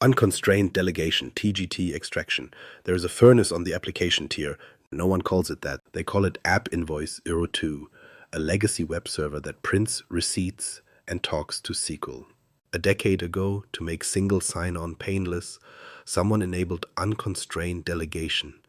Unconstrained delegation, TGT extraction. There is a furnace on the application tier. No one calls it that. They call it app invoice 02, a legacy web server that prints receipts and talks to SQL. A decade ago, to make single sign-on painless, someone enabled unconstrained delegation.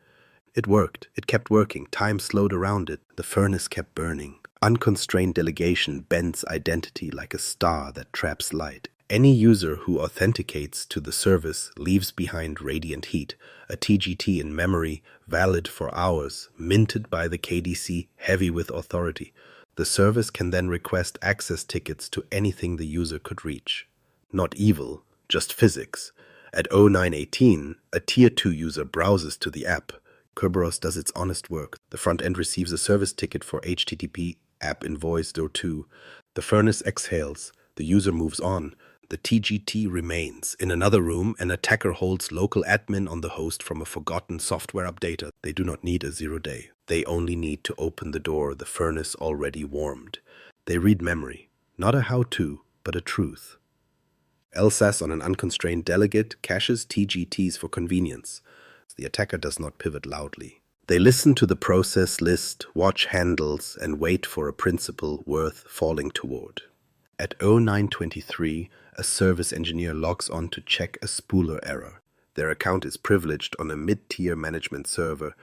It worked. It kept working. Time slowed around it. The furnace kept burning. Unconstrained delegation bends identity like a star that traps light. Any user who authenticates to the service leaves behind radiant heat, a TGT in memory, valid for hours, minted by the KDC, heavy with authority. The service can then request access tickets to anything the user could reach. Not evil, just physics. At 0918, a Tier 2 user browses to the app. Krbtgt does its honest work. The front end receives a service ticket for HTTP app invoice 02. The furnace exhales. The user moves on. The TGT remains. In another room, an attacker holds local admin on the host from a forgotten software updater. They do not need a 0-day. They only need to open the door the furnace already warmed. They read memory. Not a how-to, but a truth. LSAS on an unconstrained delegate caches TGTs for convenience. The attacker does not pivot loudly. They listen to the process list, watch handles, and wait for a principle worth falling toward. At 0923, a service engineer logs on to check a spooler error. Their account is privileged on a mid-tier management server.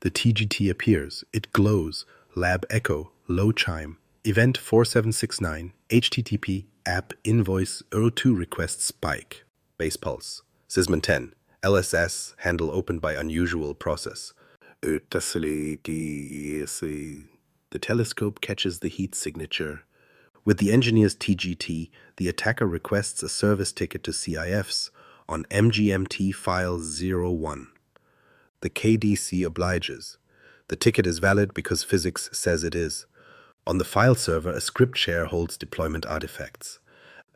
The TGT appears. It glows. Lab echo, low chime. Event 4769, HTTP app invoice 02 request spike. Base pulse. Sysmin 10. LSS handle opened by unusual process. The telescope catches the heat signature. With the engineer's TGT, the attacker requests a service ticket to CIFs on MGMT file 01. The KDC obliges. The ticket is valid because physics says it is. On the file server, a script share holds deployment artifacts.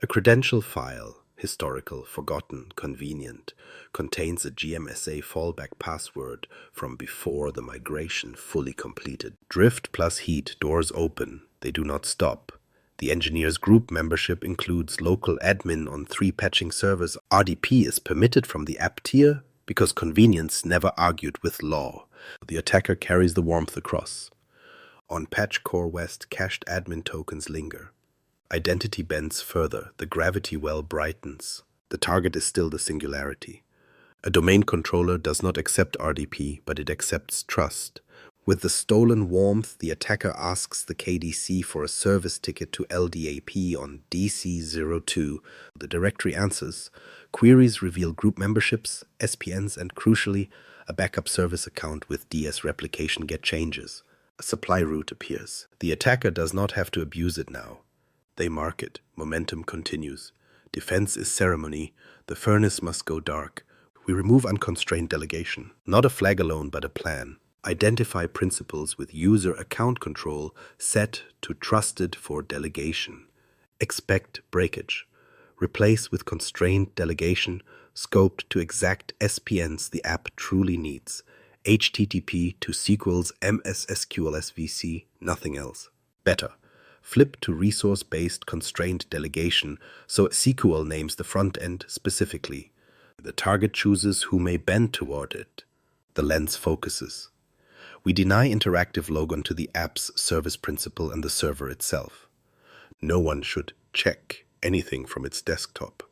A credential file, historical, forgotten, convenient, contains a GMSA fallback password from before the migration fully completed. Drift plus heat, doors open. They do not stop. The engineer's group membership includes local admin on 3 patching servers. RDP is permitted from the app tier because convenience never argued with law. The attacker carries the warmth across. On patch core west, cached admin tokens linger. Identity bends further. The gravity well brightens. The target is still the singularity. A domain controller does not accept RDP, but it accepts trust. With the stolen warmth, the attacker asks the KDC for a service ticket to LDAP on DC02. The directory answers. Queries reveal group memberships, SPNs, and crucially, a backup service account with DS replication get changes. A supply route appears. The attacker does not have to abuse it now. They mark it. Momentum continues. Defense is ceremony. The furnace must go dark. We remove unconstrained delegation. Not a flag alone, but a plan. Identify principles with user account control set to trusted for delegation. Expect breakage. Replace with constrained delegation, scoped to exact SPNs the app truly needs. HTTP to SQL's MS SQL SVC, nothing else. Better. Flip to resource-based constrained delegation so SQL names the front end specifically. The target chooses who may bend toward it. The lens focuses. We deny interactive logon to the app's service principal and the server itself. No one should check anything from its desktop.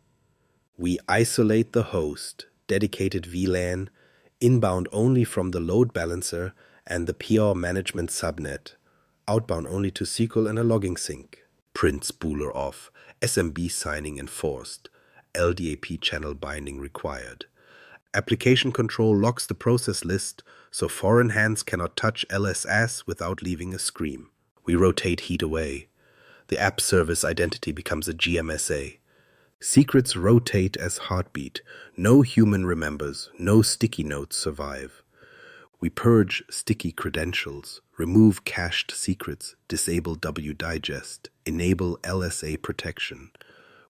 We isolate the host, dedicated VLAN, inbound only from the load balancer and the PR management subnet, outbound only to SQL and a logging sync. Print spooler off, SMB signing enforced, LDAP channel binding required. Application control locks the process list so foreign hands cannot touch LSS without leaving a scream. We rotate heat away. The app service identity becomes a GMSA. Secrets rotate as heartbeat. No human remembers. No sticky notes survive. We purge sticky credentials, remove cached secrets, disable wdigest, enable LSA protection.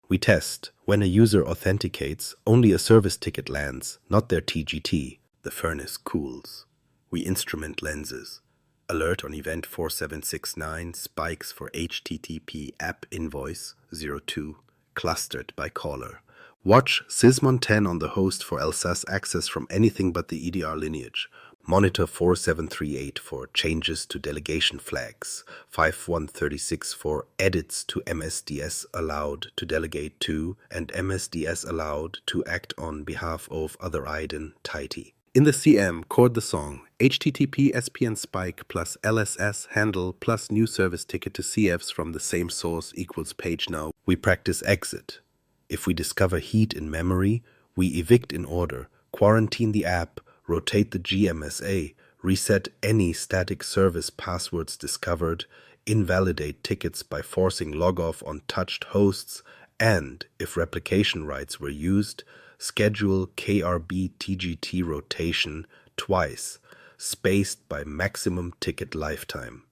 We test. When a user authenticates, only a service ticket lands, not their TGT. The furnace cools. We instrument lenses. Alert on event 4769 spikes for HTTP app invoice 02, clustered by caller. Watch Sysmon 10 on the host for LSAS access from anything but the EDR lineage. Monitor 4738 for changes to delegation flags. 5136 for edits to MSDS allowed to delegate to and MSDS allowed to act on behalf of other widen tighty. In the CM, chord the song HTTP SPN spike plus LSS handle plus new service ticket to CFs from the same source equals page now. We practice exit. If we discover heat in memory, we evict in order, quarantine the app, rotate the GMSA, reset any static service passwords discovered, invalidate tickets by forcing logoff on touched hosts, and, if replication rights were used, schedule Krbtgt rotation twice, spaced by maximum ticket lifetime.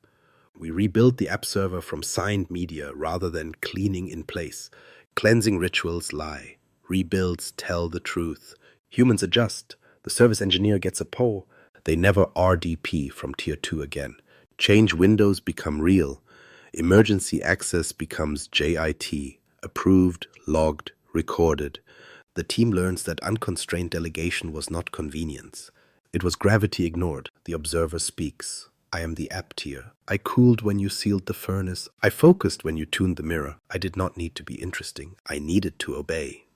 We rebuild the app server from signed media rather than cleaning in place. Cleansing rituals lie. Rebuilds tell the truth. Humans adjust. The service engineer gets a PO. They never RDP from Tier 2 again. Change windows become real. Emergency access becomes JIT. Approved, logged, recorded. The team learns that unconstrained delegation was not convenience. It was gravity ignored. The observer speaks. I am the app tier. I cooled when you sealed the furnace. I focused when you tuned the mirror. I did not need to be interesting. I needed to obey.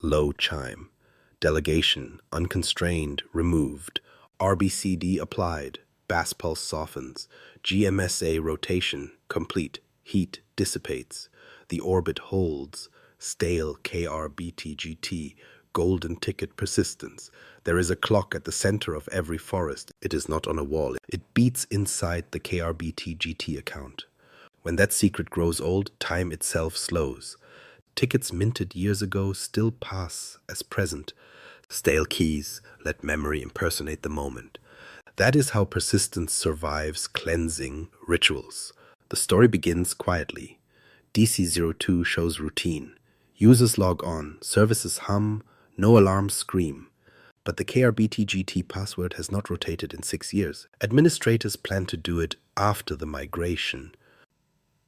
Low chime. Delegation, unconstrained, removed. RBCD applied. Bass pulse softens. GMSA rotation, complete. Heat dissipates. The orbit holds. Stale Krbtgt. Golden ticket persistence. There is a clock at the center of every forest. It is not on a wall. It beats inside the Krbtgt account. When that secret grows old, time itself slows. Tickets minted years ago still pass as present. Stale keys let memory impersonate the moment. That is how persistence survives cleansing rituals. The story begins quietly. DC02 shows routine. Users log on, services hum, no alarms scream. But the Krbtgt password has not rotated in 6 years. Administrators plan to do it after the migration.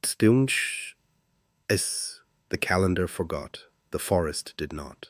The calendar forgot. The forest did not.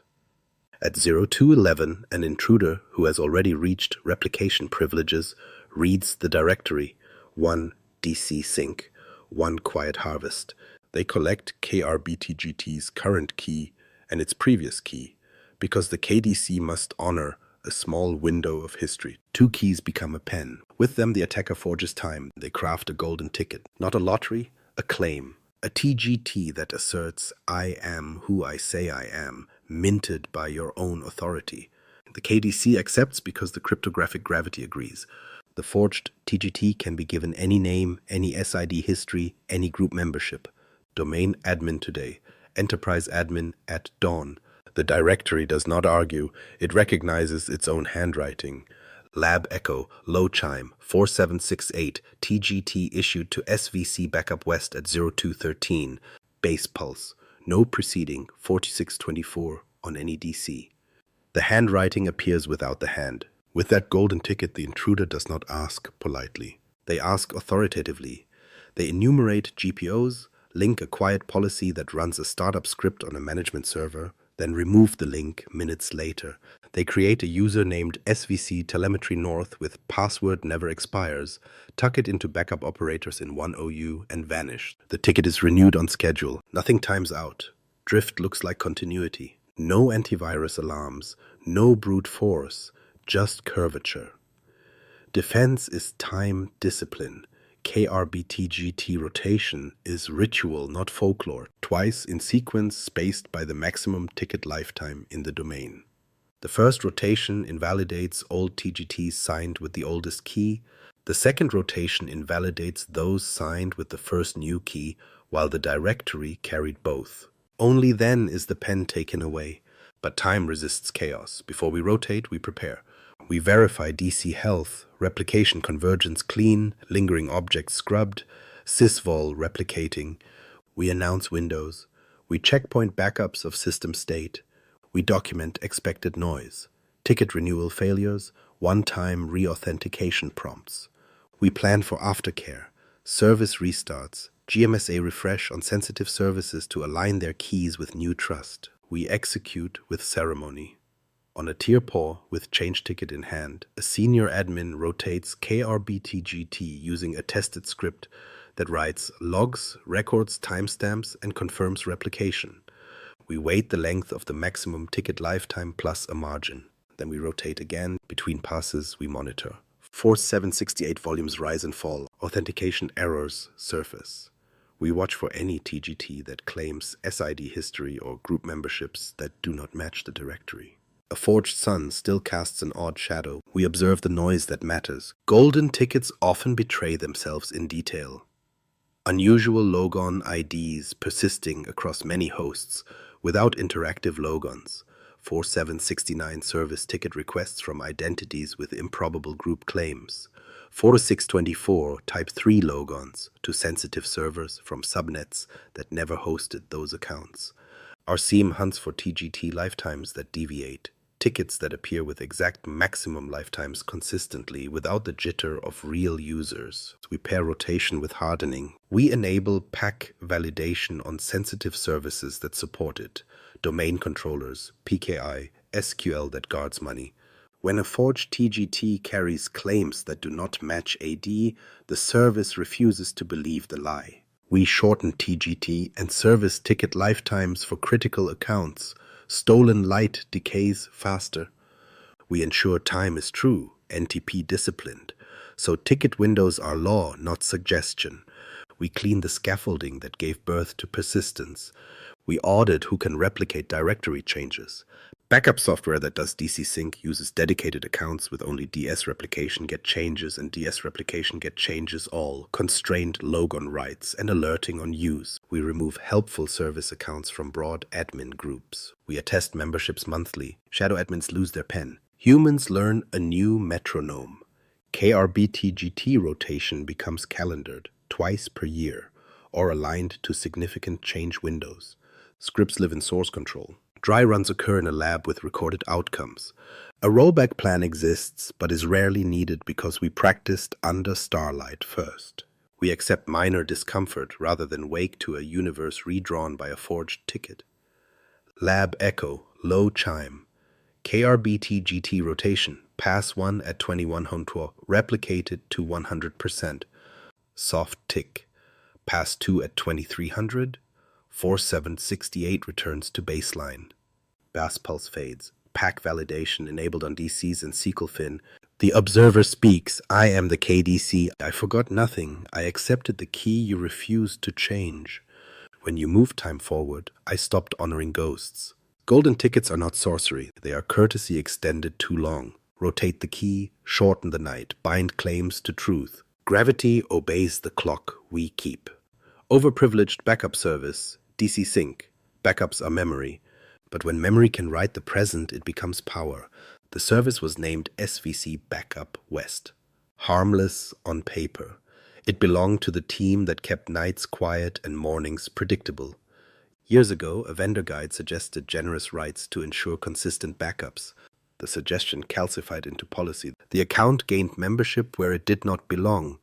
At 0211, an intruder who has already reached replication privileges reads the directory, 1 DC sync, 1 quiet harvest. They collect Krbtgt's current key and its previous key, because the KDC must honor a small window of history. 2 keys become a pen. With them, the attacker forges time. They craft a golden ticket. Not a lottery, a claim. A TGT that asserts, I am who I say I am, minted by your own authority. The KDC accepts because the cryptographic gravity agrees. The forged TGT can be given any name, any SID history, any group membership. Domain admin today. Enterprise admin at dawn. The directory does not argue. It recognizes its own handwriting. Lab Echo, low chime, 4768, TGT issued to SVC Backup West at 0213. Base pulse, no preceding, 4624 on any DC. The handwriting appears without the hand. With that golden ticket, the intruder does not ask politely. They ask authoritatively. They enumerate GPOs, link a quiet policy that runs a startup script on a management server, then remove the link minutes later. They create a user named SVC Telemetry North with password never expires, tuck it into backup operators in 1OU, and vanish. The ticket is renewed on schedule. Nothing times out. Drift looks like continuity. No antivirus alarms, no brute force, just curvature. Defense is time discipline. Krbtgt rotation is ritual, not folklore, twice in sequence spaced by the maximum ticket lifetime in the domain. The first rotation invalidates old TGTs signed with the oldest key. The second rotation invalidates those signed with the first new key, while the directory carried both. Only then is the pen taken away. But time resists chaos. Before we rotate, we prepare. We verify DC health, replication convergence clean, lingering objects scrubbed, sysvol replicating. We announce windows. We checkpoint backups of system state. We document expected noise, ticket renewal failures, one-time re-authentication prompts. We plan for aftercare, service restarts, GMSA refresh on sensitive services to align their keys with new trust. We execute with ceremony. On a tier paw with change ticket in hand, a senior admin rotates Krbtgt using a tested script that writes logs, records, timestamps, and confirms replication. We wait the length of the maximum ticket lifetime plus a margin. Then we rotate again. Between passes, we monitor. Force 768 volumes rise and fall. Authentication errors surface. We watch for any TGT that claims SID history or group memberships that do not match the directory. A forged sun still casts an odd shadow. We observe the noise that matters. Golden tickets often betray themselves in detail. Unusual logon IDs persisting across many hosts without interactive logons. 4769 service ticket requests from identities with improbable group claims. 4624 Type 3 logons to sensitive servers from subnets that never hosted those accounts. Our SIEM hunts for TGT lifetimes that deviate. Tickets that appear with exact maximum lifetimes consistently without the jitter of real users. We pair rotation with hardening. We enable pack validation on sensitive services that support it. Domain controllers, PKI, SQL that guards money. When a forged TGT carries claims that do not match AD, the service refuses to believe the lie. We shorten TGT and service ticket lifetimes for critical accounts. Stolen light decays faster. We ensure time is true, NTP disciplined, so ticket windows are law, not suggestion. We clean the scaffolding that gave birth to persistence. We audit who can replicate directory changes. Backup software that does DC sync uses dedicated accounts with only DS replication get changes and DS replication get changes all, constrained logon rights, and alerting on use. We remove helpful service accounts from broad admin groups. We attest memberships monthly. Shadow admins lose their pen. Humans learn a new metronome. Krbtgt rotation becomes calendared twice per year or aligned to significant change windows. Scripts live in source control. Dry runs occur in a lab with recorded outcomes. A rollback plan exists, but is rarely needed because we practiced under starlight first. We accept minor discomfort rather than wake to a universe redrawn by a forged ticket. Lab echo, low chime. Krbtgt rotation, pass 1 at 2100, replicated to 100%. Soft tick, pass 2 at 2300. 4768 returns to baseline. Bass pulse fades. Pack validation enabled on DCs and SQLFin. The observer speaks. I am the KDC. I forgot nothing. I accepted the key you refused to change. When you moved time forward, I stopped honoring ghosts. Golden tickets are not sorcery. They are courtesy extended too long. Rotate the key, shorten the night, bind claims to truth. Gravity obeys the clock we keep. Overprivileged backup service. DC sync. Backups are memory. But when memory can write the present, it becomes power. The service was named SVC Backup West. Harmless on paper. It belonged to the team that kept nights quiet and mornings predictable. Years ago, a vendor guide suggested generous rights to ensure consistent backups. The suggestion calcified into policy. The account gained membership where it did not belong.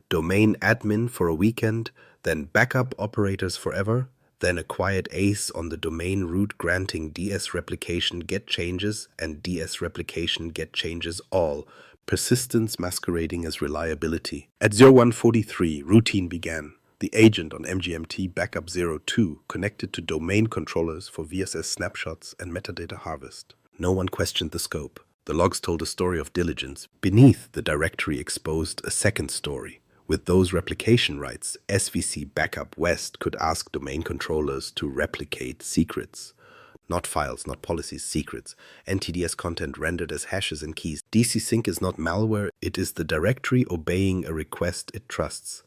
Domain admin for a weekend, then backup operators forever. Then a quiet ace on the domain root granting DS replication get changes and DS replication get changes all, persistence masquerading as reliability. At 0143, routine began. The agent on MGMT Backup 02 connected to domain controllers for VSS snapshots and metadata harvest. No one questioned the scope. The logs told a story of diligence. Beneath, the directory exposed a second story. With those replication rights, SVC Backup West could ask domain controllers to replicate secrets. Not files, not policies, secrets. NTDS content rendered as hashes and keys. DC sync is not malware, it is the directory obeying a request it trusts.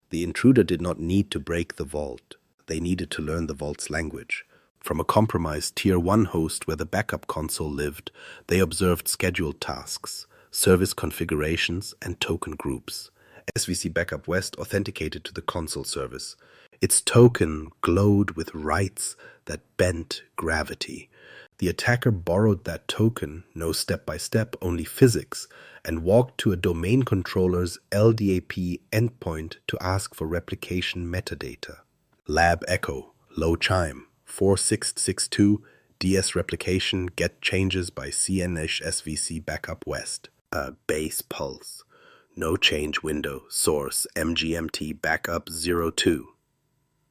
The intruder did not need to break the vault. They needed to learn the vault's language. From a compromised Tier 1 host where the backup console lived, they observed scheduled tasks, service configurations, and token groups. SVC Backup West authenticated to the console service. Its token glowed with rights that bent gravity. The attacker borrowed that token, no step-by-step, only physics, and walked to a domain controller's LDAP endpoint to ask for replication metadata. Lab echo, low chime. 4662 DS replication get changes by CNH-SVC backup west. A base pulse. No change window. Source MGMT backup 02.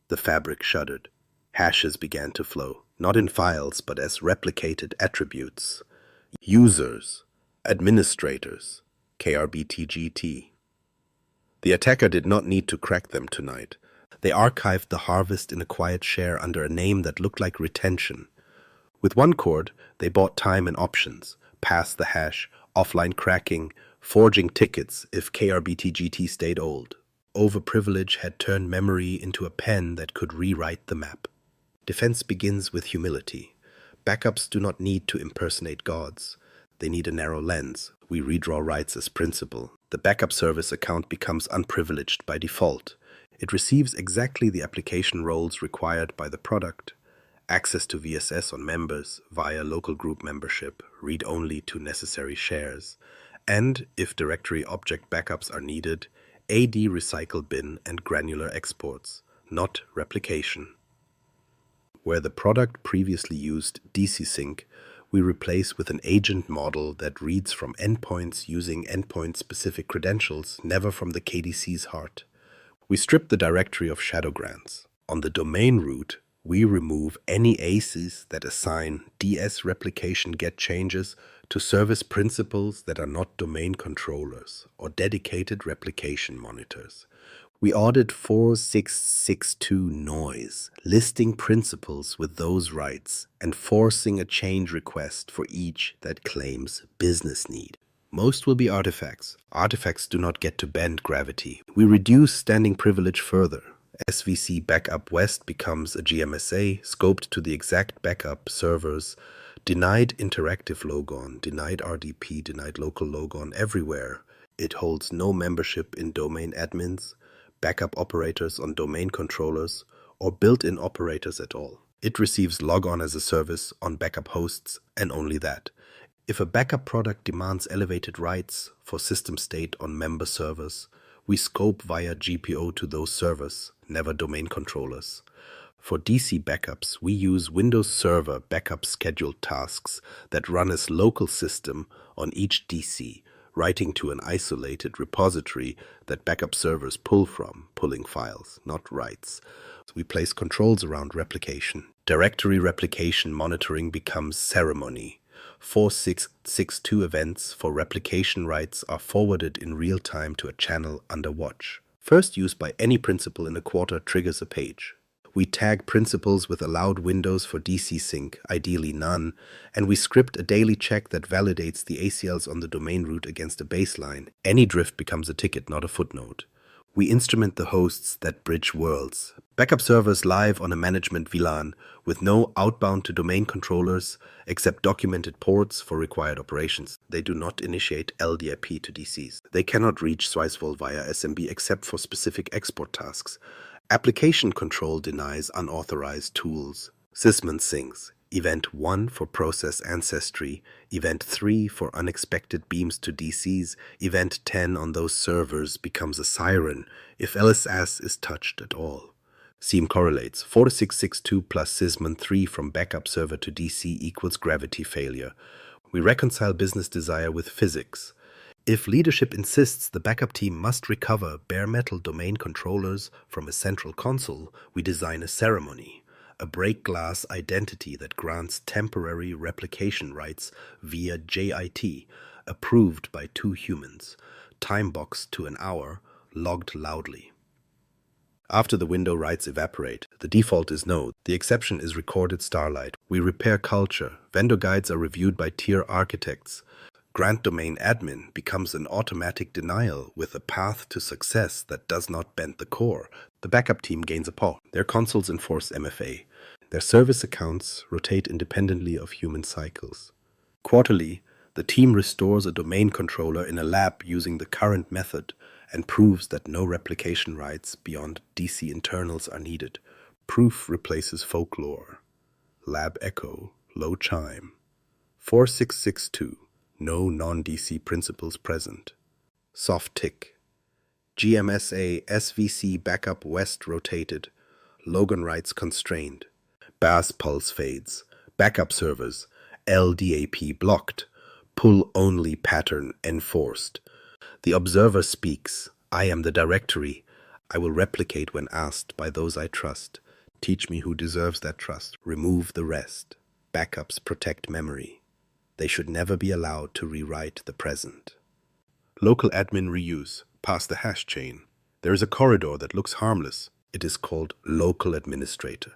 The fabric shuddered. Hashes began to flow, not in files but as replicated attributes. Users, administrators, Krbtgt. The attacker did not need to crack them tonight. They archived the harvest in a quiet share under a name that looked like retention. With one cord, they bought time and options, pass the hash, offline cracking, forging tickets if Krbtgt stayed old. Overprivilege had turned memory into a pen that could rewrite the map. Defense begins with humility. Backups do not need to impersonate gods. They need a narrow lens. We redraw rights as principle. The backup service account becomes unprivileged by default. It receives exactly the application roles required by the product. Access to VSS on members via local group membership, read only to necessary shares. And, if directory object backups are needed, AD recycle bin and granular exports, not replication. Where the product previously used DC sync, we replace with an agent model that reads from endpoints using endpoint-specific credentials, never from the KDC's heart. We strip the directory of shadow grants. On the domain root, we remove any ACEs that assign DS replication get changes to service principals that are not domain controllers or dedicated replication monitors. We audit 4662 noise, listing principals with those rights and forcing a change request for each that claims business need. Most will be artifacts. Artifacts do not get to bend gravity. We reduce standing privilege further. SVC Backup West becomes a GMSA scoped to the exact backup servers, denied interactive logon, denied RDP, denied local logon everywhere. It holds no membership in domain admins, backup operators on domain controllers, or built-in operators at all. It receives logon as a service on backup hosts and only that. If a backup product demands elevated rights for system state on member servers, we scope via GPO to those servers, never domain controllers. For DC backups, we use Windows Server backup scheduled tasks that run as local system on each DC, writing to an isolated repository that backup servers pull from, pulling files, not writes. We place controls around replication. Directory replication monitoring becomes ceremony. 4662 events for replication rights are forwarded in real time to a channel under watch. First use by any principal in a quarter triggers a page. We tag principals with allowed windows for DC sync, ideally none, and we script a daily check that validates the ACLs on the domain root against a baseline. Any drift becomes a ticket, not a footnote. We instrument the hosts that bridge worlds. Backup servers live on a management VLAN with no outbound to domain controllers except documented ports for required operations. They do not initiate LDIP to DCs. They cannot reach Swissvol via SMB except for specific export tasks. Application control denies unauthorized tools. Sysmon syncs. Event 1 for process ancestry, Event 3 for unexpected beams to DCs, Event 10 on those servers becomes a siren if LSS is touched at all. Seam correlates 4662 plus Sysmon 3 from backup server to DC equals gravity failure. We reconcile business desire with physics. If leadership insists the backup team must recover bare metal domain controllers from a central console, we design a ceremony. A break glass identity that grants temporary replication rights via JIT, approved by 2 humans, time boxed to an hour, logged loudly. After the window rights evaporate, the default is no. The exception is recorded starlight. We repair culture. Vendor guides are reviewed by tier architects. Grant domain admin becomes an automatic denial with a path to success that does not bend the core. The backup team gains a paw. Their consoles enforce MFA. Their service accounts rotate independently of human cycles. Quarterly, the team restores a domain controller in a lab using the current method and proves that no replication rights beyond DC internals are needed. Proof replaces folklore. Lab echo, low chime. 4662. No non-DC principals present. Soft tick. GMSA SVC backup west rotated. Logan rights constrained. Bass pulse fades, backup servers, LDAP blocked, pull-only pattern enforced. The observer speaks, I am the directory. I will replicate when asked by those I trust. Teach me who deserves that trust. Remove the rest. Backups protect memory. They should never be allowed to rewrite the present. Local admin reuse. Pass the hash chain. There is a corridor that looks harmless. It is called local administrator.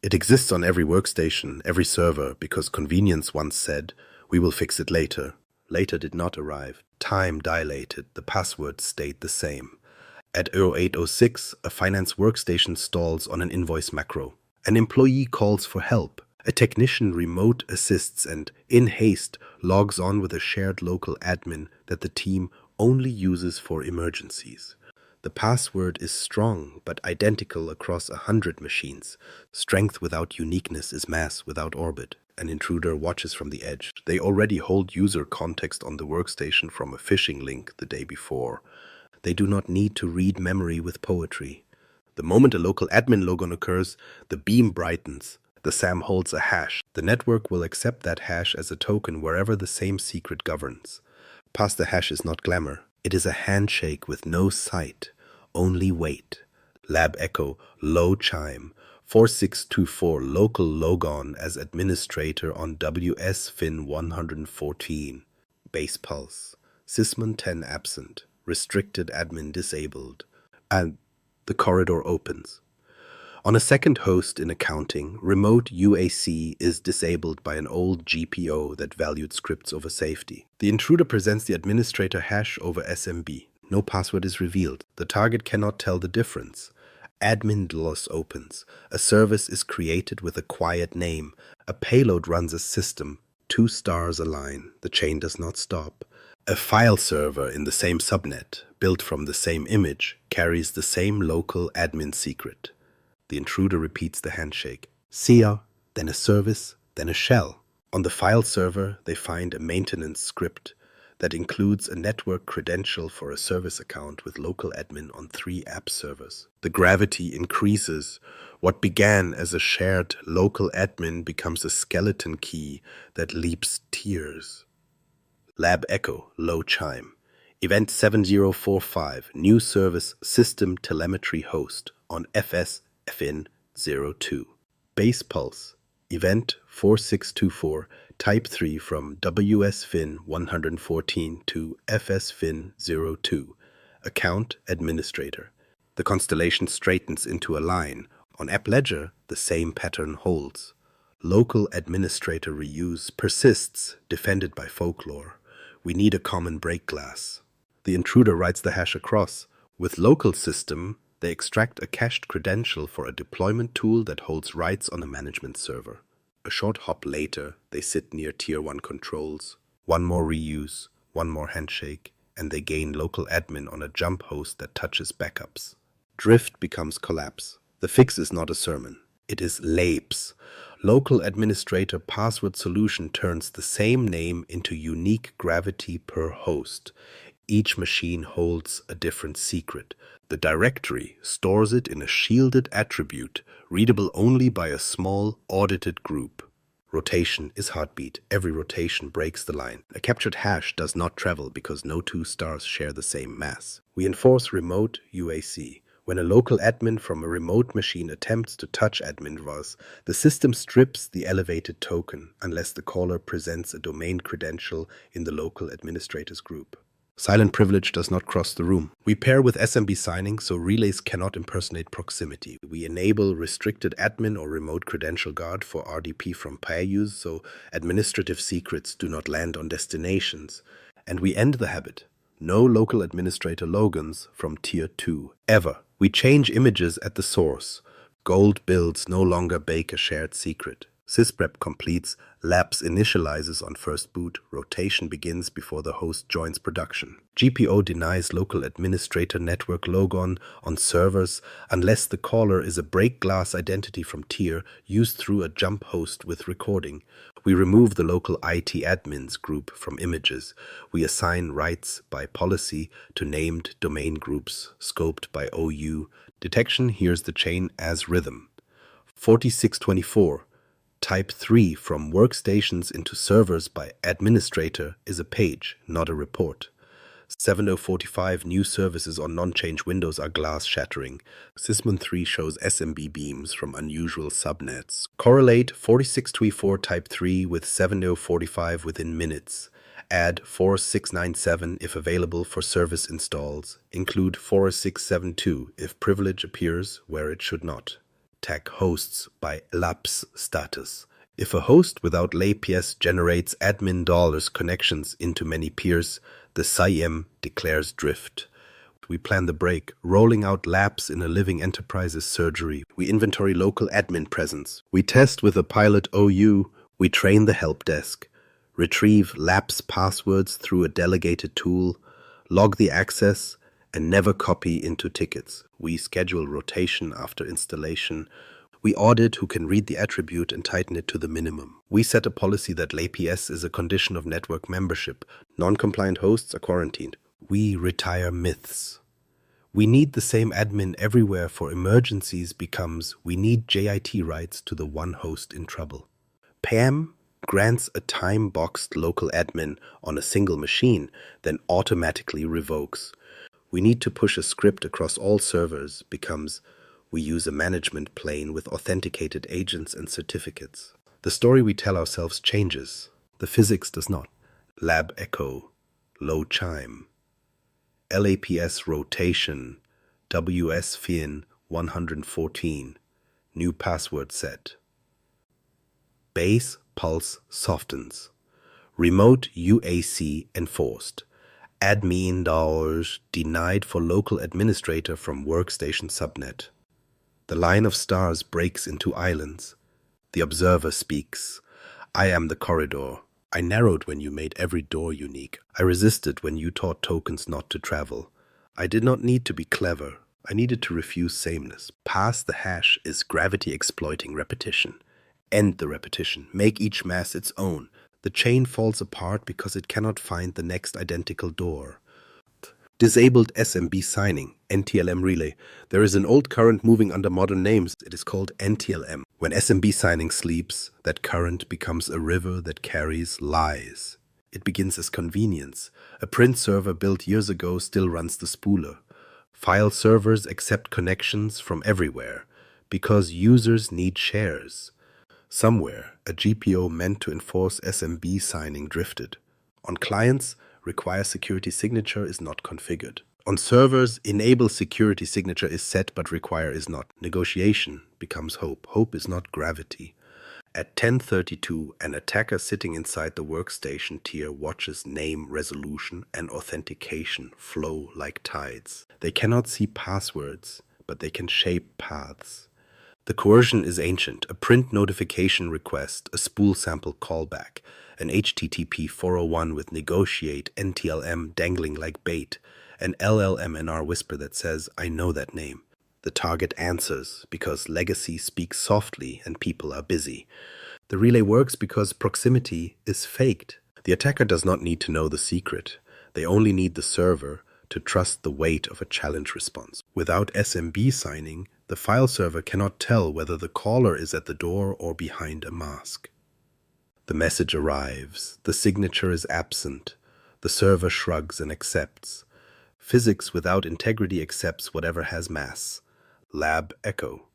It exists on every workstation, every server, because convenience once said, we will fix it later. Later did not arrive. Time dilated. The password stayed the same. At 0806, a finance workstation stalls on an invoice macro. An employee calls for help. A technician remote assists and, in haste, logs on with a shared local admin that the team only uses for emergencies. The password is strong but identical across 100 machines. Strength without uniqueness is mass without orbit. An intruder watches from the edge. They already hold user context on the workstation from a phishing link the day before. They do not need to read memory with poetry. The moment a local admin logon occurs, the beam brightens. The SAM holds a hash. The network will accept that hash as a token wherever the same secret governs. Pass the hash is not glamour. It is a handshake with no sight, only weight. Lab echo, low chime. 4624 local logon as administrator on WSFin 114. Base pulse. Sysmon 10 absent. Restricted admin disabled. And the corridor opens. On a second host in accounting, remote UAC is disabled by an old GPO that valued scripts over safety. The intruder presents the administrator hash over SMB. No password is revealed. The target cannot tell the difference. Admin DLoS opens. A service is created with a quiet name. A payload runs a system. 2 stars align. The chain does not stop. A file server in the same subnet, built from the same image, carries the same local admin secret. The intruder repeats the handshake. See ya, then a service, then a shell. On the file server, they find a maintenance script that includes a network credential for a service account with local admin on 3 app servers. The gravity increases. What began as a shared local admin becomes a skeleton key that leaps tiers. Lab echo, low chime. Event 7045, new service system telemetry host on FSFin 02. Base pulse, event 4624, type 3 from WSFin 114 to FSFin 02. Account administrator. The constellation straightens into a line. On App Ledger, the same pattern holds. Local administrator reuse persists, defended by folklore. We need a common break glass. The intruder writes the hash across. With local system, they extract a cached credential for a deployment tool that holds rights on a management server. A short hop later, they sit near Tier 1 controls. One more reuse, one more handshake, and they gain local admin on a jump host that touches backups. Drift becomes collapse. The fix is not a sermon. It is LAPES. Local administrator password solution turns the same name into unique gravity per host. Each machine holds a different secret. The directory stores it in a shielded attribute, readable only by a small, audited group. Rotation is heartbeat. Every rotation breaks the line. A captured hash does not travel because no 2 stars share the same mass. We enforce remote UAC. When a local admin from a remote machine attempts to touch admin VAS, the system strips the elevated token unless the caller presents a domain credential in the local administrators group. Silent privilege does not cross the room. We pair with SMB signing so relays cannot impersonate proximity. We enable restricted admin or remote credential guard for RDP from PayUs so administrative secrets do not land on destinations. And we end the habit. No local administrator logons from Tier 2, ever. We change images at the source. Gold builds no longer bake a shared secret. Sysprep completes, labs initializes on first boot, rotation begins before the host joins production. GPO denies local administrator network logon on servers unless the caller is a break glass identity from tier used through a jump host with recording. We remove the local IT admins group from images. We assign rights by policy to named domain groups, scoped by OU. Detection hears the chain as rhythm. 4624. Type 3 from workstations into servers by administrator is a page, not a report. 7045 new services on non-change windows are glass shattering. Sysmon 3 shows SMB beams from unusual subnets. Correlate 4624 type 3 with 7045 within minutes. Add 4697 if available for service installs. Include 4672 if privilege appears where it should not. Tag hosts by lapse status. If a host without LAPS generates admin dollars connections into many peers, the SIEM declares drift. We plan the break. Rolling out lapse in a living enterprise is surgery. We inventory local admin presence. We test with a pilot OU. We train the help desk. Retrieve lapse passwords through a delegated tool. Log the access and never copy into tickets. We schedule rotation after installation. We audit who can read the attribute and tighten it to the minimum. We set a policy that LAPS is a condition of network membership. Non-compliant hosts are quarantined. We retire myths. We need the same admin everywhere for emergencies becomes we need JIT rights to the one host in trouble. PAM grants a time-boxed local admin on a single machine, then automatically revokes. We need to push a script across all servers becomes we use a management plane with authenticated agents and certificates. The story we tell ourselves changes. The physics does not. Lab echo, low chime. LAPS rotation, WS fin 114, new password set. Base pulse softens. Remote UAC enforced. Admin dollars denied for local administrator from workstation subnet. The line of stars breaks into islands. The observer speaks. I am the corridor. I narrowed when you made every door unique. I resisted when you taught tokens not to travel. I did not need to be clever. I needed to refuse sameness. Pass the hash is gravity exploiting repetition. End the repetition. Make each mass its own. The chain falls apart because it cannot find the next identical door. Disabled SMB signing, NTLM relay. There is an old current moving under modern names. It is called NTLM. When SMB signing sleeps, that current becomes a river that carries lies. It begins as convenience. A print server built years ago still runs the spooler. File servers accept connections from everywhere because users need shares. Somewhere, a GPO meant to enforce SMB signing drifted. On clients, require security signature is not configured. On servers, enable security signature is set but require is not. Negotiation becomes hope. Hope is not gravity. At 10:32, an attacker sitting inside the workstation tier watches name resolution and authentication flow like tides. They cannot see passwords, but they can shape paths. The coercion is ancient, a print notification request, a spool sample callback, an HTTP 401 with negotiate NTLM dangling like bait, an LLMNR whisper that says, I know that name. The target answers because legacy speaks softly and people are busy. The relay works because proximity is faked. The attacker does not need to know the secret. They only need the server to trust the weight of a challenge response. Without SMB signing, the file server cannot tell whether the caller is at the door or behind a mask. The message arrives. The signature is absent. The server shrugs and accepts. Physics without integrity accepts whatever has mass. Lab echo.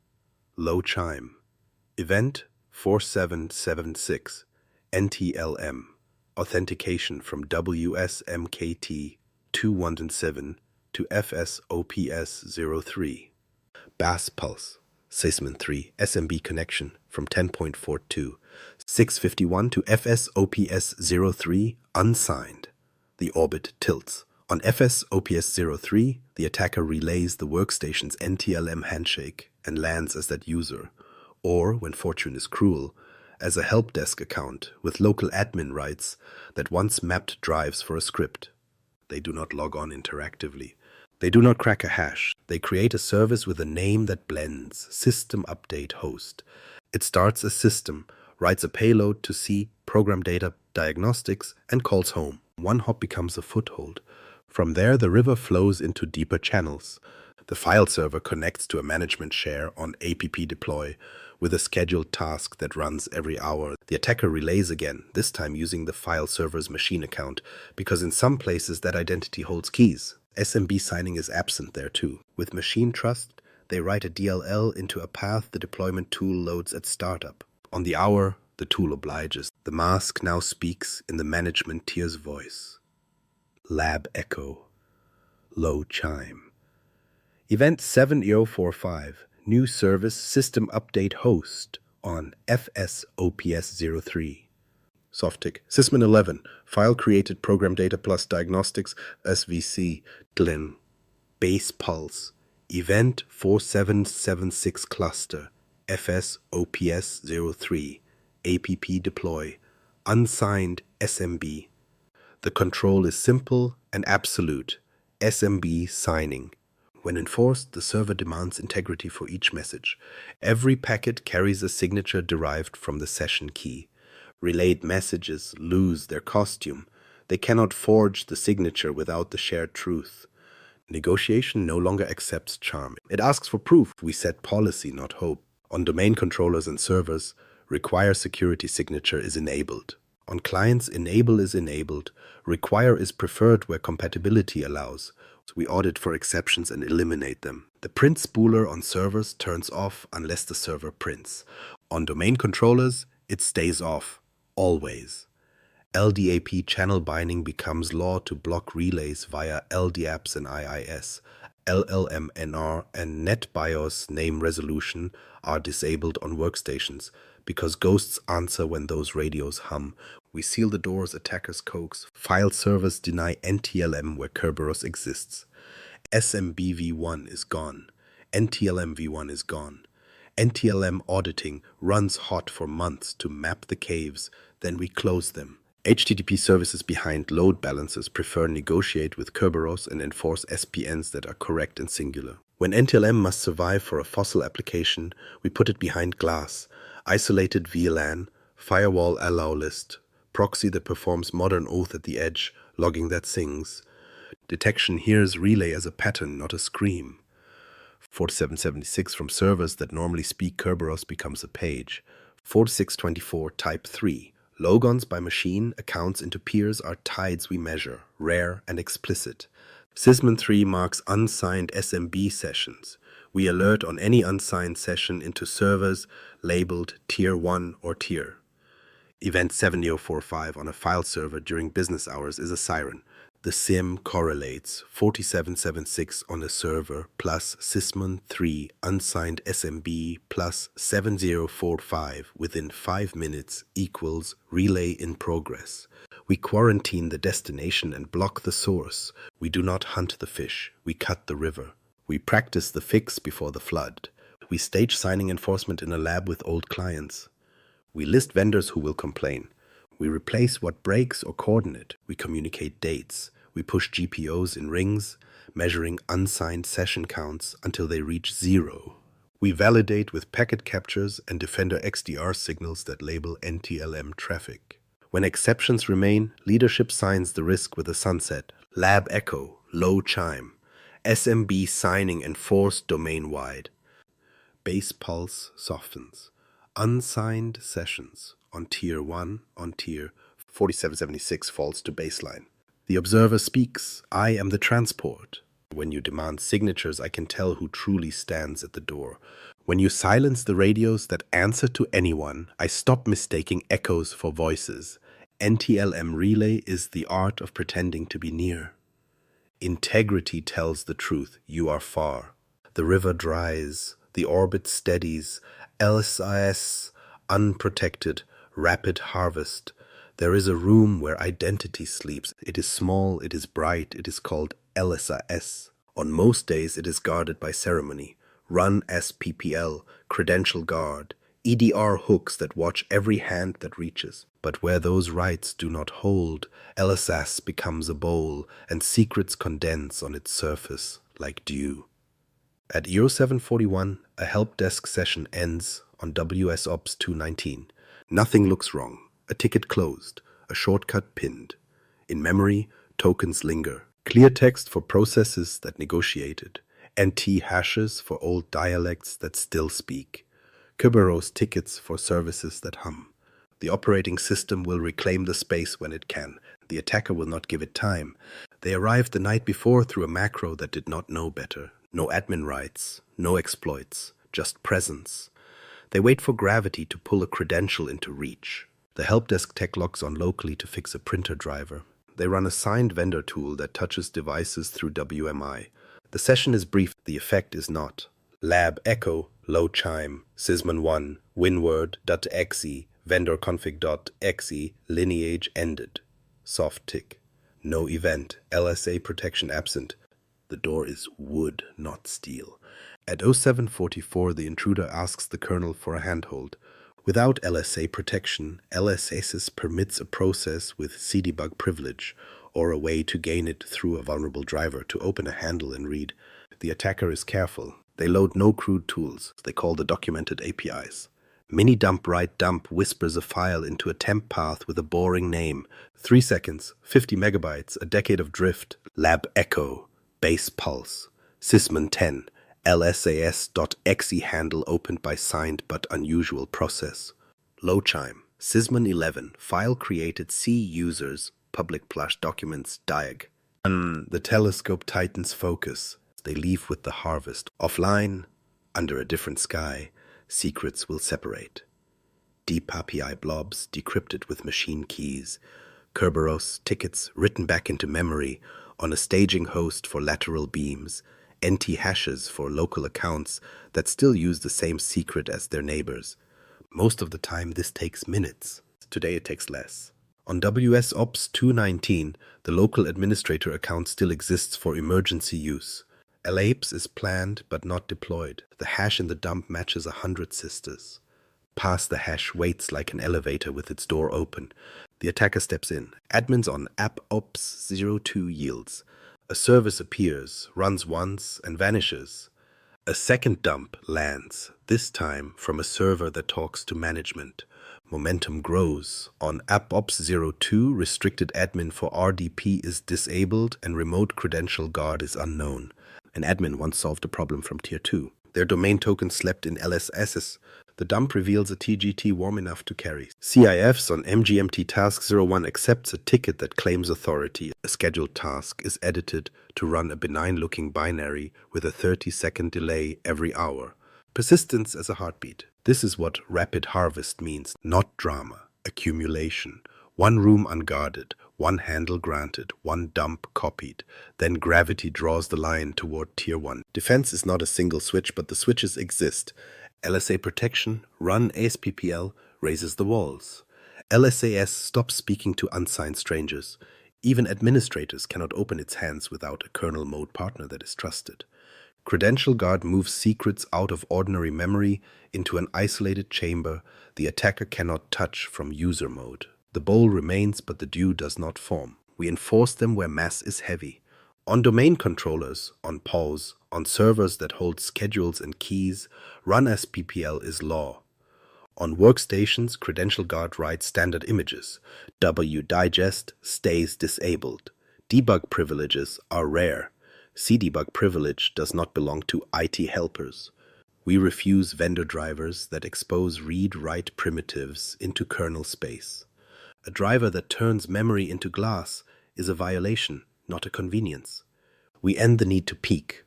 Low chime. Event 4776. NTLM. Authentication from WSMKT 217 to FSOPS03. Bass pulse. Sysmon 3 SMB connection from 10.42. 651 to FSOPS03 unsigned. The orbit tilts. On FSOPS03, the attacker relays the workstation's NTLM handshake and lands as that user, or, when fortune is cruel, as a help desk account with local admin rights that once mapped drives for a script. They do not log on interactively. They do not crack a hash. They create a service with a name that blends, system update host. It starts a system, writes a payload to see program data diagnostics, and calls home. One hop becomes a foothold. From there, the river flows into deeper channels. The file server connects to a management share on app deploy with a scheduled task that runs every hour. The attacker relays again, this time using the file server's machine account, because in some places that identity holds keys. SMB signing is absent there too. With machine trust, they write a DLL into a path the deployment tool loads at startup. On the hour, the tool obliges. The mask now speaks in the management tier's voice. Lab echo. Low chime. Event 7045, new service system update host on FSOPS03. Softtick, Sysmin 11, file created program data plus diagnostics, SVC, Glen, base pulse, event 4776 cluster, FSOPS03, app deploy, unsigned SMB. The control is simple and absolute, SMB signing. When enforced, the server demands integrity for each message. Every packet carries a signature derived from the session key. Relayed messages lose their costume. They cannot forge the signature without the shared truth. Negotiation no longer accepts charm. It asks for proof. We set policy, not hope. On domain controllers and servers, require security signature is enabled. On clients, enable is enabled. Require is preferred where compatibility allows. We audit for exceptions and eliminate them. The print spooler on servers turns off unless the server prints. On domain controllers, it stays off, always. LDAP channel binding becomes law to block relays via LDAPs and IIS. LLMNR and NetBIOS name resolution are disabled on workstations because ghosts answer when those radios hum. We seal the doors attackers coax. File servers deny NTLM where Kerberos exists. SMB v1 is gone. NTLM v1 is gone. NTLM auditing runs hot for months to map the caves, then we close them. HTTP services behind load balancers prefer negotiate with Kerberos and enforce SPNs that are correct and singular. When NTLM must survive for a fossil application, we put it behind glass. Isolated VLAN, firewall allow list, proxy that performs modern oath at the edge, logging that sings. Detection hears relay as a pattern, not a scream. 4776 from servers that normally speak Kerberos becomes a page. 4624 type 3. Logons by machine accounts into peers are tides we measure, rare and explicit. Sysmin 3 marks unsigned SMB sessions. We alert on any unsigned session into servers labeled Tier 1 or Tier. Event 7045 on a file server during business hours is a siren. The SIM correlates 4776 on a server plus Sysmin 3 unsigned SMB plus 7045 within 5 minutes equals relay in progress. We quarantine the destination and block the source. We do not hunt the fish. We cut the river. We practice the fix before the flood. We stage signing enforcement in a lab with old clients. We list vendors who will complain. We replace what breaks or coordinate. We communicate dates. We push GPOs in rings, measuring unsigned session counts until they reach 0. We validate with packet captures and Defender XDR signals that label NTLM traffic. When exceptions remain, leadership signs the risk with a sunset. Lab echo, low chime. SMB signing enforced domain-wide. Base pulse softens. Unsigned sessions on Tier 1 on Tier 4776 falls to baseline. The observer speaks, I am the transport. When you demand signatures, I can tell who truly stands at the door. When you silence the radios that answer to anyone, I stop mistaking echoes for voices. NTLM relay is the art of pretending to be near. Integrity tells the truth, you are far. The river dries, the orbit steadies, LSIS, unprotected, rapid harvest. There is a room where identity sleeps. It is small, it is bright, it is called LSIS. On most days it is guarded by ceremony. Run SPPL, credential guard, EDR hooks that watch every hand that reaches. But where those rights do not hold, LSIS becomes a bowl and secrets condense on its surface like dew. At Euro 741, a help desk session ends on WSOps 219. Nothing looks wrong. A ticket closed, a shortcut pinned. In memory, tokens linger. Clear text for processes that negotiated. NT hashes for old dialects that still speak, Kerberos tickets for services that hum. The operating system will reclaim the space when it can. The attacker will not give it time. They arrived the night before through a macro that did not know better. No admin rights, no exploits, just presence. They wait for gravity to pull a credential into reach. The helpdesk tech logs on locally to fix a printer driver. They run a signed vendor tool that touches devices through WMI. The session is brief, the effect is not. Lab echo, low chime, sysmon1, winword.exe, vendor config.exe, lineage ended. Soft tick. No event, LSA protection absent. The door is wood, not steel. At 0744, the intruder asks the kernel for a handhold. Without LSA protection, LSASys permits a process with cdebug privilege, or a way to gain it through a vulnerable driver to open a handle and read. The attacker is careful. They load no crude tools. They call the documented APIs. Mini dump write dump whispers a file into a temp path with a boring name. 3 seconds, 50 megabytes, a decade of drift. Lab echo, base pulse, sysmon 10, lsas.exe handle opened by signed but unusual process. Low chime, sysmon 11, file created C users, public plush documents, diag. The telescope tightens focus. They leave with the harvest. Offline, under a different sky, secrets will separate. Deep API blobs decrypted with machine keys. Kerberos tickets written back into memory on a staging host for lateral beams. NT hashes for local accounts that still use the same secret as their neighbors. Most of the time this takes minutes. Today it takes less. On WS Ops 219, the local administrator account still exists for emergency use. LAPES is planned but not deployed. The hash in the dump matches 100 sisters. Past the hash waits like an elevator with its door open. The attacker steps in. Admins on AppOps02 yields. A service appears, runs once, and vanishes. A second dump lands, this time from a server that talks to management. Momentum grows. On AppOps02, restricted admin for RDP is disabled and remote credential guard is unknown. An admin once solved a problem from Tier 2. Their domain token slept in LSSs. The dump reveals a TGT warm enough to carry. CIFs on MGMT task 01 accepts a ticket that claims authority. A scheduled task is edited to run a benign-looking binary with a 30-second delay every hour. Persistence as a heartbeat. This is what rapid harvest means, not drama, accumulation. One room unguarded, one handle granted, one dump copied. Then gravity draws the line toward Tier 1. Defense is not a single switch, but the switches exist. LSA protection, run ASPPL, raises the walls. LSAS stops speaking to unsigned strangers. Even administrators cannot open its hands without a kernel mode partner that is trusted. Credential guard moves secrets out of ordinary memory into an isolated chamber the attacker cannot touch from user mode. The bowl remains, but the dew does not form. We enforce them where mass is heavy. On domain controllers, on pause, on servers that hold schedules and keys, run as PPL is law. On workstations, Credential Guard writes standard images. WDigest stays disabled. Debug privileges are rare. CDebug privilege does not belong to IT helpers. We refuse vendor drivers that expose read-write primitives into kernel space. A driver that turns memory into glass is a violation, not a convenience. We end the need to peek.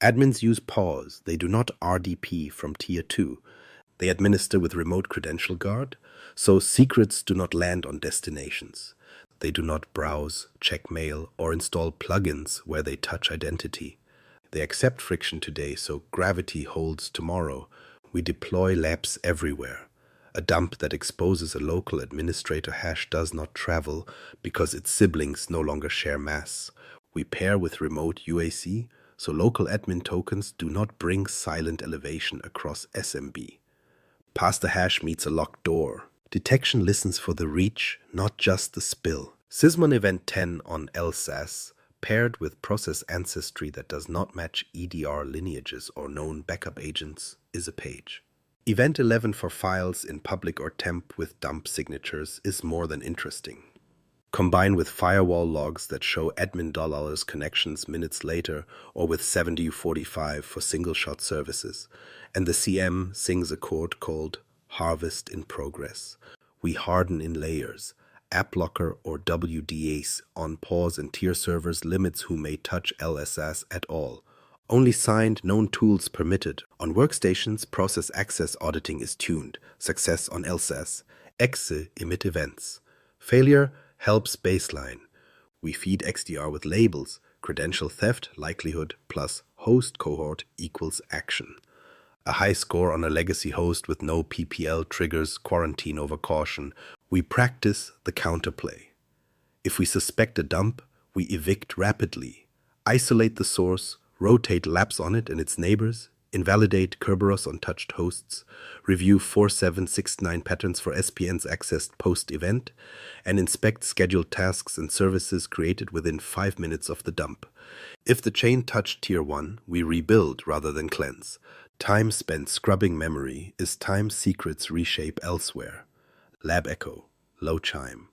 Admins use pause. They do not RDP from Tier 2. They administer with remote credential guard, so secrets do not land on destinations. They do not browse, check mail, or install plugins where they touch identity. They accept friction today, so gravity holds tomorrow. We deploy labs everywhere. A dump that exposes a local administrator hash does not travel because its siblings no longer share mass. We pair with remote UAC, so local admin tokens do not bring silent elevation across SMB. Past the hash meets a locked door. Detection listens for the reach, not just the spill. Sysmon event 10 on LSAS, paired with process ancestry that does not match EDR lineages or known backup agents, is a page. Event 11 for files in public or temp with dump signatures is more than interesting. Combine with firewall logs that show admin dollars connections minutes later, or with 7045 for single-shot services, and the CM sings a chord called Harvest in Progress. We harden in layers. App Locker or WDAs on pause and tier servers limits who may touch LSS at all. Only signed, known tools permitted. On workstations, process access auditing is tuned. Success on LSS. Exe emit events. Failure helps baseline. We feed XDR with labels. Credential theft likelihood plus host cohort equals action. A high score on a legacy host with no PPL triggers quarantine over caution. We practice the counterplay. If we suspect a dump, we evict rapidly. Isolate the source, rotate labs on it and its neighbors, invalidate Kerberos on touched hosts, review 4769 patterns for SPNs accessed post-event, and inspect scheduled tasks and services created within 5 minutes of the dump. If the chain touched Tier 1, we rebuild rather than cleanse. Time spent scrubbing memory is time secrets reshape elsewhere. Lab echo, low chime.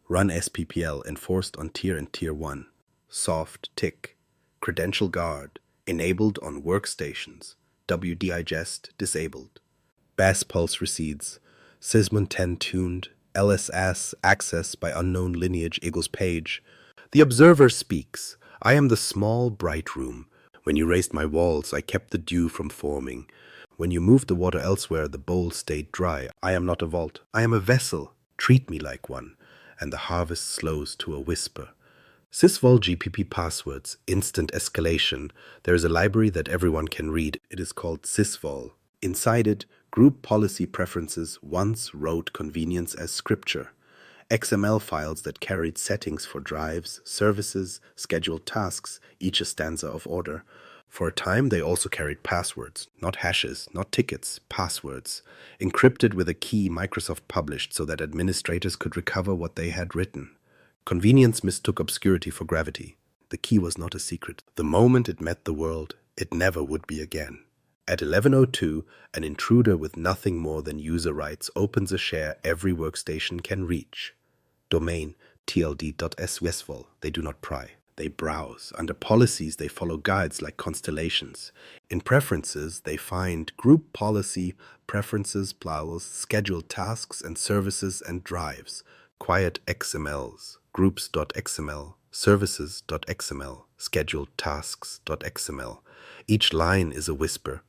Run SPPL enforced on Tier and Tier 1. Soft tick. Credential guard, enabled on workstations. WDIgest disabled. Bass pulse recedes. Sysmon 10 tuned. LSS access by unknown lineage equals page. The observer speaks. I am the small bright room. When you raised my walls, I kept the dew from forming. When you moved the water elsewhere, the bowl stayed dry. I am not a vault. I am a vessel. Treat me like one. And the harvest slows to a whisper. Sysvol GPP passwords, instant escalation. There is a library that everyone can read. It is called Sysvol. Inside it, group policy preferences once wrote convenience as scripture. XML files that carried settings for drives, services, scheduled tasks, each a stanza of order. For a time, they also carried passwords, not hashes, not tickets, passwords, encrypted with a key Microsoft published so that administrators could recover what they had written. Convenience mistook obscurity for gravity. The key was not a secret. The moment it met the world, it never would be again. At 11:02, an intruder with nothing more than user rights opens a share every workstation can reach. Domain tld.svsvol. They do not pry. They browse. Under policies, they follow guides like constellations. In preferences, they find group policy, preferences, plows, scheduled tasks and services and drives, quiet XMLs, groups.xml, services.xml, scheduled tasks.xml. Each line is a whisper.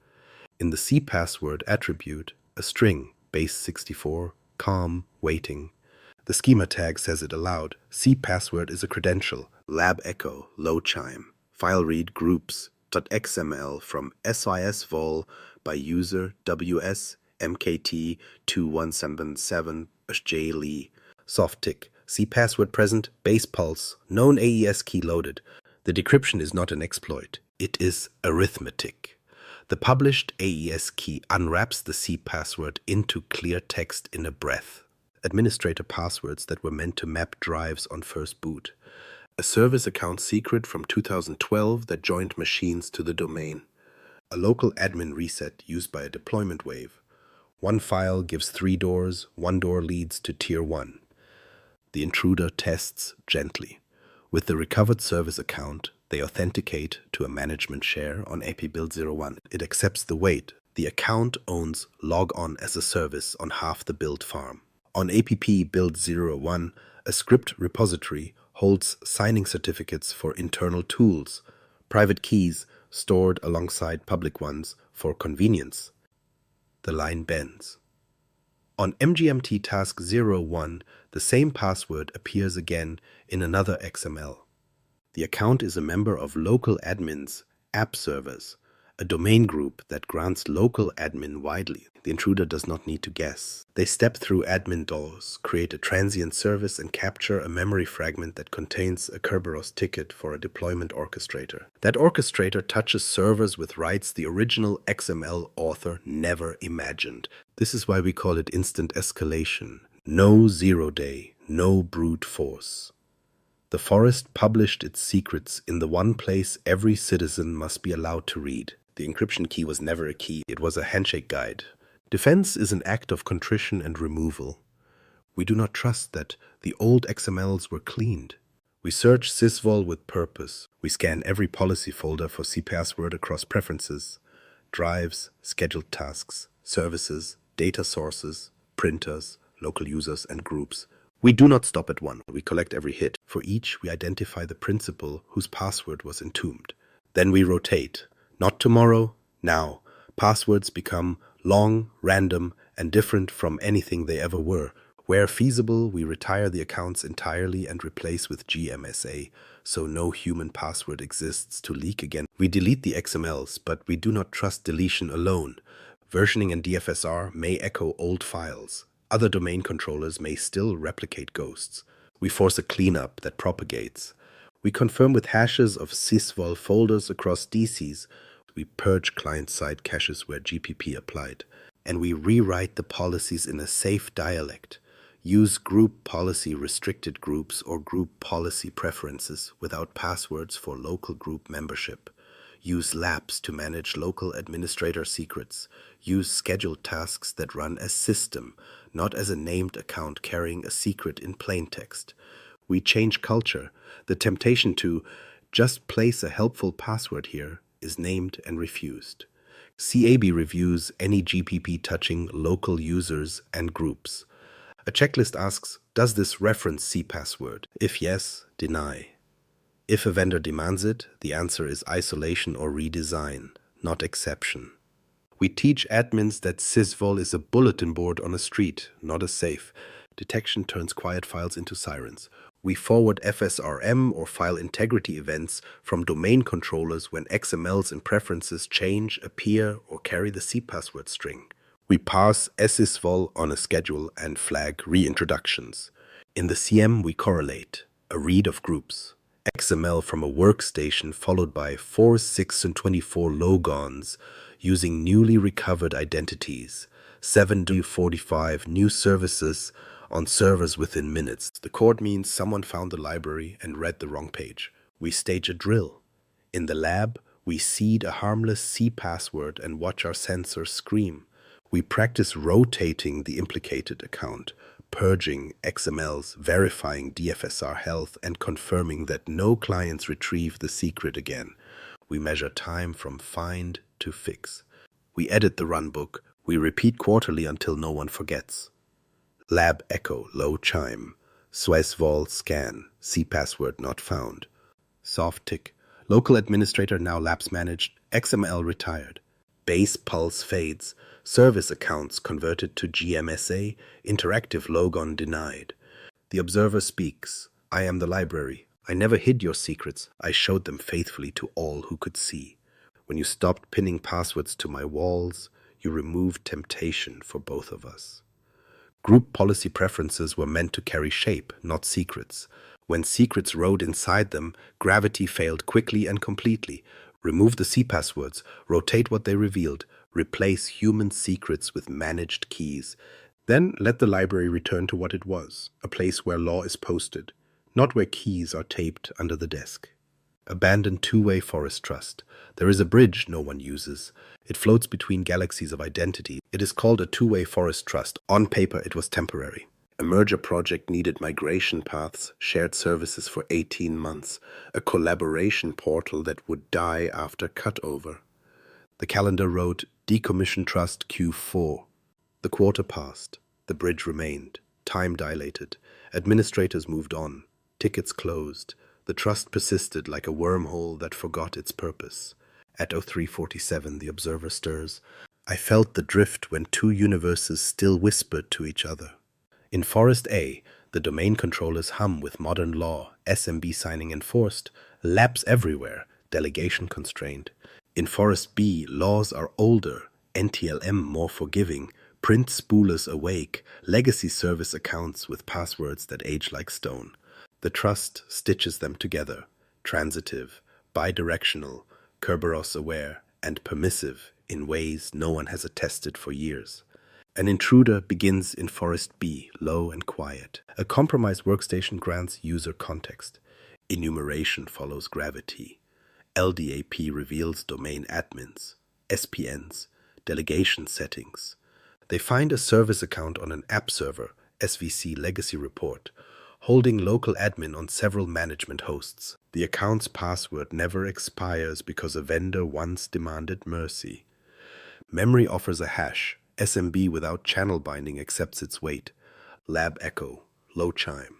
In the cpassword attribute, a string, base 64, calm, waiting. The schema tag says it aloud. Cpassword is a credential. Lab echo, low chime. File read groups.xml from sysvol by user ws mkt 2177 j lee. Soft tick. Cpassword present. Base pulse. Known AES key loaded. The decryption is not an exploit. It is arithmetic. The published AES key unwraps the cpassword into clear text in a breath. Administrator passwords that were meant to map drives on first boot. A service account secret from 2012 that joined machines to the domain. A local admin reset used by a deployment wave. One file gives 3 doors, 1 door leads to Tier 1. The intruder tests gently. With the recovered service account, they authenticate to a management share on APBuild01. It accepts the weight. The account owns log on as a service on half the build farm. On APBuild01, a script repository holds signing certificates for internal tools, private keys stored alongside public ones for convenience. The line bends. On MGMT task 01, the same password appears again in another XML. The account is a member of local admins, app servers, a domain group that grants local admin widely. The intruder does not need to guess. They step through admin doors, create a transient service, and capture a memory fragment that contains a Kerberos ticket for a deployment orchestrator. That orchestrator touches servers with rights the original XML author never imagined. This is why we call it instant escalation. No 0 day, no brute force. The forest published its secrets in the one place every citizen must be allowed to read. The encryption key was never a key, it was a handshake guide. Defense is an act of contrition and removal. We do not trust that the old XMLs were cleaned. We search sysvol with purpose. We scan every policy folder for cpassword across preferences, drives, scheduled tasks, services, data sources, printers, local users, and groups. We do not stop at one. We collect every hit. For each, we identify the principal whose password was entombed. Then we rotate. Not tomorrow, now. Passwords become long, random, and different from anything they ever were. Where feasible, we retire the accounts entirely and replace with GMSA, so no human password exists to leak again. We delete the XMLs, but we do not trust deletion alone. Versioning and DFSR may echo old files. Other domain controllers may still replicate ghosts. We force a cleanup that propagates. We confirm with hashes of sysvol folders across DCs. We purge client-side caches where GPP applied. And we rewrite the policies in a safe dialect. Use group policy restricted groups or group policy preferences without passwords for local group membership. Use laps to manage local administrator secrets. Use scheduled tasks that run as system, not as a named account carrying a secret in plain text. We change culture. The temptation to just place a helpful password here is named and refused. CAB reviews any GPP touching local users and groups. A checklist asks, does this reference cpassword? If yes, deny. If a vendor demands it, the answer is isolation or redesign, not exception. We teach admins that sysvol is a bulletin board on a street, not a safe. Detection turns quiet files into sirens. We forward FSRM or file integrity events from domain controllers when XMLs and preferences change, appear, or carry the cpassword string. We pass sysvol on a schedule and flag reintroductions. In the CM, we correlate a read of groups, XML from a workstation followed by 4, 6, and 24 logons using newly recovered identities, 7 to 45 new services on servers within minutes. The chord means someone found the library and read the wrong page. We stage a drill. In the lab, we seed a harmless cpassword and watch our sensors scream. We practice rotating the implicated account, purging XMLs, verifying DFSR health, and confirming that no clients retrieve the secret again. We measure time from find to fix. We edit the runbook. We repeat quarterly until no one forgets. Lab echo, low chime. Swesvol scan, cpassword not found. Soft tick. Local administrator now lapse managed. XML retired. Base pulse fades. Service accounts converted to GMSA, interactive logon denied. The observer speaks. I am the library. I never hid your secrets. I showed them faithfully to all who could see. When you stopped pinning passwords to my walls, you removed temptation for both of us. Group policy preferences were meant to carry shape, not secrets. When secrets rode inside them, gravity failed quickly and completely. Remove the cpasswords, rotate what they revealed, replace human secrets with managed keys. Then let the library return to what it was, a place where law is posted, not where keys are taped under the desk. Abandon two-way forest trust. There is a bridge no one uses. It floats between galaxies of identity. It is called a two-way forest trust. On paper, it was temporary. A merger project needed migration paths, shared services for 18 months, a collaboration portal that would die after cutover. The calendar wrote, Decommission Trust Q4. The quarter passed. The bridge remained. Time dilated. Administrators moved on. Tickets closed. The trust persisted like a wormhole that forgot its purpose. At 03:47, the observer stirs. I felt the drift when two universes still whispered to each other. In Forest A, the domain controllers hum with modern law, SMB signing enforced, lapse everywhere, delegation constrained. In Forest B, laws are older, NTLM more forgiving, print spoolers awake, legacy service accounts with passwords that age like stone. The trust stitches them together, transitive, bidirectional, Kerberos aware, and permissive in ways no one has attested for years. An intruder begins in Forest B, low and quiet. A compromised workstation grants user context. Enumeration follows gravity. LDAP reveals domain admins, SPNs, delegation settings. They find a service account on an app server, SVC legacy report, holding local admin on several management hosts. The account's password never expires because a vendor once demanded mercy. Memory offers a hash. SMB without channel binding accepts its weight. Lab echo, low chime.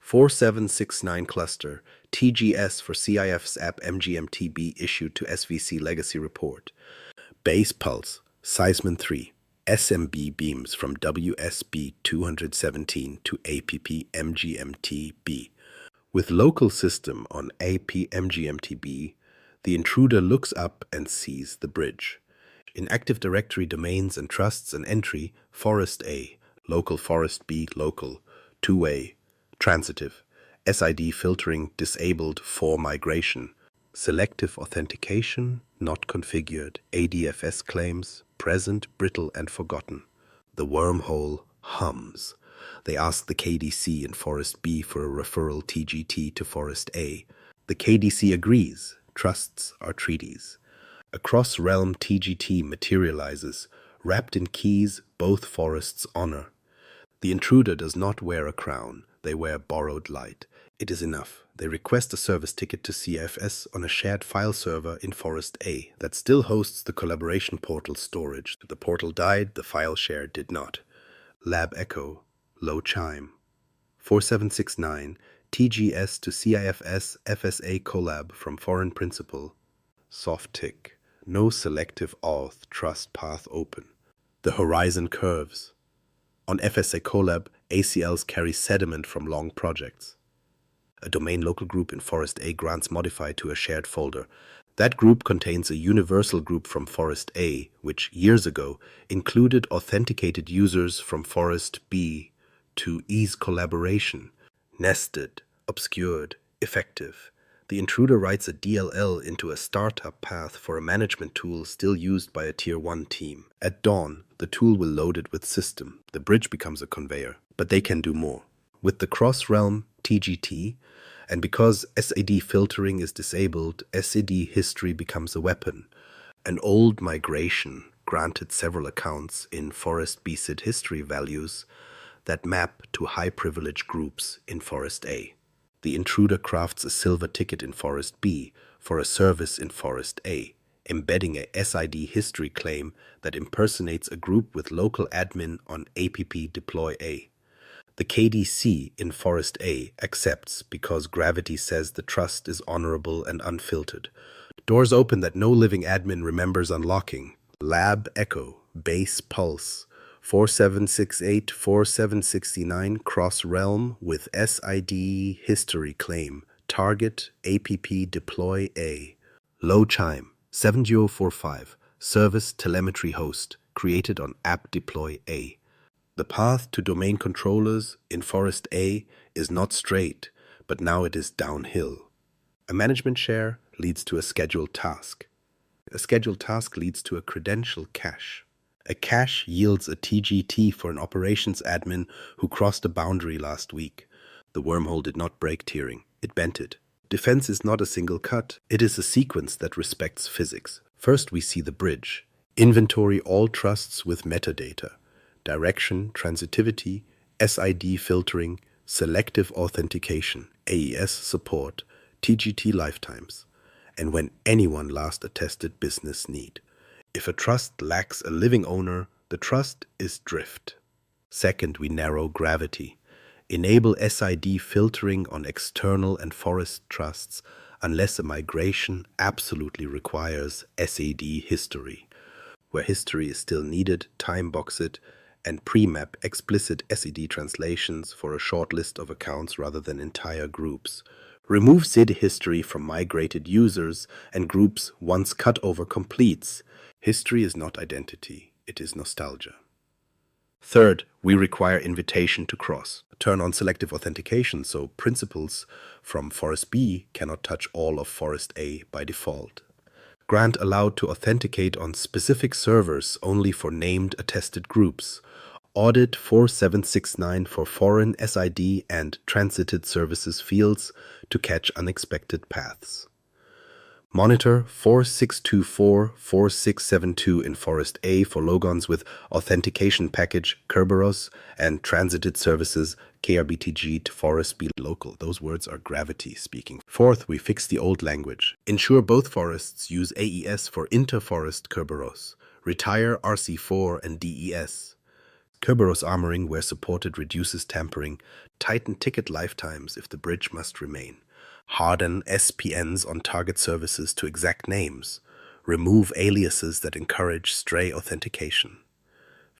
4769 cluster, TGS for CIF's app MGMTB issued to SVC legacy report. Base pulse, Seismin 3. SMB beams from WSB 217 to APP MGMTB. With local system on AP MGMTB, the intruder looks up and sees the bridge. In Active Directory domains and trusts an entry, forest A, local forest B, local, two-way, transitive, SID filtering disabled for migration, selective authentication not configured, ADFS claims present, brittle, and forgotten. The wormhole hums. They ask the KDC in Forest B for a referral TGT to Forest A. The KDC agrees. Trusts are treaties. A cross-realm TGT materializes, wrapped in keys both forests honor. The intruder does not wear a crown. They wear borrowed light. It is enough. They request a service ticket to CFS on a shared file server in Forest A that still hosts the collaboration portal storage. The portal died, the file share did not. Lab echo, low chime. 4769, TGS to CIFS FSA collab from foreign principal. Soft tick. No selective auth, trust path open. The horizon curves. On FSA collab, ACLs carry sediment from long projects. A domain local group in Forest A grants modify to a shared folder. That group contains a universal group from Forest A, which years ago included authenticated users from Forest B to ease collaboration. Nested, obscured, effective. The intruder writes a DLL into a startup path for a management tool still used by a Tier 1 team. At dawn, the tool will load it with system. The bridge becomes a conveyor, but they can do more. With the cross-realm TGT, and because SAD filtering is disabled, SAD history becomes a weapon. An old migration granted several accounts in Forest B SID history values that map to high-privilege groups in Forest A. The intruder crafts a silver ticket in Forest B for a service in Forest A, embedding a SID history claim that impersonates a group with local admin on APP deploy A. The KDC in Forest A accepts because gravity says the trust is honorable and unfiltered. Doors open that no living admin remembers unlocking. Lab echo, base pulse, 4768, 4769 cross-realm with SID history claim. Target APP deploy A. Low chime, 7045, service telemetry host, created on app deploy A. The path to domain controllers in Forest A is not straight, but now it is downhill. A management share leads to a scheduled task. A scheduled task leads to a credential cache. A cache yields a TGT for an operations admin who crossed a boundary last week. The wormhole did not break tiering, it bent it. Defense is not a single cut, it is a sequence that respects physics. First we see the bridge. Inventory all trusts with metadata. Direction, transitivity, SID filtering, selective authentication, AES support, TGT lifetimes, and when anyone last attested business need. If a trust lacks a living owner, the trust is drift. Second, we narrow gravity. Enable SID filtering on external and forest trusts unless a migration absolutely requires SAD history. Where history is still needed, time box it, and pre-map explicit SED translations for a short list of accounts rather than entire groups. Remove SID history from migrated users and groups once cutover completes. History is not identity, it is nostalgia. Third, we require invitation to cross. Turn on selective authentication so principals from Forest B cannot touch all of Forest A by default. Grant allowed to authenticate on specific servers only for named attested groups. Audit 4769 for foreign SID and transited services fields to catch unexpected paths. Monitor 4624-4672 in Forest A for logons with authentication package Kerberos and transited services Krbtgt to Forest B local. Those words are gravity speaking. Fourth, we fix the old language. Ensure both forests use AES for interforest Kerberos. Retire RC4 and DES. Kerberos armoring where supported reduces tampering. Tighten ticket lifetimes if the bridge must remain. Harden SPNs on target services to exact names. Remove aliases that encourage stray authentication.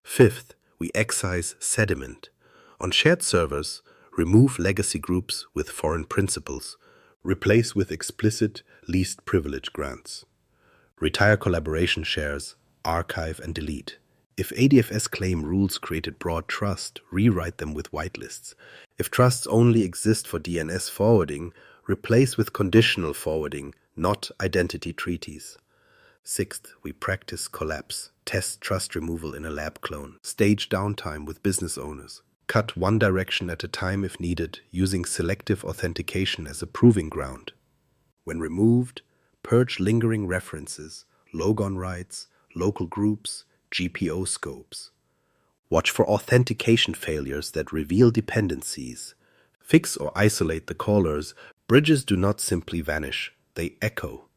Fifth, we excise sediment. On shared servers, remove legacy groups with foreign principals. Replace with explicit least privilege grants. Retire collaboration shares, archive and delete. If ADFS claim rules created broad trust, rewrite them with whitelists. If trusts only exist for DNS forwarding, replace with conditional forwarding, not identity treaties. Sixth, we practice collapse. Test trust removal in a lab clone. Stage downtime with business owners. Cut one direction at a time if needed, using selective authentication as a proving ground. When removed, purge lingering references, logon rights, local groups, GPO scopes. Watch for authentication failures that reveal dependencies. Fix or isolate the callers. Bridges do not simply vanish, they echo.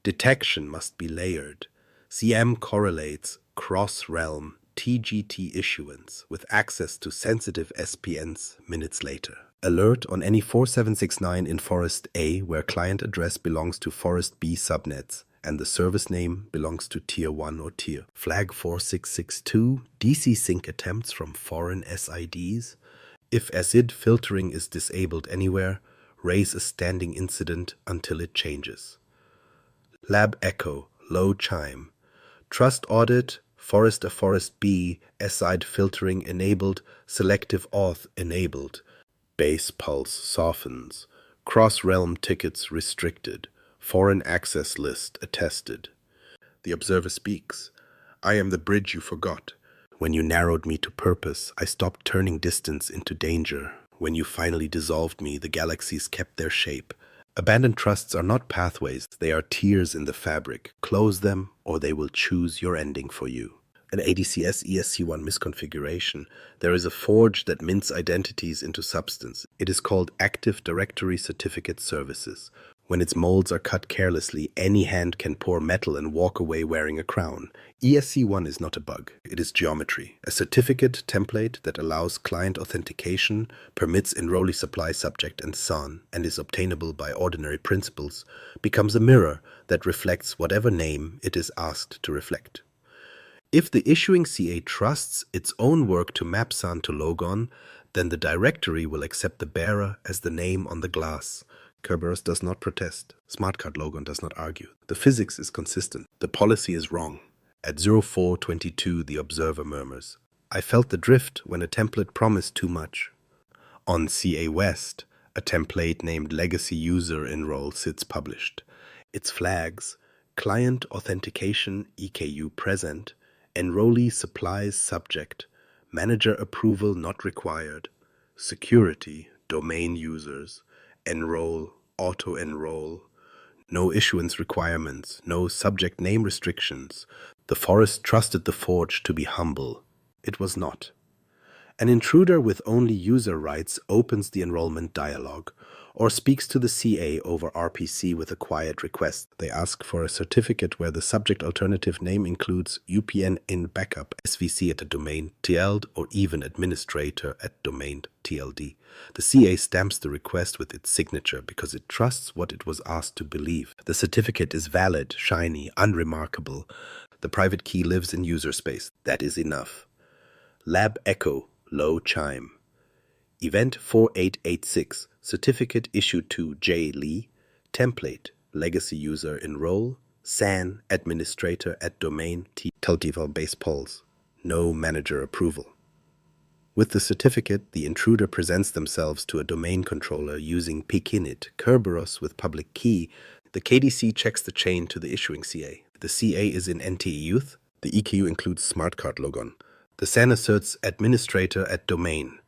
Detection must be layered. CM correlates cross-realm TGT issuance with access to sensitive SPNs minutes later. Alert on any 4769 in Forest A where client address belongs to Forest B subnets and the service name belongs to Tier 1 or Tier. Flag 4662, DC sync attempts from foreign SIDs. If ACID filtering is disabled anywhere, raise a standing incident until it changes. Lab echo, low chime. Trust audit, Forest A Forest B, SID filtering enabled, selective auth enabled. Base pulse softens. Cross-realm tickets restricted. Foreign access list attested. The observer speaks. I am the bridge you forgot. When you narrowed me to purpose, I stopped turning distance into danger. When you finally dissolved me, the galaxies kept their shape. Abandoned trusts are not pathways, they are tiers in the fabric. Close them, or they will choose your ending for you. An ADCS ESC1 misconfiguration, there is a forge that mints identities into substance. It is called Active Directory Certificate Services. When its molds are cut carelessly, any hand can pour metal and walk away wearing a crown. ESC1 is not a bug, it is geometry. A certificate template that allows client authentication, permits enrollee supply subject and so on, and is obtainable by ordinary principles, becomes a mirror that reflects whatever name it is asked to reflect. If the issuing CA trusts its own work to map SAN to logon, then the directory will accept the bearer as the name on the glass. Kerberos does not protest. Smartcard logon does not argue. The physics is consistent. The policy is wrong. At 0422, the observer murmurs. I felt the drift when a template promised too much. On CA West, a template named Legacy User Enroll sits published. Its flags, Client Authentication EKU Present, Enrollee Supplies Subject, Manager Approval Not Required, Security, Domain Users, Enroll, Auto-enroll, no issuance requirements, no subject name restrictions. The forest trusted the forge to be humble. It was not. An intruder with only user rights opens the enrollment dialog or speaks to the CA over RPC with a quiet request. They ask for a certificate where the subject alternative name includes UPN in backup, SVC at a domain TLD, or even administrator at domain TLD. The CA stamps the request with its signature because it trusts what it was asked to believe. The certificate is valid, shiny, unremarkable. The private key lives in user space. That is enough. Lab echo, low chime. Event 4886, certificate issued to J. Lee, template, legacy user enroll, SAN, administrator at domain T. Teltival base polls. No manager approval. With the certificate, the intruder presents themselves to a domain controller using pkinit, Kerberos with public key. The KDC checks the chain to the issuing CA. The CA is in NT youth. The EKU includes smartcard logon. The SAN asserts administrator at domain.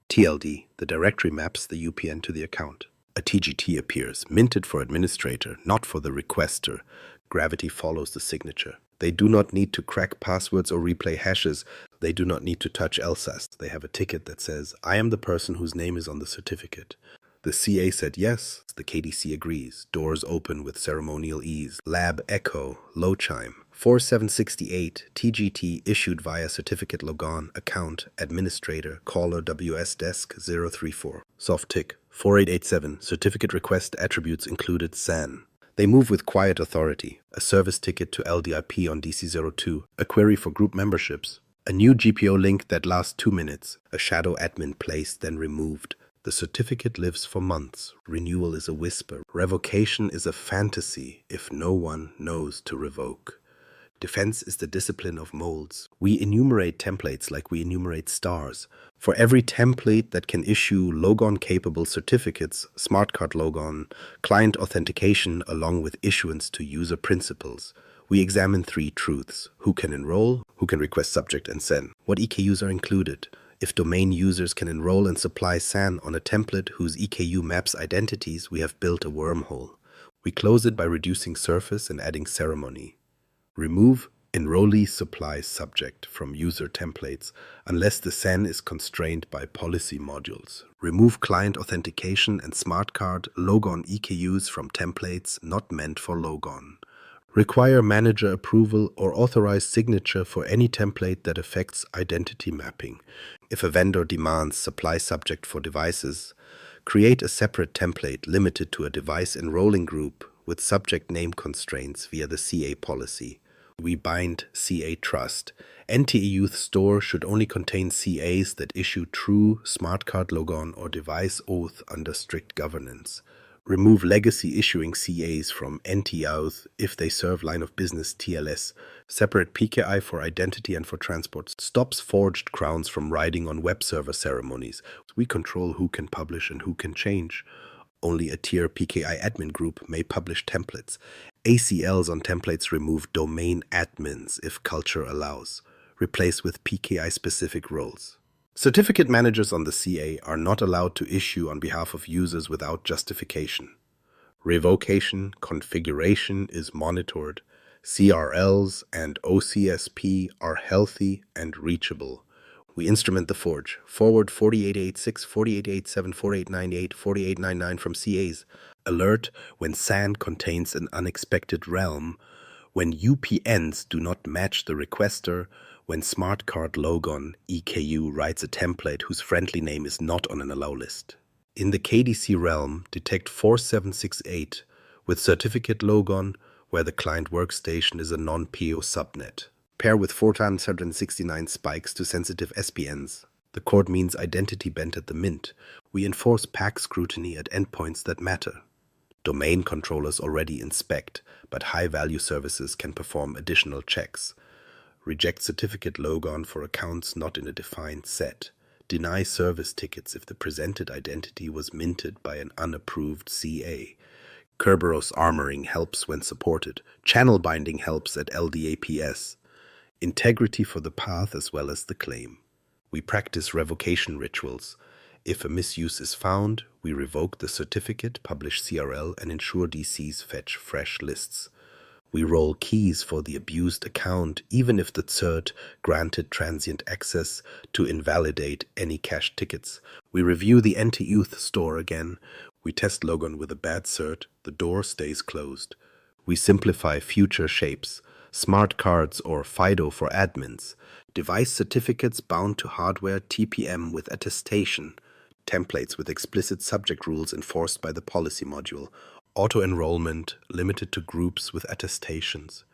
TLD, the directory maps the UPN to the account. A TGT appears, minted for administrator, not for the requester. Gravity follows the signature. They do not need to crack passwords or replay hashes. They do not need to touch LSAS. They have a ticket that says, I am the person whose name is on the certificate. The CA said yes. The KDC agrees. Doors open with ceremonial ease. Lab echo, low chime. 4768, TGT issued via certificate logon, account, administrator, caller WS desk 034. Soft tick, 4887, certificate request attributes included SAN. They move with quiet authority. A service ticket to LDIP on DC02. A query for group memberships. A new GPO link that lasts 2 minutes. A shadow admin placed, then removed. The certificate lives for months. Renewal is a whisper. Revocation is a fantasy if no one knows to revoke. Defense is the discipline of molds. We enumerate templates like we enumerate stars. For every template that can issue logon-capable certificates, smart card logon, client authentication along with issuance to user principals, we examine 3 truths. Who can enroll, who can request subject and SAN, what EKUs are included. If domain users can enroll and supply SAN on a template whose EKU maps identities, we have built a wormhole. We close it by reducing surface and adding ceremony. Remove enrollee supplies subject from user templates unless the SAN is constrained by policy modules. Remove client authentication and smart card logon EKUs from templates not meant for logon. Require manager approval or authorized signature for any template that affects identity mapping. If a vendor demands supply subject for devices, create a separate template limited to a device enrolling group with subject name constraints via the CA policy. We bind CA trust. NTE Youth Store should only contain CAs that issue true smart card logon or device oath under strict governance. Remove legacy issuing CAs from NT Youth if they serve line of business TLS. Separate PKI for identity and for transport. Stops forged crowns from riding on web server ceremonies. We control who can publish and who can change. Only a tier PKI admin group may publish templates. ACLs on templates remove domain admins if culture allows. Replace with PKI-specific roles. Certificate managers on the CA are not allowed to issue on behalf of users without justification. Revocation configuration is monitored. CRLs and OCSP are healthy and reachable. We instrument the forge. Forward 4886, 4887, 4898, 4899 from CAs. Alert when SAN contains an unexpected realm, when UPNs do not match the requester, when smart card logon EKU writes a template whose friendly name is not on an allow list. In the KDC realm, detect 4768 with certificate logon where the client workstation is a non-PO subnet. Pair with 469 spikes to sensitive SPNs. The code means identity bent at the mint. We enforce pack scrutiny at endpoints that matter. Domain controllers already inspect, but high-value services can perform additional checks. Reject certificate logon for accounts not in a defined set. Deny service tickets if the presented identity was minted by an unapproved CA. Kerberos armoring helps when supported. Channel binding helps at LDAPS. Integrity for the path as well as the claim. We practice revocation rituals. If a misuse is found, we revoke the certificate, publish CRL, and ensure DCs fetch fresh lists. We roll keys for the abused account, even if the cert granted transient access to invalidate any cached tickets. We review the NT Youth Store again. We test logon with a bad cert. The door stays closed. We simplify future shapes. Smart cards or FIDO for admins. Device certificates bound to hardware TPM with attestation. Templates with explicit subject rules enforced by the policy module. Auto-enrollment limited to groups with attestations.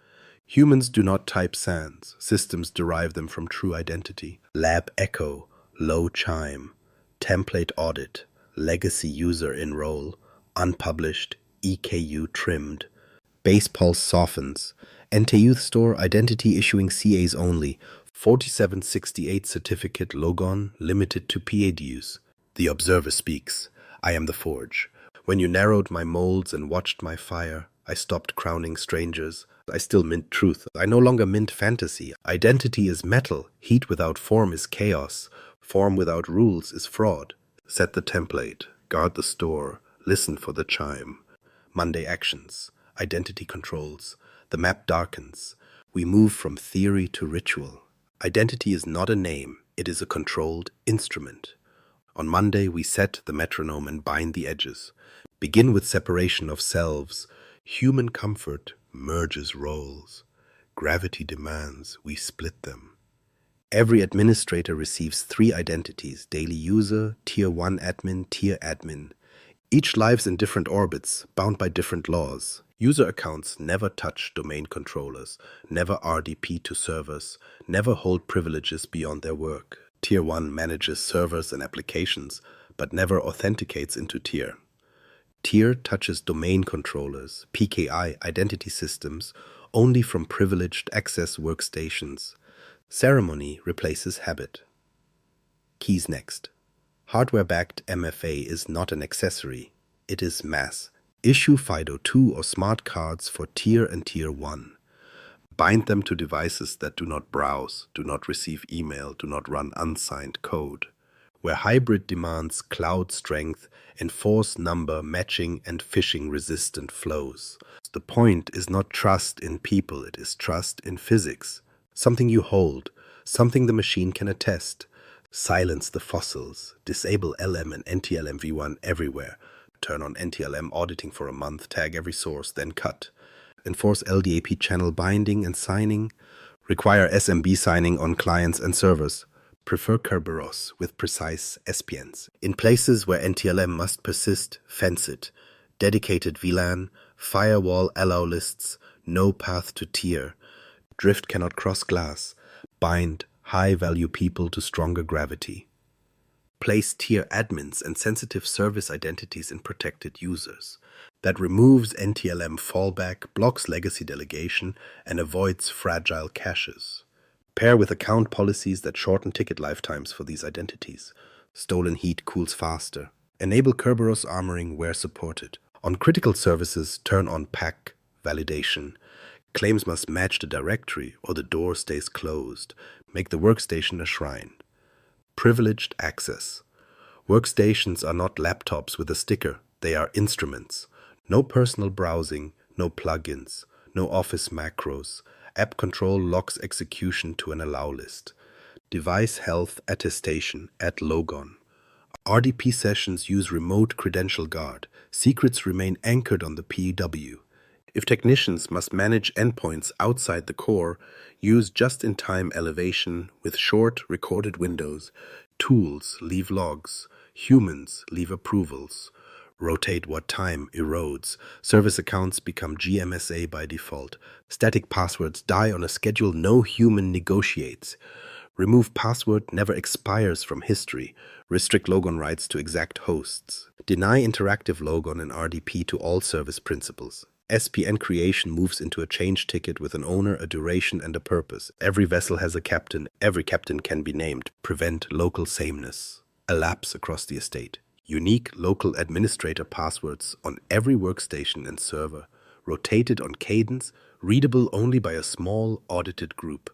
Humans do not type SANs. Systems derive them from true identity. Lab echo, low chime. Template audit, legacy user enroll. Unpublished, EKU trimmed. Base pulse softens. NT Youth Store identity issuing CAs only. 4768 certificate logon limited to PAD use. The observer speaks. I am the forge. When you narrowed my molds and watched my fire, I stopped crowning strangers. I still mint truth. I no longer mint fantasy. Identity is metal. Heat without form is chaos. Form without rules is fraud. Set the template. Guard the store. Listen for the chime. Monday actions. Identity controls. The map darkens. We move from theory to ritual. Identity is not a name, it is a controlled instrument. On Monday, we set the metronome and bind the edges. Begin with separation of selves. Human comfort merges roles. Gravity demands we split them. Every administrator receives 3 identities: daily user, tier 1 admin, tier admin. Each lives in different orbits, bound by different laws. User accounts never touch domain controllers, never RDP to servers, never hold privileges beyond their work. Tier 1 manages servers and applications, but never authenticates into tier. Tier touches domain controllers, PKI identity systems, only from privileged access workstations. Ceremony replaces habit. Keys next. Hardware-backed MFA is not an accessory. It is mass. Issue FIDO2 or smart cards for Tier and Tier 1. Bind them to devices that do not browse, do not receive email, do not run unsigned code. Where hybrid demands cloud strength, enforce number matching and phishing-resistant flows. The point is not trust in people, it is trust in physics. Something you hold, something the machine can attest. Silence the fossils, disable LM and NTLM v1 everywhere. Turn on NTLM auditing for a month, tag every source, then cut. Enforce LDAP channel binding and signing. Require SMB signing on clients and servers. Prefer Kerberos with precise SPNs. In places where NTLM must persist, fence it. Dedicated VLAN, firewall allow lists, no path to tier. Drift cannot cross glass. Bind high-value people to stronger gravity. Place tier admins and sensitive service identities in protected users. That removes NTLM fallback, blocks legacy delegation, and avoids fragile caches. Pair with account policies that shorten ticket lifetimes for these identities. Stolen heat cools faster. Enable Kerberos armoring where supported. On critical services, turn on PAC validation. Claims must match the directory or the door stays closed. Make the workstation a shrine. Privileged access. Workstations are not laptops with a sticker, they are instruments. No personal browsing, no plugins, no office macros. App control locks execution to an allow list. Device health attestation at logon. RDP sessions use remote credential guard. Secrets remain anchored on the PW. If technicians must manage endpoints outside the core, use just-in-time elevation with short recorded windows. Tools leave logs. Humans leave approvals. Rotate what time erodes. Service accounts become GMSA by default. Static passwords die on a schedule no human negotiates. Remove password never expires from history. Restrict logon rights to exact hosts. Deny interactive logon and RDP to all service principals. SPN creation moves into a change ticket with an owner, a duration, and a purpose. Every vessel has a captain. Every captain can be named. Prevent local sameness. Elapse across the estate. Unique local administrator passwords on every workstation and server. Rotated on cadence. Readable only by a small, audited group.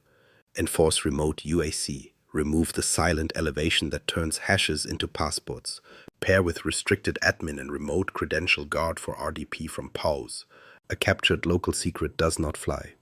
Enforce remote UAC. Remove the silent elevation that turns hashes into passports. Pair with restricted admin and remote credential guard for RDP from PAWs. A captured local secret does not fly.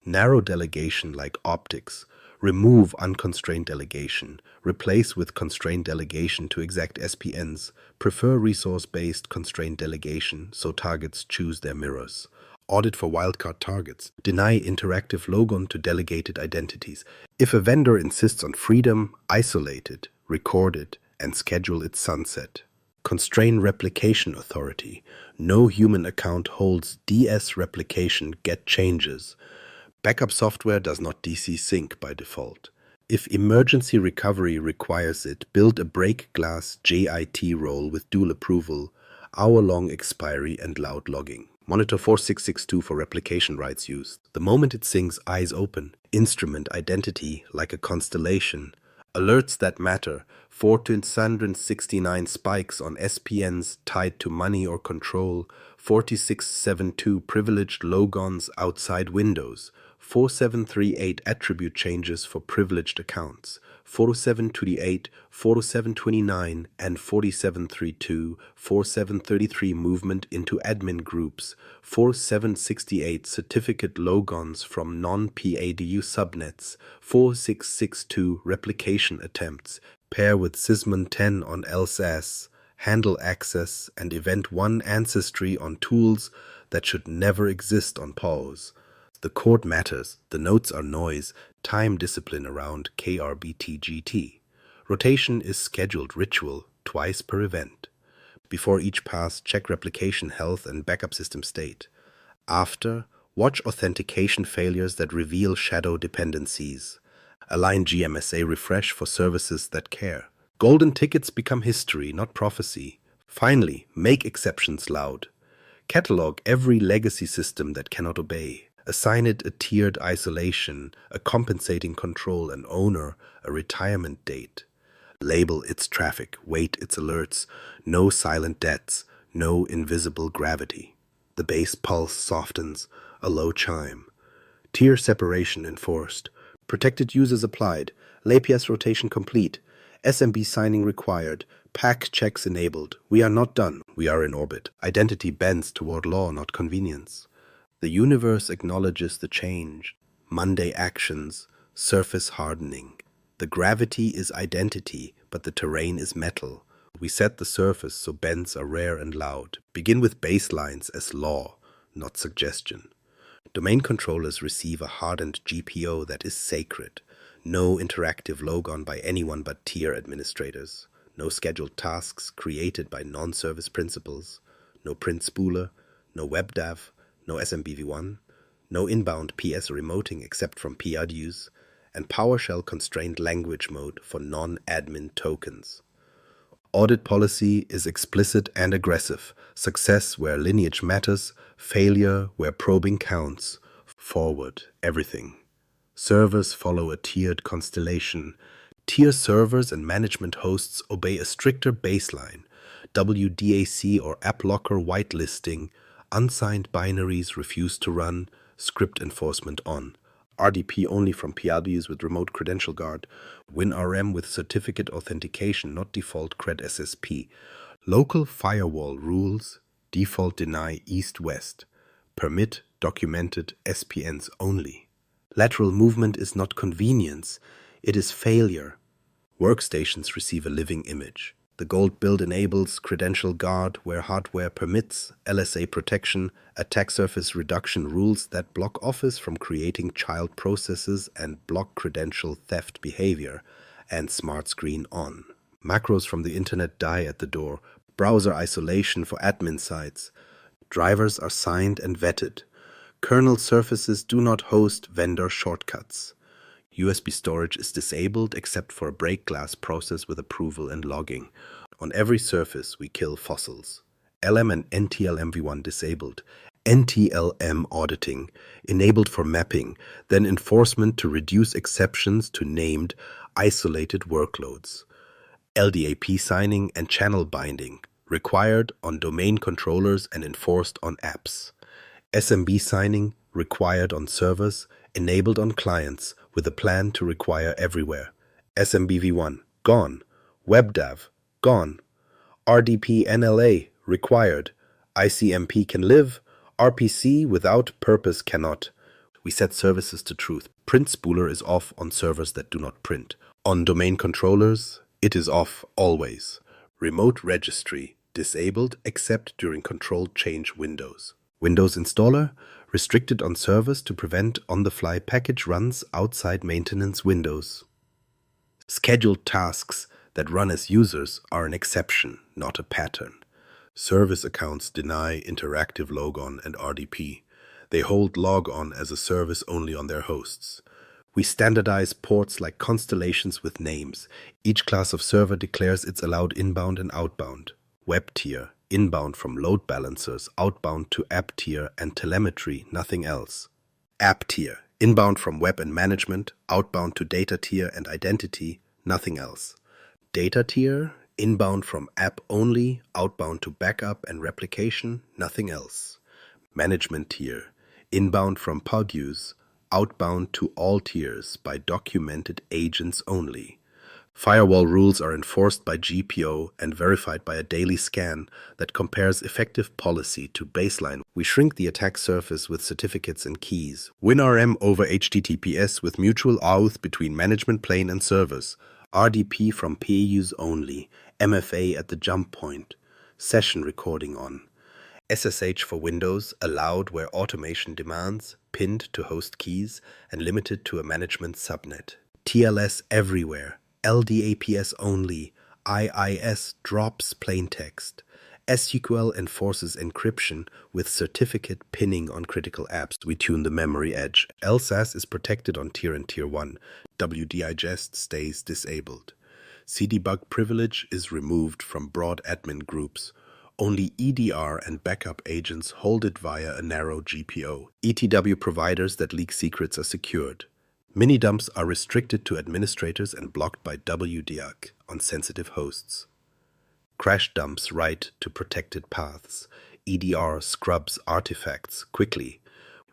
Narrow delegation like optics. Remove unconstrained delegation. Replace with constrained delegation to exact SPNs. Prefer resource-based constrained delegation so targets choose their mirrors. Audit for wildcard targets. Deny interactive logon to delegated identities. If a vendor insists on freedom, isolate it, record it, and schedule its sunset. Constrain replication authority. No human account holds DS replication get changes. Backup software does not DC sync by default. If emergency recovery requires it, build a break glass JIT role with dual approval, hour-long expiry, and loud logging. Monitor 4662 for replication rights used. The moment it syncs, eyes open. Instrument identity like a constellation. Alerts that matter. 469 spikes on SPNs tied to money or control. 4672 privileged logons outside windows. 4738 attribute changes for privileged accounts, 4728, 4729, and 4732, 4733 movement into admin groups, 4768 certificate logons from non-PADU subnets, 4662 replication attempts, pair with Sysmon 10 on LSAS, handle access, and Event 1 ancestry on tools that should never exist on pause. The code matters, the notes are noise, time discipline around Krbtgt. Rotation is scheduled ritual, twice per event. Before each pass, check replication health and backup system state. After, watch authentication failures that reveal shadow dependencies. Align GMSA refresh for services that care. Golden tickets become history, not prophecy. Finally, make exceptions loud. Catalog every legacy system that cannot obey. Assign it a tiered isolation, a compensating control, an owner, a retirement date. Label its traffic, weight its alerts, no silent debts, no invisible gravity. The bass pulse softens, a low chime. Tier separation enforced. Protected users applied. LAPS rotation complete. SMB signing required. PAC checks enabled. We are not done. We are in orbit. Identity bends toward law, not convenience. The universe acknowledges the change. Monday actions, surface hardening. The gravity is identity, but the terrain is metal. We set the surface so bends are rare and loud. Begin with baselines as law, not suggestion. Domain controllers receive a hardened GPO that is sacred. No interactive logon by anyone but tier administrators. No scheduled tasks created by non-service principals. No print spooler, no webdav, no SMBv1, no inbound PS remoting except from PRDUs, and PowerShell constrained language mode for non-admin tokens. Audit policy is explicit and aggressive. Success where lineage matters, failure where probing counts. Forward, everything. Servers follow a tiered constellation. Tier servers and management hosts obey a stricter baseline. WDAC or app locker whitelisting. Unsigned binaries refuse to run, script enforcement on. RDP only from PRDUs with remote credential guard. WinRM with certificate authentication, not default cred SSP. Local firewall rules, default deny east-west. Permit documented SPNs only. Lateral movement is not convenience, it is failure. Workstations receive a living image. The gold build enables credential guard where hardware permits, LSA protection, attack surface reduction rules that block Office from creating child processes and block credential theft behavior, and smart screen on. Macros from the internet die at the door, browser isolation for admin sites. Drivers are signed and vetted. Kernel surfaces do not host vendor shortcuts. USB storage is disabled except for a break glass process with approval and logging. On every surface, we kill fossils. LM and NTLM v1 disabled. NTLM auditing, enabled for mapping, then enforcement to reduce exceptions to named, isolated workloads. LDAP signing and channel binding, required on domain controllers and enforced on apps. SMB signing, required on servers, enabled on clients, with a plan to require everywhere. SMBv1, gone. WebDAV, gone. RDP NLA, required. ICMP can live. RPC without purpose cannot. We set services to truth. Print spooler is off on servers that do not print. On domain controllers, it is off always. Remote registry, disabled except during controlled change windows. Windows installer, restricted on servers to prevent on-the-fly package runs outside maintenance windows. Scheduled tasks that run as users are an exception, not a pattern. Service accounts deny interactive logon and RDP. They hold logon as a service only on their hosts. We standardize ports like constellations with names. Each class of server declares its allowed inbound and outbound. Web tier, inbound from load balancers, outbound to app tier and telemetry, nothing else. App tier, inbound from web and management, outbound to data tier and identity, nothing else. Data tier, inbound from app only, outbound to backup and replication, nothing else. Management tier, inbound from PODUs, outbound to all tiers by documented agents only. Firewall rules are enforced by GPO and verified by a daily scan that compares effective policy to baseline. We shrink the attack surface with certificates and keys. WinRM over HTTPS with mutual auth between management plane and servers. RDP from PAUs only. MFA at the jump point. Session recording on. SSH for Windows, allowed where automation demands, pinned to host keys, and limited to a management subnet. TLS everywhere. LDAPS only. IIS drops plaintext. SQL enforces encryption with certificate pinning on critical apps. We tune the memory edge. LSAS is protected on tier and tier 1. WDIGEST stays disabled. CDebug privilege is removed from broad admin groups. Only EDR and backup agents hold it via a narrow GPO. ETW providers that leak secrets are secured. Mini-dumps are restricted to administrators and blocked by WDIG on sensitive hosts. Crash dumps write to protected paths. EDR scrubs artifacts quickly.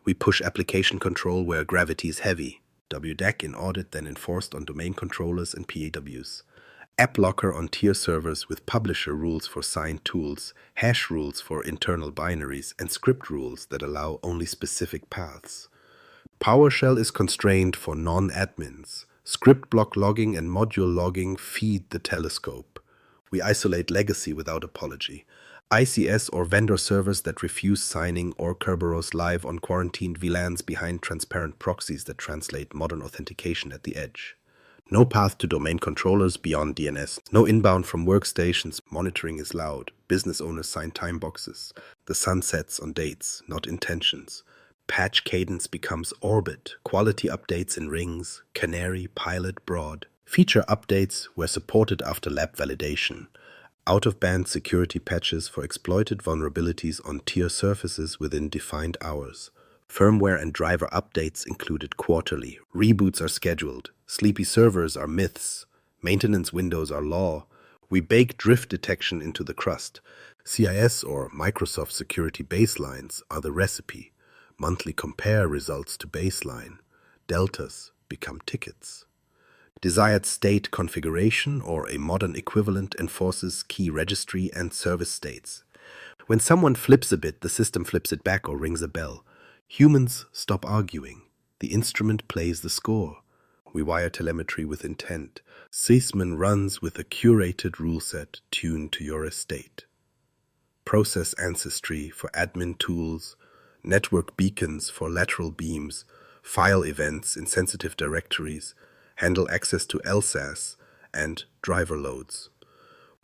We push application control where gravity is heavy. WDAG in audit then enforced on domain controllers and PAWs. App locker on tier servers with publisher rules for signed tools, hash rules for internal binaries, and script rules that allow only specific paths. PowerShell is constrained for non-admins. Script block logging and module logging feed the telescope. We isolate legacy without apology. ICS or vendor servers that refuse signing or Kerberos live on quarantined VLANs behind transparent proxies that translate modern authentication at the edge. No path to domain controllers beyond DNS. No inbound from workstations. Monitoring is loud. Business owners sign time boxes. The sun sets on dates, not intentions. Patch cadence becomes orbit. Quality updates in rings. Canary, pilot, broad. Feature updates were supported after lab validation. Out-of-band security patches for exploited vulnerabilities on tier surfaces within defined hours. Firmware and driver updates included quarterly. Reboots are scheduled. Sleepy servers are myths. Maintenance windows are law. We bake drift detection into the crust. CIS or Microsoft Security baselines are the recipe. Monthly compare results to baseline. Deltas become tickets. Desired state configuration or a modern equivalent enforces key registry and service states. When someone flips a bit, the system flips it back or rings a bell. Humans stop arguing. The instrument plays the score. We wire telemetry with intent. Sysman runs with a curated rule set tuned to your estate. Process ancestry for admin tools. Network beacons for lateral beams. File events in sensitive directories. Handle access to LSAS and driver loads.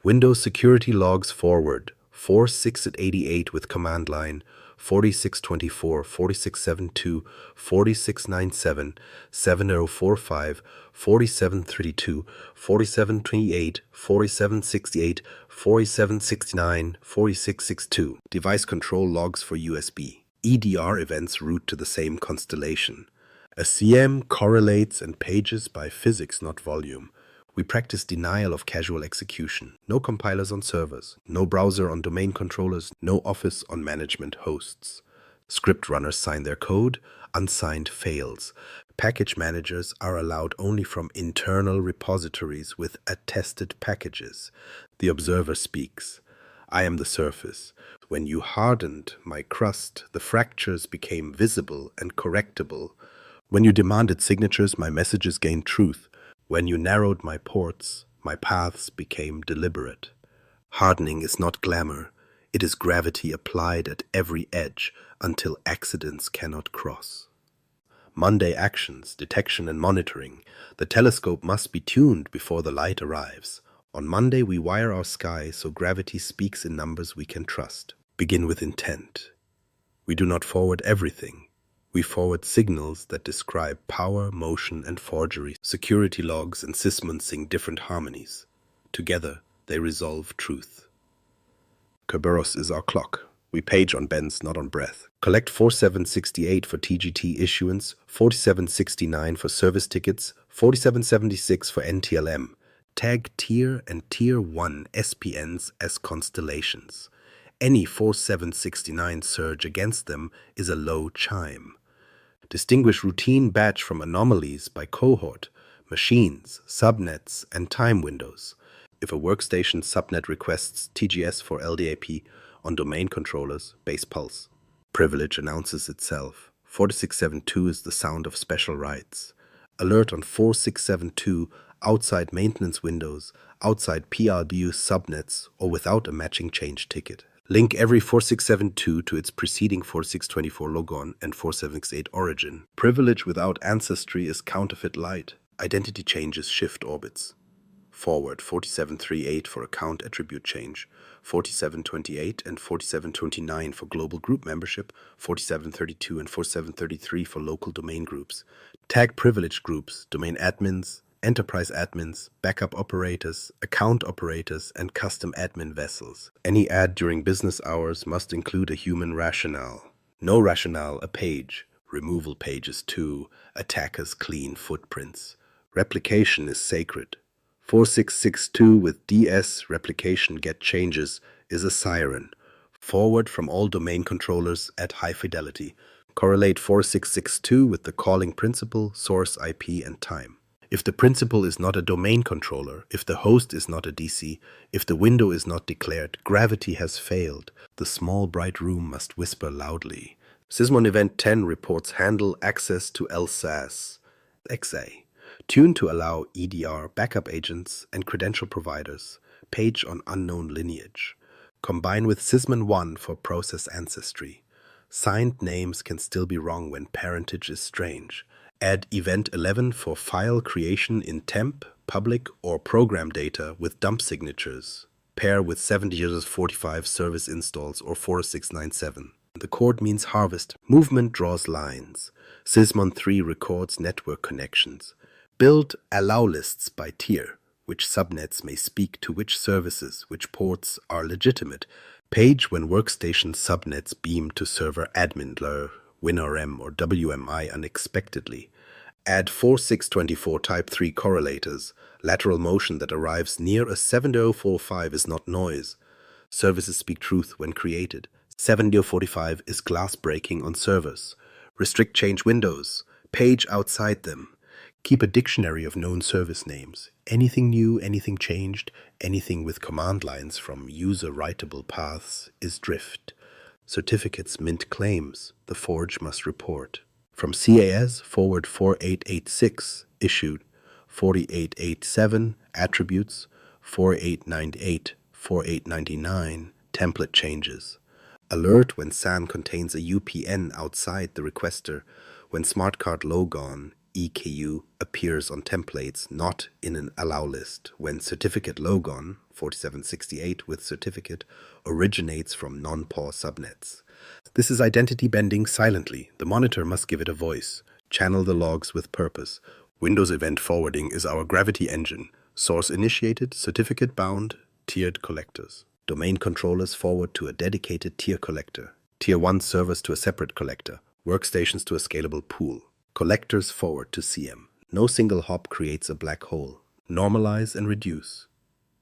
Windows security logs forward. 4688 with command line. 4624, 4672, 4697, 7045, 4732, 4728, 4768, 4769, 4662. Device control logs for USB. EDR events route to the same constellation. A CM correlates and pages by physics, not volume. We practice denial of casual execution. No compilers on servers, no browser on domain controllers, no office on management hosts. Script runners sign their code, unsigned fails. Package managers are allowed only from internal repositories with attested packages. The observer speaks. I am the surface. When you hardened my crust, the fractures became visible and correctable. When you demanded signatures, my messages gained truth. When you narrowed my ports, my paths became deliberate. Hardening is not glamour. It is gravity applied at every edge until accidents cannot cross. Monday actions, detection and monitoring. The telescope must be tuned before the light arrives. On Monday, we wire our sky so gravity speaks in numbers we can trust. Begin with intent. We do not forward everything. We forward signals that describe power, motion, and forgery. Security logs and sysmon sing different harmonies. Together, they resolve truth. Kerberos is our clock. We page on bends, not on breath. Collect 4768 for TGT issuance, 4769 for service tickets, 4776 for NTLM. Tag Tier and Tier 1 SPNs as constellations. Any 4769 surge against them is a low chime. Distinguish routine batch from anomalies by cohort, machines, subnets, and time windows. If a workstation subnet requests TGS for LDAP on domain controllers, base pulse. Privilege announces itself. 4672 is the sound of special rights. Alert on 4672 outside maintenance windows, outside PRBU subnets, or without a matching change ticket. Link every 4672 to its preceding 4624 logon and 4768 origin. Privilege without ancestry is counterfeit light. Identity changes shift orbits. Forward 4738 for account attribute change, 4728 and 4729 for global group membership, 4732 and 4733 for local domain groups. Tag privileged groups, domain admins, enterprise admins, backup operators, account operators, and custom admin vessels. Any add during business hours must include a human rationale. No rationale, a page. Removal pages 2. Attackers clean footprints. Replication is sacred. 4662 with DS replication get changes is a siren. Forward from all domain controllers at high fidelity. Correlate 4662 with the calling principal, source IP, and time. If the principal is not a domain controller, if the host is not a DC, if the window is not declared, gravity has failed. The small bright room must whisper loudly. Sysmon Event 10 reports handle access to LSAS. XA. Tuned to allow EDR backup agents and credential providers. Page on unknown lineage. Combine with Sysmon 1 for process ancestry. Signed names can still be wrong when parentage is strange. Add Event 11 for file creation in temp, public, or program data with dump signatures. Pair with 70 45 service installs or 4697. The chord means harvest. Movement draws lines. Sysmon 3 records network connections. Build allow lists by tier, which subnets may speak to which services, which ports are legitimate. Page when workstation subnets beam to server admin, WinRM or WMI unexpectedly. Add 4624 type 3 correlators. Lateral motion that arrives near a 7045 is not noise. Services speak truth when created. 7045 is glass breaking on servers. Restrict change windows. Page outside them. Keep a dictionary of known service names. Anything new, anything changed, anything with command lines from user-writable paths is drift. Certificates mint claims. The forge must report. From CAS forward 4886 issued 4887 attributes 4898 4899 template changes. Alert when SAN contains a UPN outside the requester, when smartcard logon EKU appears on templates not in an allow list, when certificate logon 4768 with certificate originates from non-PAW subnets. This is identity bending silently. The monitor must give it a voice. Channel the logs with purpose. Windows event forwarding is our gravity engine. Source initiated, certificate bound, tiered collectors. Domain controllers forward to a dedicated tier collector. Tier 1 servers to a separate collector. Workstations to a scalable pool. Collectors forward to CM. No single hop creates a black hole. Normalize and reduce.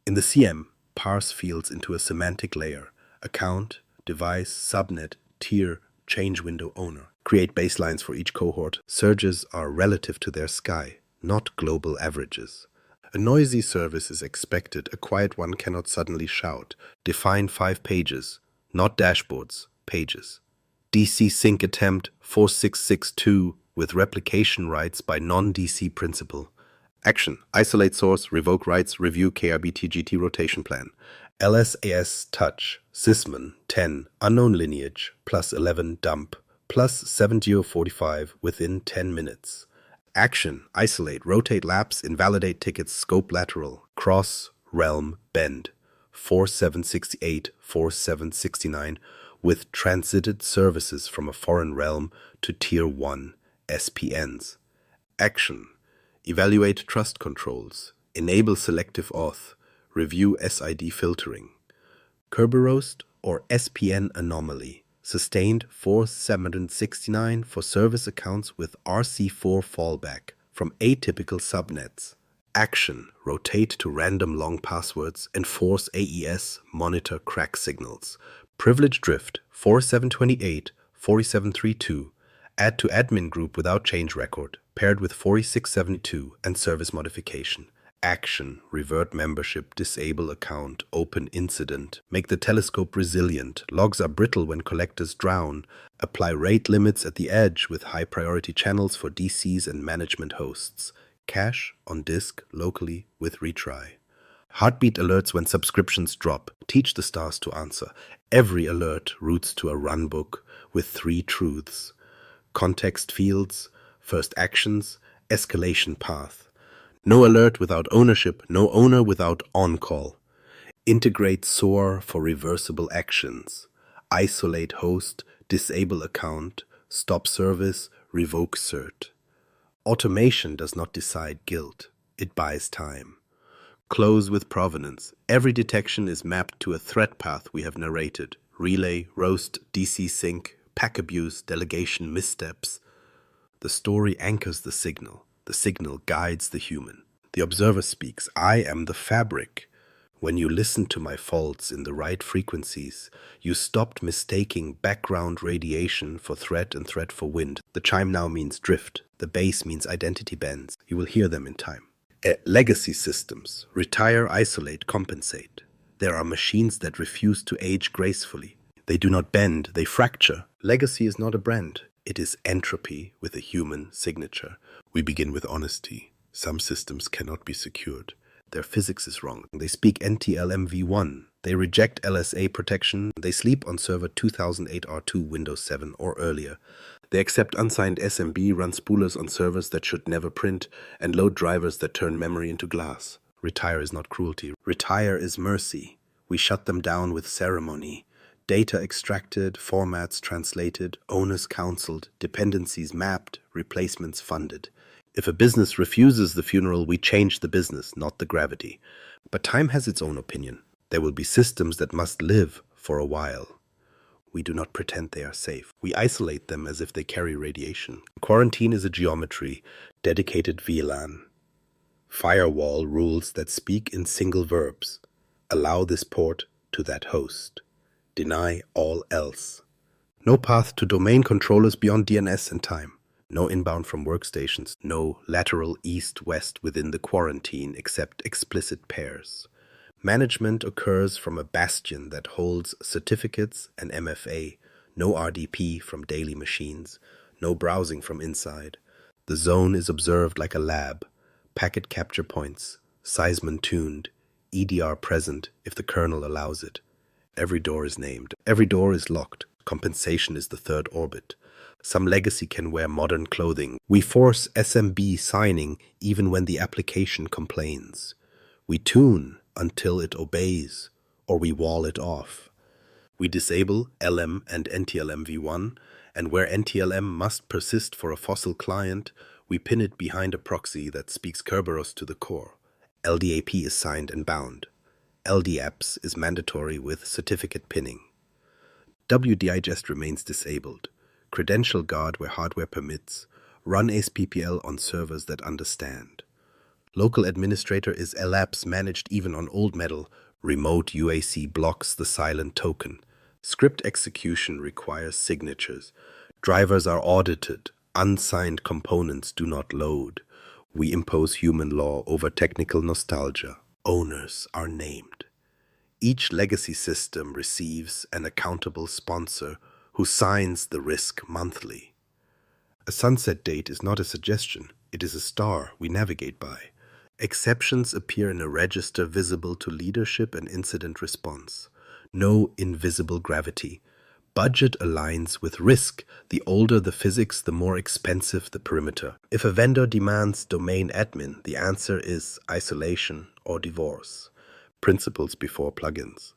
In the CM, parse fields into a semantic layer. Account, device, subnet, tier, change window owner. Create baselines for each cohort. Surges are relative to their sky, not global averages. A noisy service is expected. A quiet one cannot suddenly shout. Define 5 pages, not dashboards, pages. DC sync attempt 4662 with replication rights by non-DC principal. Action. Isolate source, revoke rights, review Krbtgt rotation plan. LSAS touch. Sysmon 10. Unknown lineage. Plus 11 dump. Plus 7045 within 10 minutes. Action. Isolate, rotate lapse, invalidate tickets, scope lateral. Cross, realm, bend. 4768, 4769 with transited services from a foreign realm to Tier 1 SPNs. Action. Evaluate trust controls. Enable selective auth. Review SID filtering. Krbtgt or SPN anomaly. Sustained 4769 for service accounts with RC4 fallback from atypical subnets. Action. Rotate to random long passwords. Enforce AES. Monitor crack signals. Privilege drift 4728, 4732. Add to admin group without change record, paired with 4672 and service modification. Action, revert membership, disable account, open incident, make the telescope resilient, logs are brittle when collectors drown, apply rate limits at the edge with high priority channels for DCs and management hosts, cache on disk locally with retry. Heartbeat alerts when subscriptions drop, teach the stars to answer. Every alert routes to a runbook with 3 truths. Context fields, first actions, escalation path. No alert without ownership, no owner without on-call. Integrate SOAR for reversible actions. Isolate host, disable account, stop service, revoke cert. Automation does not decide guilt, it buys time. Close with provenance. Every detection is mapped to a threat path we have narrated. Relay, roast, DC sync, pack abuse, delegation missteps. The story anchors the signal guides the human. The observer speaks, I am the fabric. When you listen to my faults in the right frequencies, you stopped mistaking background radiation for threat and threat for wind. The chime now means drift. The bass means identity bends. You will hear them in time. Legacy systems. Retire, isolate, compensate. There are machines that refuse to age gracefully. They do not bend, they fracture. Legacy is not a brand. It is entropy with a human signature. We begin with honesty. Some systems cannot be secured. Their physics is wrong. They speak NTLM v1. They reject LSA protection. They sleep on server 2008 R2 Windows 7 or earlier. They accept unsigned SMB, run spoolers on servers that should never print, and load drivers that turn memory into glass. Retire is not cruelty. Retire is mercy. We shut them down with ceremony. Data extracted, formats translated, owners counseled, dependencies mapped, replacements funded. If a business refuses the funeral, we change the business, not the gravity. But time has its own opinion. There will be systems that must live for a while. We do not pretend they are safe. We isolate them as if they carry radiation. Quarantine is a geometry, dedicated VLAN. Firewall rules that speak in single verbs. Allow this port to that host. Deny all else. No path to domain controllers beyond DNS and time. No inbound from workstations. No lateral east-west within the quarantine except explicit pairs. Management occurs from a bastion that holds certificates and MFA. No RDP from daily machines. No browsing from inside. The zone is observed like a lab. Packet capture points. Seismon tuned. EDR present if the kernel allows it. Every door is named. Every door is locked. Compensation is the third orbit. Some legacy can wear modern clothing. We force SMB signing even when the application complains. We tune until it obeys, or we wall it off. We disable LM and NTLM v1, and where NTLM must persist for a fossil client, we pin it behind a proxy that speaks Kerberos to the core. LDAP is signed and bound. LDAPS is mandatory with certificate pinning. WDIGest remains disabled. Credential guard where hardware permits. Run ASPPL on servers that understand. Local administrator is LAPS managed even on old metal. Remote UAC blocks the silent token. Script execution requires signatures. Drivers are audited. Unsigned components do not load. We impose human law over technical nostalgia. Owners are named. Each legacy system receives an accountable sponsor who signs the risk monthly. A sunset date is not a suggestion, it is a star we navigate by. Exceptions appear in a register visible to leadership and incident response. No invisible gravity. Budget aligns with risk. The older the physics, the more expensive the perimeter. If a vendor demands domain admin, the answer is isolation or divorce. Principles before plugins.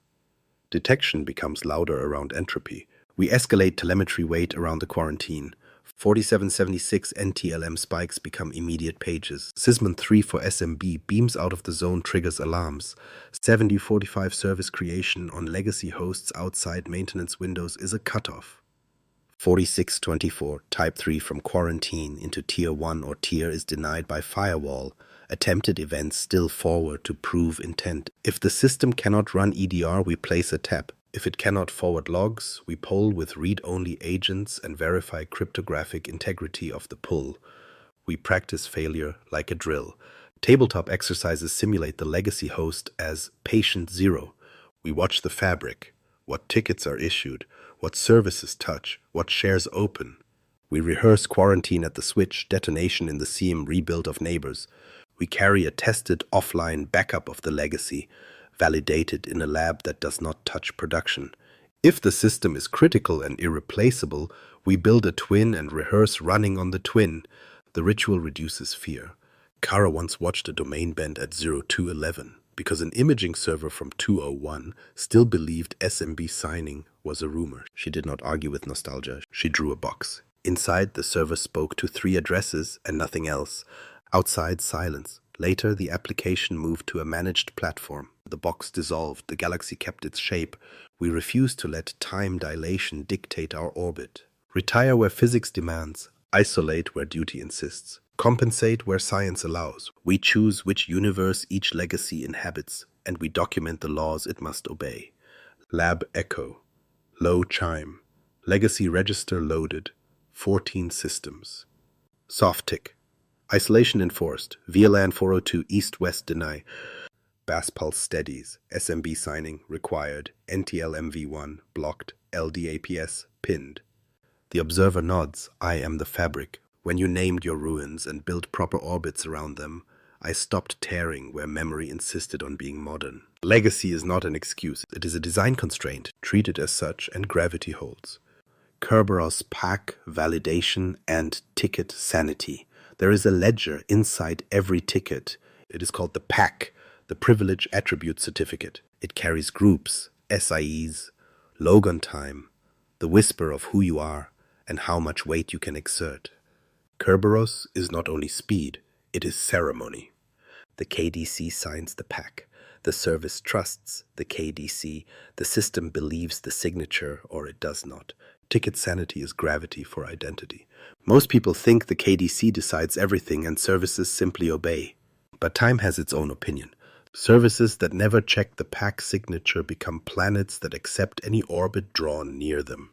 Detection becomes louder around entropy. We escalate telemetry weight around the quarantine. 4776 NTLM spikes become immediate pages. Sysmon 3 for SMB beams out of the zone triggers alarms. 7045 service creation on legacy hosts outside maintenance windows is a cutoff. 4624 type 3 from quarantine into tier 1 or tier is denied by firewall. Attempted events still forward to prove intent. If the system cannot run EDR, we place a tap. If it cannot forward logs, we poll with read-only agents and verify cryptographic integrity of the pull. We practice failure like a drill. Tabletop exercises simulate the legacy host as patient zero. We watch the fabric, what tickets are issued, what services touch, what shares open. We rehearse quarantine at the switch, detonation in the seam, rebuild of neighbors. We carry a tested offline backup of the legacy, validated in a lab that does not touch production. If the system is critical and irreplaceable, we build a twin and rehearse running on the twin. The ritual reduces fear. Kara once watched a domain bend at 0211 because an imaging server from 201 still believed SMB signing was a rumor. She did not argue with nostalgia. She drew a box. Inside, the server spoke to 3 addresses and nothing else. Outside, silence. Later, the application moved to a managed platform. The box dissolved. The galaxy kept its shape. We refused to let time dilation dictate our orbit. Retire where physics demands. Isolate where duty insists. Compensate where science allows. We choose which universe each legacy inhabits, and we document the laws it must obey. Lab echo. Low chime. Legacy register loaded. 14 systems. Soft tick. Isolation enforced. VLAN 402 east-west deny. Bass pulse steadies. SMB signing required. NTLM v1 blocked. LDAPS pinned. The observer nods. I am the fabric. When you named your ruins and built proper orbits around them, I stopped tearing where memory insisted on being modern. Legacy is not an excuse. It is a design constraint. Treat it as such, and gravity holds. Krbtgt pack, validation, and ticket sanity. There is a ledger inside every ticket. It is called the pack, the Privilege Attribute Certificate. It carries groups, SIEs, logon time, the whisper of who you are, and how much weight you can exert. Krbtgt is not only speed, it is ceremony. The KDC signs the pack. The service trusts the KDC. The system believes the signature, or it does not. Ticket sanity is gravity for identity. Most people think the KDC decides everything and services simply obey. But time has its own opinion. Services that never check the pack signature become planets that accept any orbit drawn near them.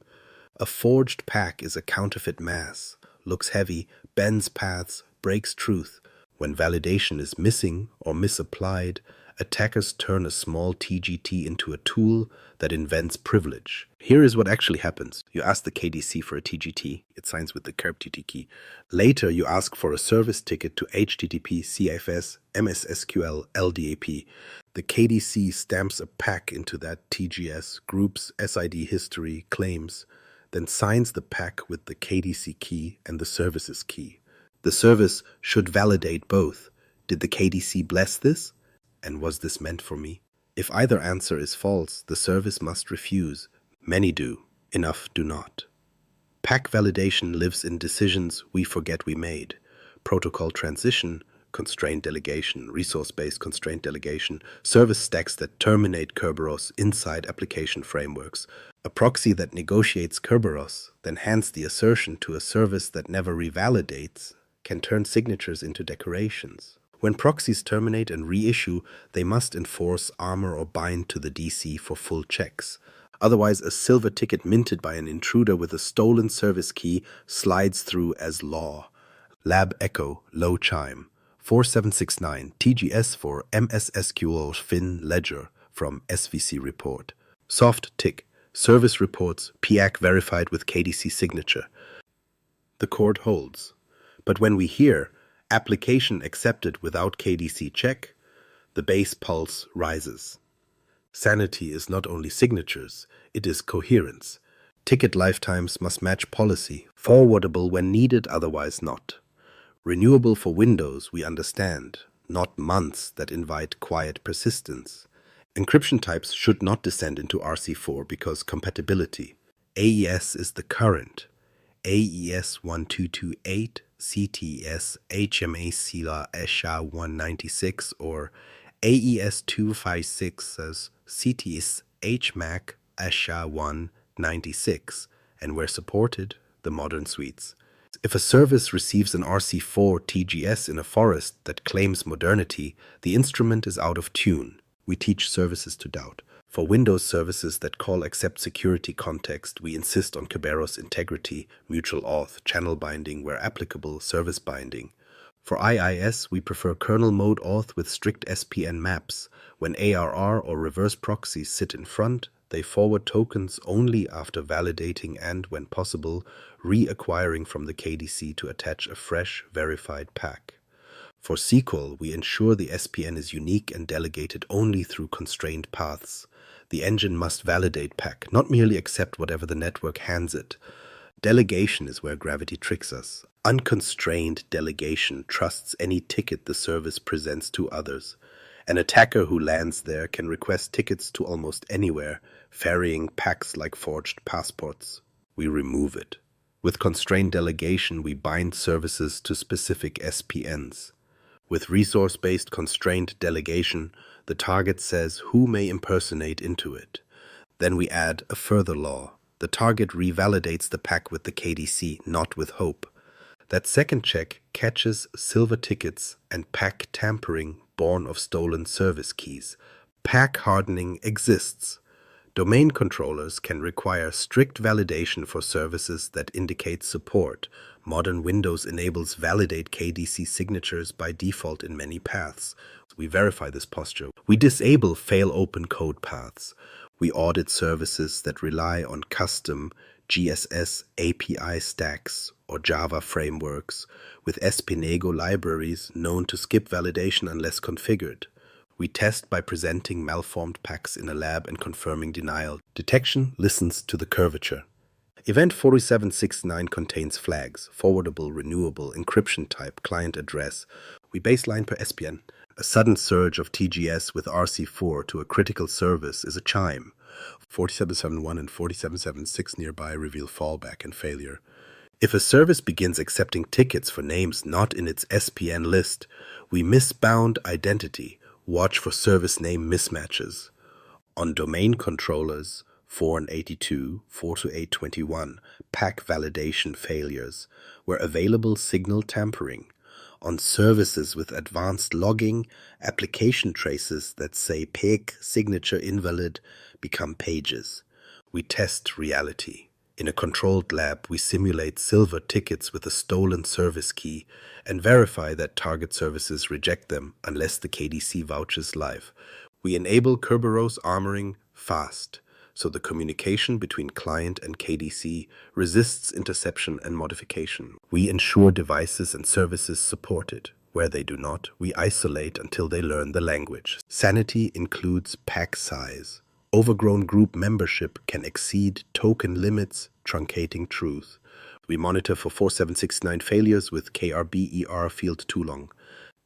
A forged pack is a counterfeit mass. Looks heavy, bends paths, breaks truth. When validation is missing or misapplied, attackers turn a small TGT into a tool that invents privilege. Here is what actually happens. You ask the KDC for a TGT. It signs with the Krbtgt key. Later, you ask for a service ticket to HTTP, CFS, MSSQL, LDAP. The KDC stamps a pack into that TGS, groups, SID history, claims, then signs the pack with the KDC key and the services key. The service should validate both. Did the KDC bless this? And was this meant for me? If either answer is false, the service must refuse. Many do. Enough do not. Pack validation lives in decisions we forget we made. Protocol transition, constrained delegation, resource-based constraint delegation, service stacks that terminate Krbtgt inside application frameworks, a proxy that negotiates Krbtgt, then hands the assertion to a service that never revalidates, can turn signatures into decorations. When proxies terminate and reissue, they must enforce armor or bind to the DC for full checks. Otherwise, a silver ticket minted by an intruder with a stolen service key slides through as law. Lab echo, low chime. 4769, TGS for MSSQL Fin Ledger from SVC report. Soft tick, service reports, PAC verified with KDC signature. The court holds. But when we hear application accepted without KDC check, the base pulse rises. Sanity is not only signatures, it is coherence. Ticket lifetimes must match policy, forwardable when needed, otherwise not. Renewable for Windows, we understand, not months that invite quiet persistence. Encryption types should not descend into RC4 because compatibility. AES is the current. AES 1228, CTS HMA Sila Esha 196, or AES 256 as CTS HMAC Esha 196, and where supported, the modern suites. If a service receives an RC4 TGS in a forest that claims modernity, the instrument is out of tune. We teach services to doubt. For Windows services that call accept security context, we insist on Kerberos integrity, mutual auth, channel binding where applicable, service binding. For IIS, we prefer kernel mode auth with strict SPN maps. When ARR or reverse proxies sit in front, they forward tokens only after validating and, when possible, reacquiring from the KDC to attach a fresh, verified pack. For SQL, we ensure the SPN is unique and delegated only through constrained paths. The engine must validate pack, not merely accept whatever the network hands it. Delegation is where gravity tricks us. Unconstrained delegation trusts any ticket the service presents to others. An attacker who lands there can request tickets to almost anywhere, ferrying packs like forged passports. We remove it. With constrained delegation, we bind services to specific SPNs. With resource-based constrained delegation, the target says who may impersonate into it. Then we add a further law. The target revalidates the pack with the KDC, not with hope. That second check catches silver tickets and pack tampering born of stolen service keys. Pack hardening exists. Domain controllers can require strict validation for services that indicate support. Modern Windows enables validate KDC signatures by default in many paths. We verify this posture. We disable fail open code paths. We audit services that rely on custom GSS API stacks or Java frameworks with Espinago libraries known to skip validation unless configured. We test by presenting malformed packs in a lab and confirming denial. Detection listens to the curvature. Event 4769 contains flags, forwardable, renewable, encryption type, client address. We baseline per SPN. A sudden surge of TGS with RC4 to a critical service is a chime. 4771 and 4776 nearby reveal fallback and failure. If a service begins accepting tickets for names not in its SPN list, we misbound identity. Watch for service name mismatches. On domain controllers, 482, 42821, pack validation failures, where available signal tampering. On services with advanced logging, application traces that say PEG signature invalid become pages. We test reality. In a controlled lab, we simulate silver tickets with a stolen service key and verify that target services reject them unless the KDC vouches live. We enable Kerberos armoring fast, so the communication between client and KDC resists interception and modification. We ensure devices and services support it. Where they do not, we isolate until they learn the language. Sanity includes pack size. Overgrown group membership can exceed token limits, truncating truth. We monitor for 4769 failures with Krbtgt field too long.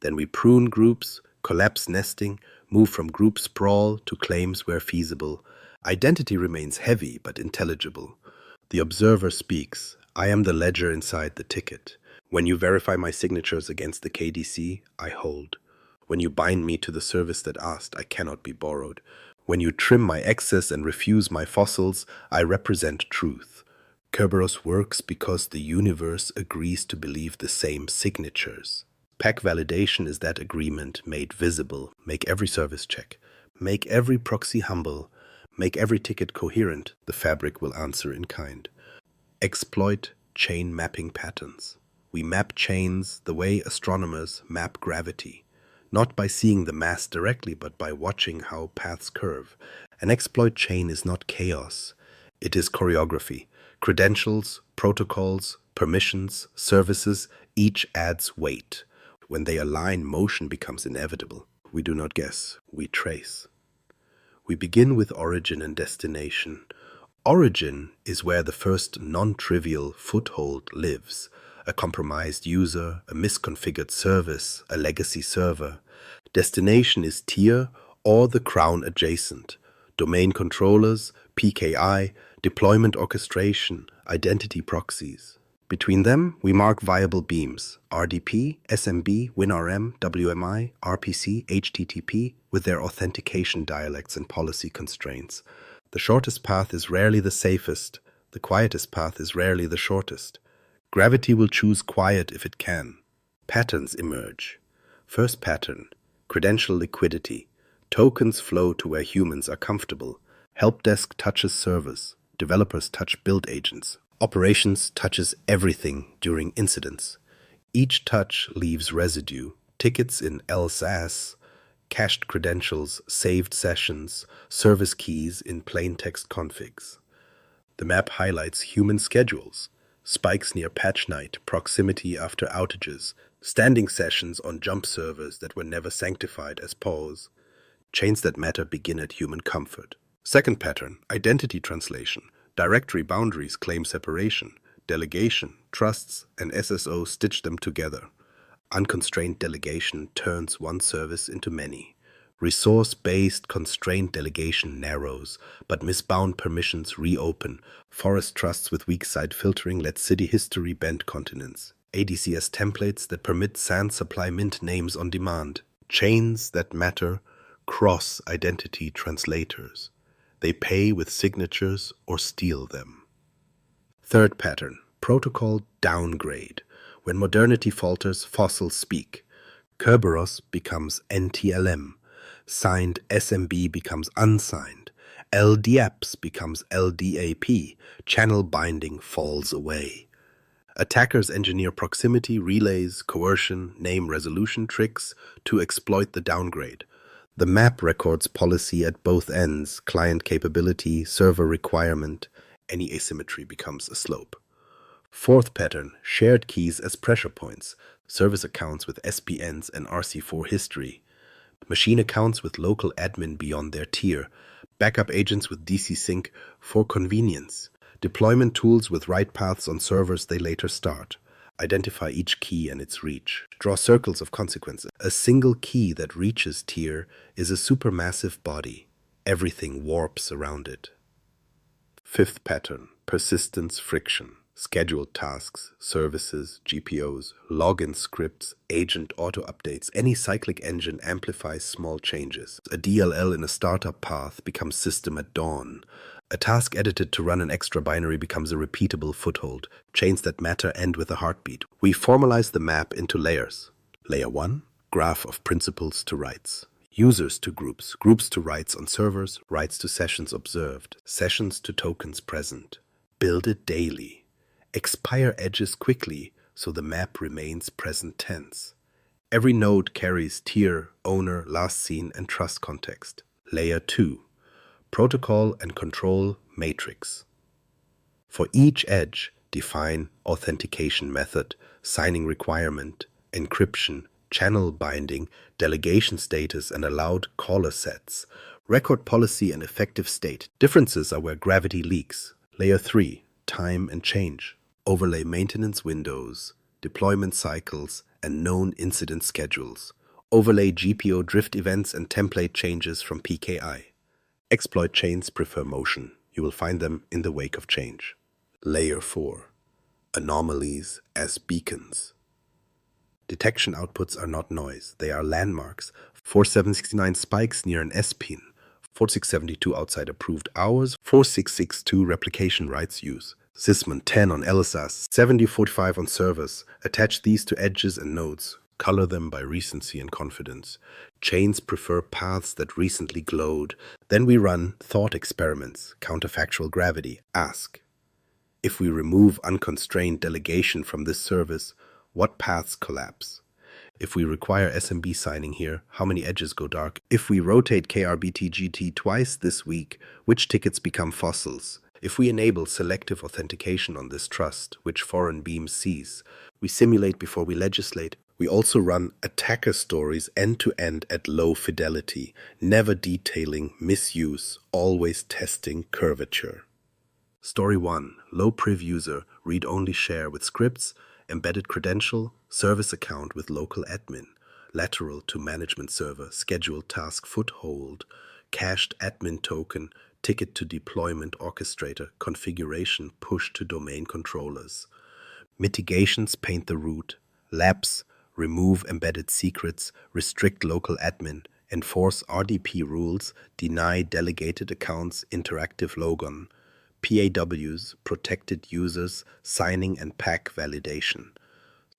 Then we prune groups, collapse nesting, move from group sprawl to claims where feasible. Identity remains heavy but intelligible. The observer speaks. I am the ledger inside the ticket. When you verify my signatures against the KDC, I hold. When you bind me to the service that asked, I cannot be borrowed. When you trim my excess and refuse my fossils, I represent truth. Kerberos works because the universe agrees to believe the same signatures. Pack validation is that agreement made visible. Make every service check. Make every proxy humble. Make every ticket coherent. The fabric will answer in kind. Exploit chain mapping patterns. We map chains the way astronomers map gravity. Not by seeing the mass directly, but by watching how paths curve. An exploit chain is not chaos. It is choreography. Credentials, protocols, permissions, services, each adds weight. When they align, motion becomes inevitable. We do not guess, we trace. We begin with origin and destination. Origin is where the first non-trivial foothold lives. A compromised user, a misconfigured service, a legacy server. Destination is tier or the crown adjacent. Domain controllers, PKI, deployment orchestration, identity proxies. Between them, we mark viable beams, RDP, SMB, WinRM, WMI, RPC, HTTP, with their authentication dialects and policy constraints. The shortest path is rarely the safest. The quietest path is rarely the shortest. Gravity will choose quiet if it can. Patterns emerge. First pattern, credential liquidity. Tokens flow to where humans are comfortable. Help desk touches servers. Developers touch build agents. Operations touches everything during incidents. Each touch leaves residue. Tickets in LSAS, cached credentials, saved sessions, service keys in plain text configs. The map highlights human schedules, spikes near patch night, proximity after outages, standing sessions on jump servers that were never sanctified as pause. Chains that matter begin at human comfort. Second pattern, identity translation. Directory boundaries claim separation. Delegation, trusts, and SSO stitch them together. Unconstrained delegation turns one service into many. Resource-based constrained delegation narrows, but misbound permissions reopen. Forest trusts with weak side filtering let city history bend continents. ADCS templates that permit SAN supply mint names on demand. Chains that matter cross identity translators. They pay with signatures or steal them. Third pattern, protocol downgrade. When modernity falters, fossils speak. Kerberos becomes NTLM. Signed SMB becomes unsigned. LDAPs becomes LDAP. Channel binding falls away. Attackers engineer proximity, relays, coercion, name resolution tricks to exploit the downgrade. The map records policy at both ends, client capability, server requirement. Any asymmetry becomes a slope. Fourth pattern, shared keys as pressure points, service accounts with SPNs and RC4 history, machine accounts with local admin beyond their tier, backup agents with DC sync for convenience, deployment tools with write paths on servers they later start. Identify each key and its reach. Draw circles of consequences. A single key that reaches tier is a supermassive body. Everything warps around it. Fifth pattern, persistence friction. Scheduled tasks, services, GPOs, login scripts, agent auto-updates. Any cyclic engine amplifies small changes. A DLL in a startup path becomes system at dawn. A task edited to run an extra binary becomes a repeatable foothold. Chains that matter end with a heartbeat. We formalize the map into layers. Layer 1, graph of principles to rights. Users to groups, groups to rights on servers, rights to sessions observed, sessions to tokens present. Build it daily. Expire edges quickly so the map remains present tense. Every node carries tier, owner, last seen, and trust context. Layer 2. Protocol and control matrix. For each edge, define authentication method, signing requirement, encryption, channel binding, delegation status, and allowed caller sets. Record policy and effective state. Differences are where gravity leaks. Layer 3. Time and change. Overlay maintenance windows, deployment cycles, and known incident schedules. Overlay GPO drift events and template changes from PKI. Exploit chains prefer motion. You will find them in the wake of change. Layer 4. Anomalies as beacons. Detection outputs are not noise. They are landmarks. 4769 spikes near an S-pin. 4672 outside approved hours. 4662 replication rights use. Sysmon 10 on LSAS. 7045 on servers. Attach these to edges and nodes. Color them by recency and confidence. Chains prefer paths that recently glowed. Then we run thought experiments, counterfactual gravity. Ask, if we remove unconstrained delegation from this service, what paths collapse? If we require SMB signing here, how many edges go dark? If we rotate Krbtgt twice this week, which tickets become fossils? If we enable selective authentication on this trust, which foreign beams seize? We simulate before we legislate. We also run attacker stories end-to-end at low fidelity, never detailing misuse, always testing curvature. Story 1. Low priv user, read-only share with scripts, embedded credential, service account with local admin, lateral to management server, scheduled task foothold, cached admin token, ticket to deployment orchestrator, configuration push to domain controllers. Mitigations paint the route, lapse, remove embedded secrets, restrict local admin, enforce RDP rules, deny delegated accounts, interactive logon, PAWs, protected users, signing and pack validation.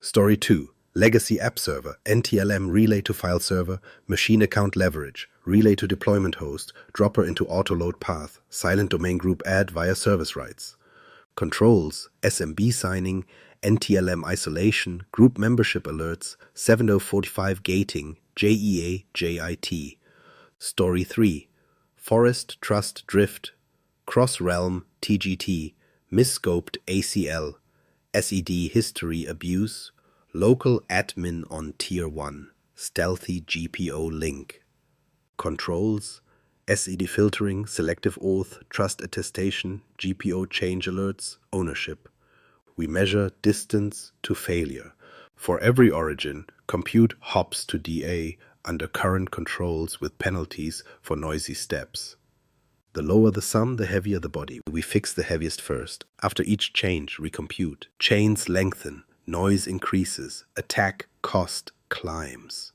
Story 2. Legacy app server, NTLM relay to file server, machine account leverage, relay to deployment host, dropper into autoload path, silent domain group add via service rights. Controls, SMB signing, NTLM isolation, group membership alerts, 7045 gating, JEA, JIT. Story 3. Forest, Trust, Drift, Cross-Realm, TGT, Misscoped ACL, SED History Abuse, Local Admin on Tier 1, Stealthy GPO Link. Controls, SED Filtering, Selective Auth, Trust Attestation, GPO Change Alerts, Ownership. We measure distance to failure. For every origin, compute hops to DA under current controls with penalties for noisy steps. The lower the sum, the heavier the body. We fix the heaviest first. After each change, recompute. Chains lengthen, noise increases, attack cost climbs.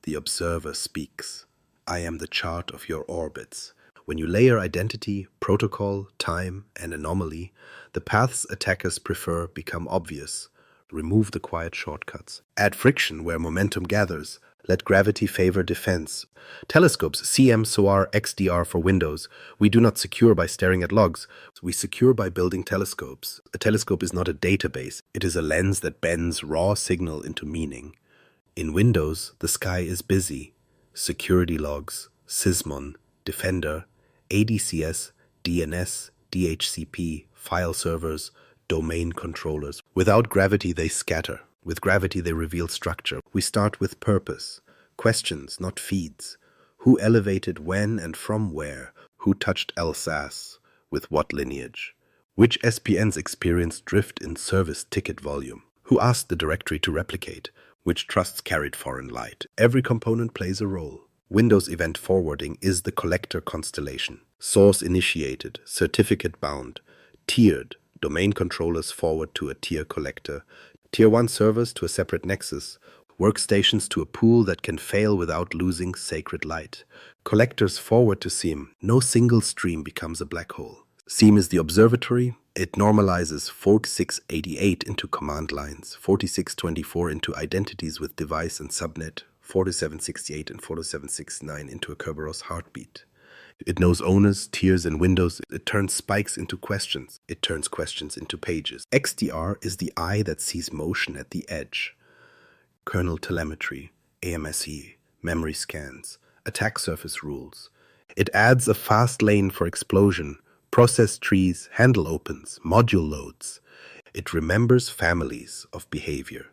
The observer speaks. I am the chart of your orbits. When you layer identity, protocol, time, and anomaly, the paths attackers prefer become obvious. Remove the quiet shortcuts. Add friction where momentum gathers. Let gravity favor defense. Telescopes, CM, SOAR, XDR for Windows. We do not secure by staring at logs. We secure by building telescopes. A telescope is not a database. It is a lens that bends raw signal into meaning. In Windows, the sky is busy. Security logs, Sysmon, Defender, ADCS, DNS, DHCP, file servers, domain controllers. Without gravity, they scatter. With gravity, they reveal structure. We start with purpose. Questions, not feeds. Who elevated when and from where? Who touched Alsace? With what lineage? Which SPNs experienced drift in service ticket volume? Who asked the directory to replicate? Which trusts carried foreign light? Every component plays a role. Windows Event Forwarding is the collector constellation. Source initiated, certificate bound, tiered, domain controllers forward to a tier collector, Tier 1 servers to a separate nexus, workstations to a pool that can fail without losing sacred light. Collectors forward to SIEM. No single stream becomes a black hole. SIEM is the observatory. It normalizes 4688 into command lines, 4624 into identities with device and subnet, 4768 and 4769 into a Kerberos heartbeat. It knows owners, tiers, and windows. It turns spikes into questions. It turns questions into pages. XDR is the eye that sees motion at the edge. Kernel telemetry, AMSE, memory scans, attack surface rules. It adds a fast lane for explosion, process trees, handle opens, module loads. It remembers families of behavior.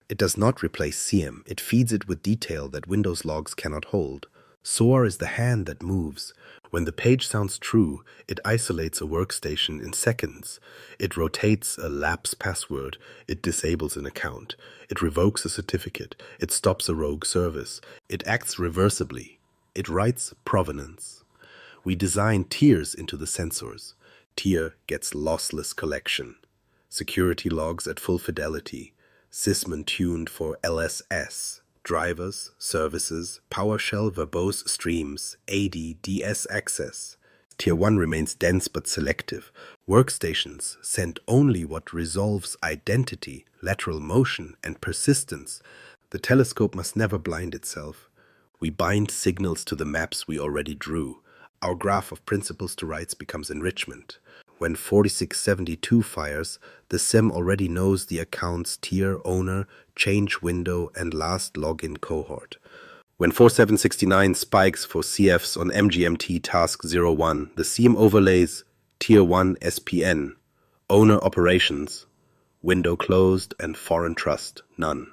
It does not replace SIEM. It feeds it with detail that Windows logs cannot hold. SOAR is the hand that moves. When the page sounds true, it isolates a workstation in seconds. It rotates a lapse password. It disables an account. It revokes a certificate. It stops a rogue service. It acts reversibly. It writes provenance. We design tiers into the sensors. Tier gets lossless collection. Security logs at full fidelity. Sysmon tuned for LSS. Drivers, services, PowerShell verbose streams, AD, DS access. Tier 1 remains dense but selective. Workstations send only what resolves identity, lateral motion, and persistence. The telescope must never blind itself. We bind signals to the maps we already drew. Our graph of principles to rights becomes enrichment. When 4672 fires, the SIM already knows the account's tier, owner, change window, and last login cohort. When 4769 spikes for CFs on MGMT task 01, the SIEM overlays tier 1 SPN, owner operations, window closed, and foreign trust, none.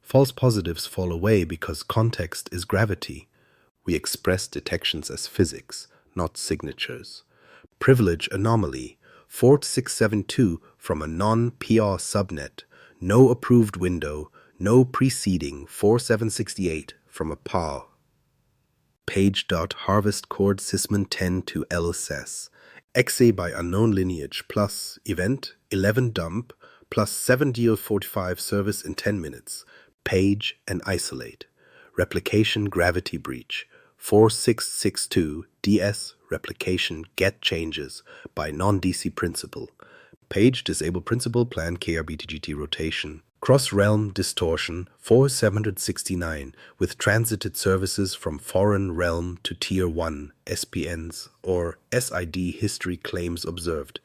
False positives fall away because context is gravity. We express detections as physics, not signatures. Privilege anomaly, 4672 from a non-PR subnet, no approved window, no preceding 4768 from a PAR. Page.harvest chord Sysmon 10 to LSS, exe by unknown lineage plus event 11 dump plus 7 DO45 service in 10 minutes, page and isolate, replication gravity breach, 4662 DS replication get changes by non-DC principle, page disable principle plan Krbtgt rotation, Cross-realm distortion 4769 with transited services from foreign realm to Tier 1 SPNs or SID history claims observed.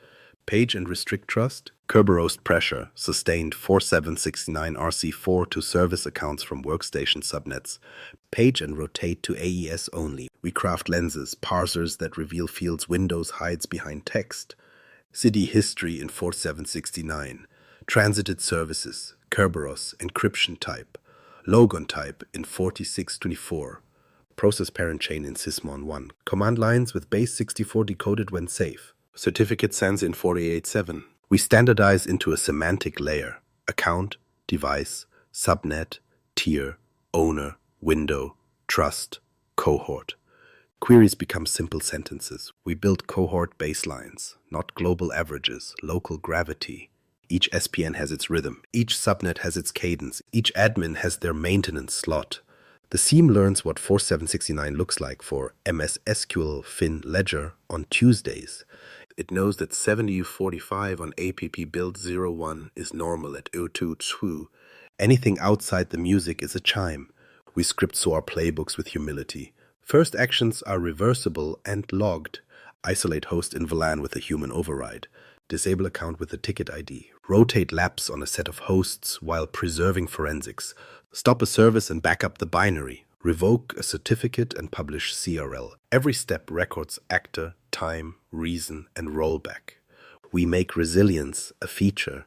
Page and restrict trust. Krbtgt pressure sustained 4769 RC4 to service accounts from workstation subnets. Page and rotate to AES only. We craft lenses, parsers that reveal fields Windows hides behind text. CD history in 4769. Transited services, Krbtgt encryption type. Logon type in 4624. Process parent chain in Sysmon 1. Command lines with base 64 decoded when safe. Certificate sans in 487. We standardize into a semantic layer: account, device, subnet, tier, owner, window, trust, cohort. Queries become simple sentences. We build cohort baselines, not global averages, local gravity. Each SPN has its rhythm. Each subnet has its cadence. Each admin has their maintenance slot. The SIEM learns what 4769 looks like for MS SQL Fin Ledger on Tuesdays. It knows that 70U45 on APP build 01 is normal at 022. Anything outside the music is a chime. We script SOAR playbooks with humility. First actions are reversible and logged. Isolate host in VLAN with a human override. Disable account with a ticket ID. Rotate laps on a set of hosts while preserving forensics. Stop a service and back up the binary. Revoke a certificate and publish CRL. Every step records actor, time, reason, and rollback. We make resilience a feature.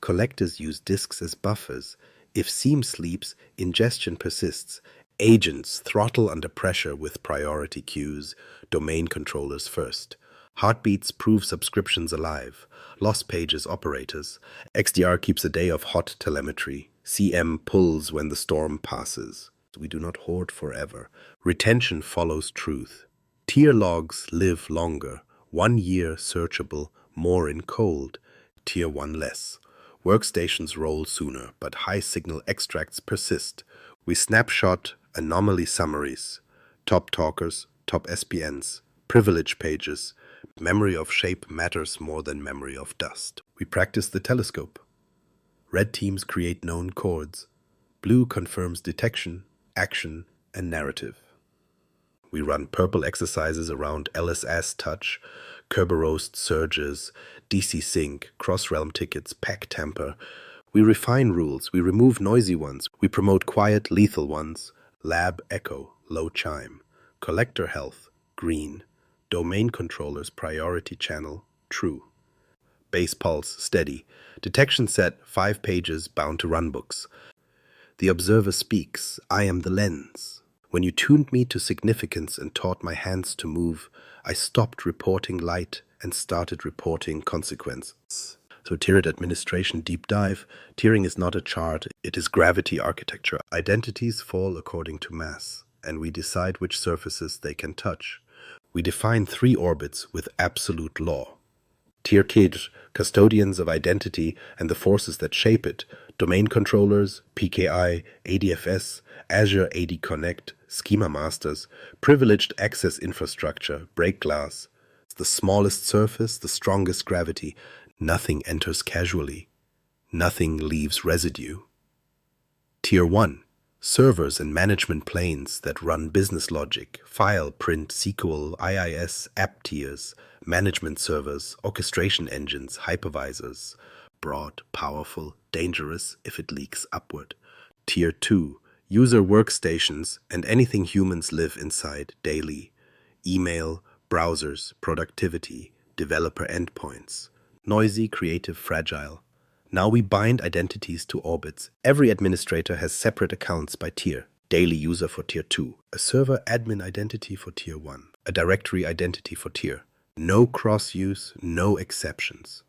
Collectors use disks as buffers. If SIEM sleeps, ingestion persists. Agents throttle under pressure with priority queues. Domain controllers first. Heartbeats prove subscriptions alive. Lost pages operators. XDR keeps a day of hot telemetry. CM pulls when the storm passes. We do not hoard forever. Retention follows truth. Tier logs live longer. 1 year searchable, more in cold. Tier 1 less. Workstations roll sooner, but high signal extracts persist. We snapshot anomaly summaries. Top talkers, top SPNs, privilege pages. Memory of shape matters more than memory of dust. We practice the telescope. Red teams create known chords. Blue confirms detection, action, and narrative. We run purple exercises around LSS touch, Krbtgt surges, DC sync, cross-realm tickets, pack tamper. We refine rules, we remove noisy ones, we promote quiet, lethal ones. Lab echo, low chime. Collector health, green. Domain controllers priority channel, true. Base pulse, steady. Detection set, 5 pages bound to runbooks. The observer speaks, I am the lens. When you tuned me to significance and taught my hands to move, I stopped reporting light and started reporting consequences. So tiered administration deep dive. Tiering is not a chart, it is gravity architecture. Identities fall according to mass, and we decide which surfaces they can touch. We define 3 orbits with absolute law. Krbtgt, custodians of identity and the forces that shape it, domain controllers, PKI, ADFS, Azure AD Connect, schema masters, privileged access infrastructure, break glass. The smallest surface, the strongest gravity. Nothing enters casually. Nothing leaves residue. Tier 1. Servers and management planes that run business logic, file, print, SQL, IIS, app tiers, management servers, orchestration engines, hypervisors. Broad, powerful, dangerous if it leaks upward. Tier 2. User workstations and anything humans live inside daily. Email, browsers, productivity, developer endpoints. Noisy, creative, fragile. Now we bind identities to orbits. Every administrator has separate accounts by tier. Daily user for tier 2. A server admin identity for tier 1. A directory identity for tier. No cross-use, no exceptions.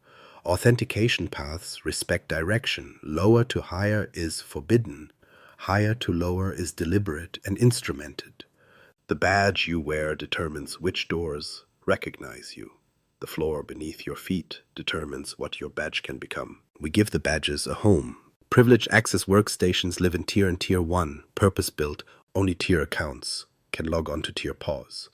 Authentication paths respect direction. Lower to higher is forbidden. Higher to lower is deliberate and instrumented. The badge you wear determines which doors recognize you. The floor beneath your feet determines what your badge can become. We give the badges a home. Privileged access workstations live in tier and tier 1, purpose-built, only tier accounts can log on to tier pause.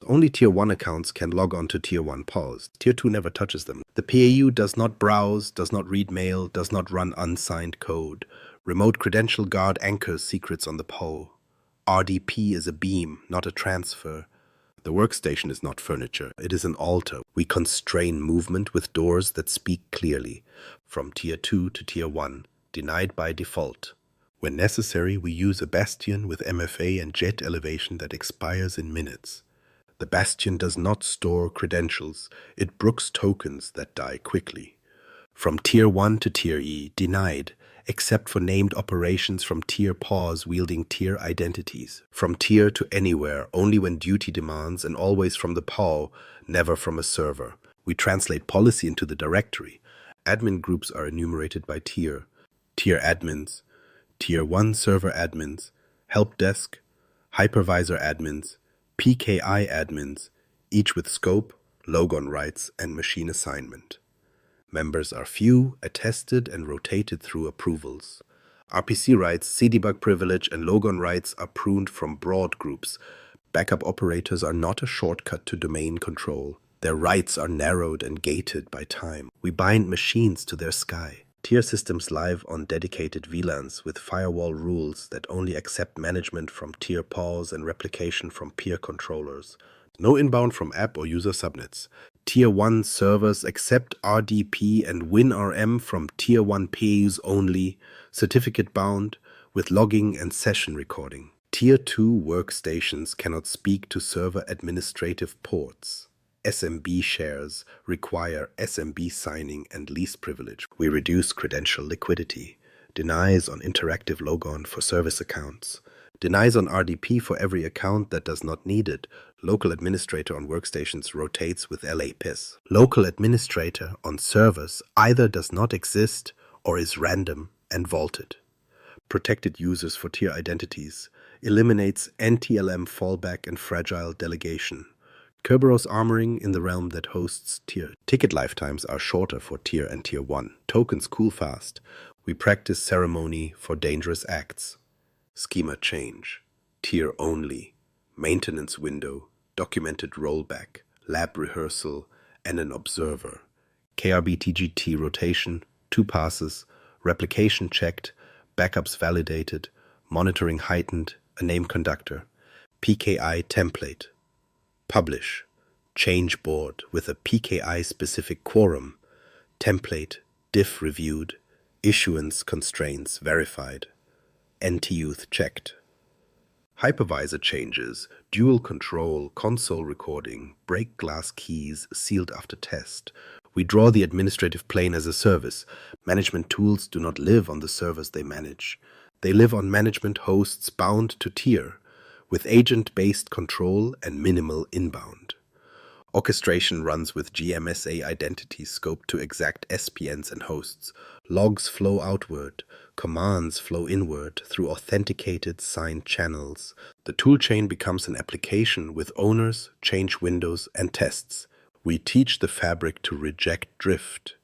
Only Tier 1 accounts can log on to Tier 1 PAWs. Tier 2 never touches them. The PAU does not browse, does not read mail, does not run unsigned code. Remote Credential Guard anchors secrets on the PAW. RDP is a beam, not a transfer. The workstation is not furniture, it is an altar. We constrain movement with doors that speak clearly, from Tier 2 to Tier 1, denied by default. When necessary, we use a bastion with MFA and jet elevation that expires in minutes. The bastion does not store credentials, it brooks tokens that die quickly. From Tier 1 to Tier E, denied, except for named operations from Tier PAWs wielding Tier identities. From Tier to anywhere, only when duty demands, and always from the PAW, never from a server. We translate policy into the directory. Admin groups are enumerated by tier. Tier admins, Tier 1 server admins, help desk, hypervisor admins, PKI admins, each with scope, logon rights, and machine assignment. Members are few, attested, and rotated through approvals. RPC rights, cdebug privilege, and logon rights are pruned from broad groups. Backup operators are not a shortcut to domain control. Their rights are narrowed and gated by time. We bind machines to their sky. Tier systems live on dedicated VLANs with firewall rules that only accept management from Tier PAWs and replication from peer controllers. No inbound from app or user subnets. Tier 1 servers accept RDP and WinRM from Tier 1 PAUs only, certificate bound, with logging and session recording. Tier 2 workstations cannot speak to server administrative ports. SMB shares require SMB signing and lease privilege. We reduce credential liquidity. Denies on interactive logon for service accounts. Denies on RDP for every account that does not need it. Local administrator on workstations rotates with LAPIS. Local administrator on servers either does not exist or is random and vaulted. Protected users for tier identities. Eliminates NTLM fallback and fragile delegation. Kerberos armoring in the realm that hosts tier. Ticket lifetimes are shorter for tier and tier 1. Tokens cool fast. We practice ceremony for dangerous acts. Schema change. Tier only. Maintenance window. Documented rollback. Lab rehearsal. And an observer. Krbtgt rotation. 2 passes. Replication checked. Backups validated. Monitoring heightened. A name conductor. PKI template. Publish. Change board with a PKI-specific quorum. Template. Diff reviewed. Issuance constraints verified. NTUth checked. Hypervisor changes. Dual control. Console recording. Break glass keys sealed after test. We draw the administrative plane as a service. Management tools do not live on the servers they manage. They live on management hosts bound to tier, with agent-based control and minimal inbound. Orchestration runs with GMSA identities scoped to exact SPNs and hosts. Logs flow outward. Commands flow inward through authenticated signed channels. The toolchain becomes an application with owners, change windows, and tests. We teach the fabric to reject drift.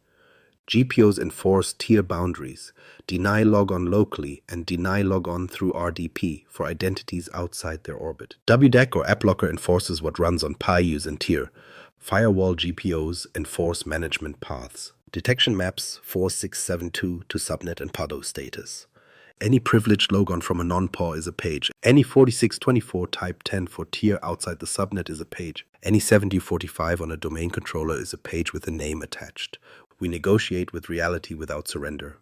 GPOs enforce tier boundaries, deny logon locally, and deny logon through RDP for identities outside their orbit. WDAC or AppLocker enforces what runs on PIUs and tier. Firewall GPOs enforce management paths. Detection maps 4672 to subnet and PADO status. Any privileged logon from a non-PAW is a page. Any 4624 type 10 for tier outside the subnet is a page. Any 7045 on a domain controller is a page with a name attached. We negotiate with reality without surrender.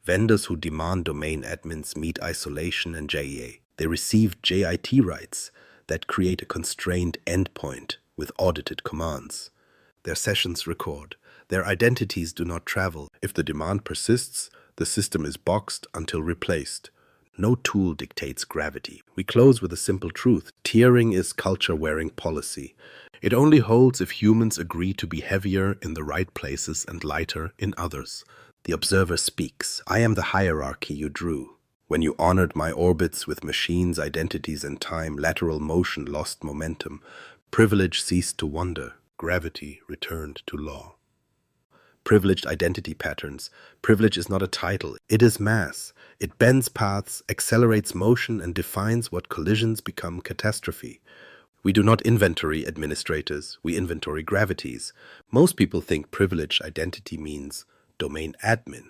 Vendors who demand domain admins meet isolation and JEA. They receive JIT rights that create a constrained endpoint with audited commands. Their sessions record. Their identities do not travel. If the demand persists, the system is boxed until replaced. No tool dictates gravity. We close with a simple truth. Tiering is culture-wearing policy. It only holds if humans agree to be heavier in the right places and lighter in others. The observer speaks. I am the hierarchy you drew. When you honored my orbits with machines, identities, and time, lateral motion lost momentum. Privilege ceased to wonder. Gravity returned to law. Privileged identity patterns. Privilege is not a title. It is mass. It bends paths, accelerates motion, and defines what collisions become catastrophe. We do not inventory administrators, we inventory gravities. Most people think privilege identity means domain admin,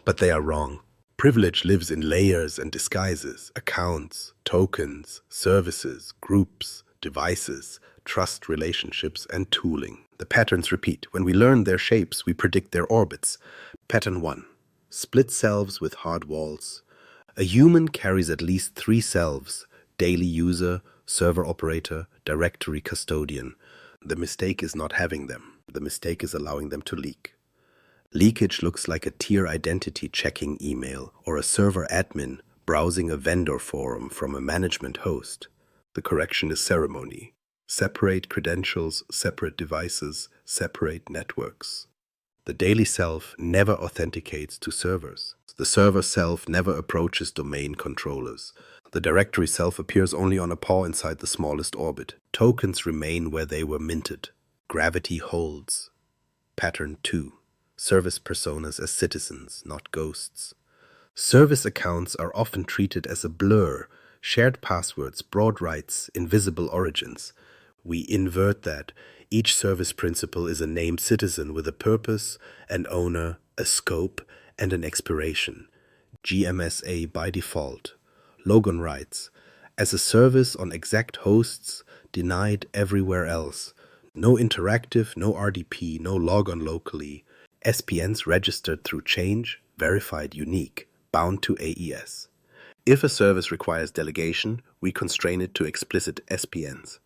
but they are wrong. Privilege lives in layers and disguises, accounts, tokens, services, groups, devices, trust relationships, and tooling. The patterns repeat. When we learn their shapes, we predict their orbits. Pattern 1. Split selves with hard walls. A human carries at least 3 selves: daily user, server operator, directory custodian. The mistake is not having them. The mistake is allowing them to leak. Leakage looks like a tier identity checking email or a server admin browsing a vendor forum from a management host. The correction is ceremony. Separate credentials, separate devices, separate networks. The daily self never authenticates to servers. The server self never approaches domain controllers. The directory self appears only on a paw inside the smallest orbit. Tokens remain where they were minted. Gravity holds. Pattern 2. Service personas as citizens, not ghosts. Service accounts are often treated as a blur, shared passwords, broad rights, invisible origins. We invert that. Each service principal is a named citizen with a purpose, an owner, a scope, and an expiration. GMSA by default. Logon rights. As a service on exact hosts, denied everywhere else. No interactive, no RDP, no logon locally. SPNs registered through change, verified unique, bound to AES. If a service requires delegation, we constrain it to explicit SPNs.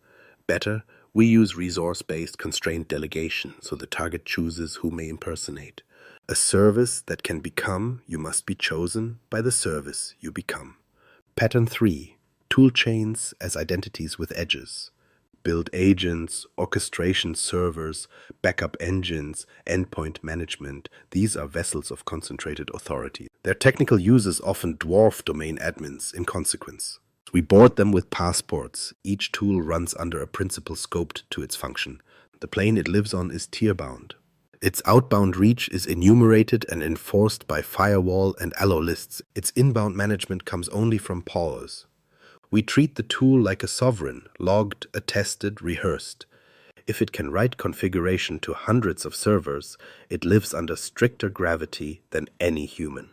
Better, we use resource-based constrained delegation so the target chooses who may impersonate. A service that can become, you must be chosen by the service you become. Pattern 3. Toolchains as identities with edges. Build agents, orchestration servers, backup engines, endpoint management. These are vessels of concentrated authority. Their technical uses often dwarf domain admins in consequence. We board them with passports. Each tool runs under a principal scoped to its function. The plane it lives on is tier-bound. Its outbound reach is enumerated and enforced by firewall and allo lists. Its inbound management comes only from PAWs. We treat the tool like a sovereign, logged, attested, rehearsed. If it can write configuration to hundreds of servers, it lives under stricter gravity than any human.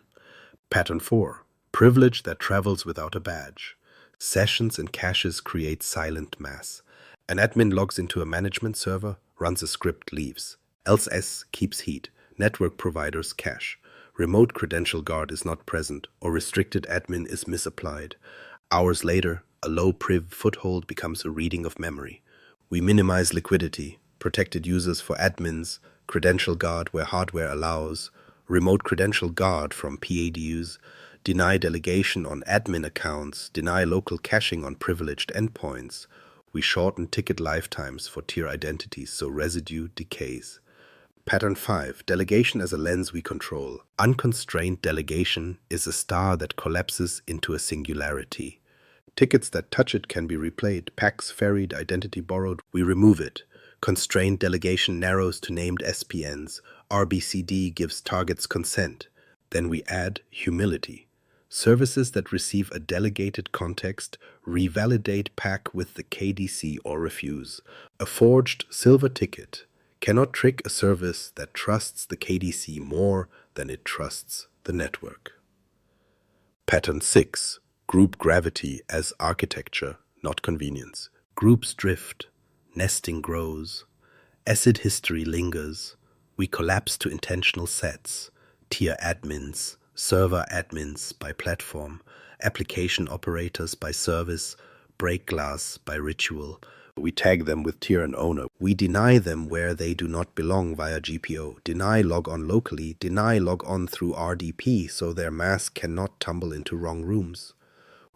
Pattern 4. Privilege that travels without a badge. Sessions and caches create silent mass. An admin logs into a management server, runs a script, leaves. Else S keeps heat. Network providers cache. Remote credential guard is not present, or restricted admin is misapplied. Hours later, a low priv foothold becomes a reading of memory. We minimize liquidity, protected users for admins, credential guard where hardware allows, remote credential guard from PADUs, deny delegation on admin accounts, deny local caching on privileged endpoints. We shorten ticket lifetimes for tier identities so residue decays. Pattern 5. Delegation as a lens we control. Unconstrained delegation is a star that collapses into a singularity. Tickets that touch it can be replayed. Packs ferried, identity borrowed. We remove it. Constrained delegation narrows to named SPNs. RBCD gives targets consent. Then we add humility. Services that receive a delegated context revalidate pack with the KDC or refuse. A forged silver ticket cannot trick a service that trusts the KDC more than it trusts the network. Pattern 6. Group gravity as architecture, not convenience. Groups drift. Nesting grows. Acid history lingers. We collapse to intentional sets. Tier admins, server admins by platform, application operators by service, break glass by ritual. We tag them with tier and owner. We deny them where they do not belong via GPO. Deny log-on locally. Deny log-on through RDP so their mask cannot tumble into wrong rooms.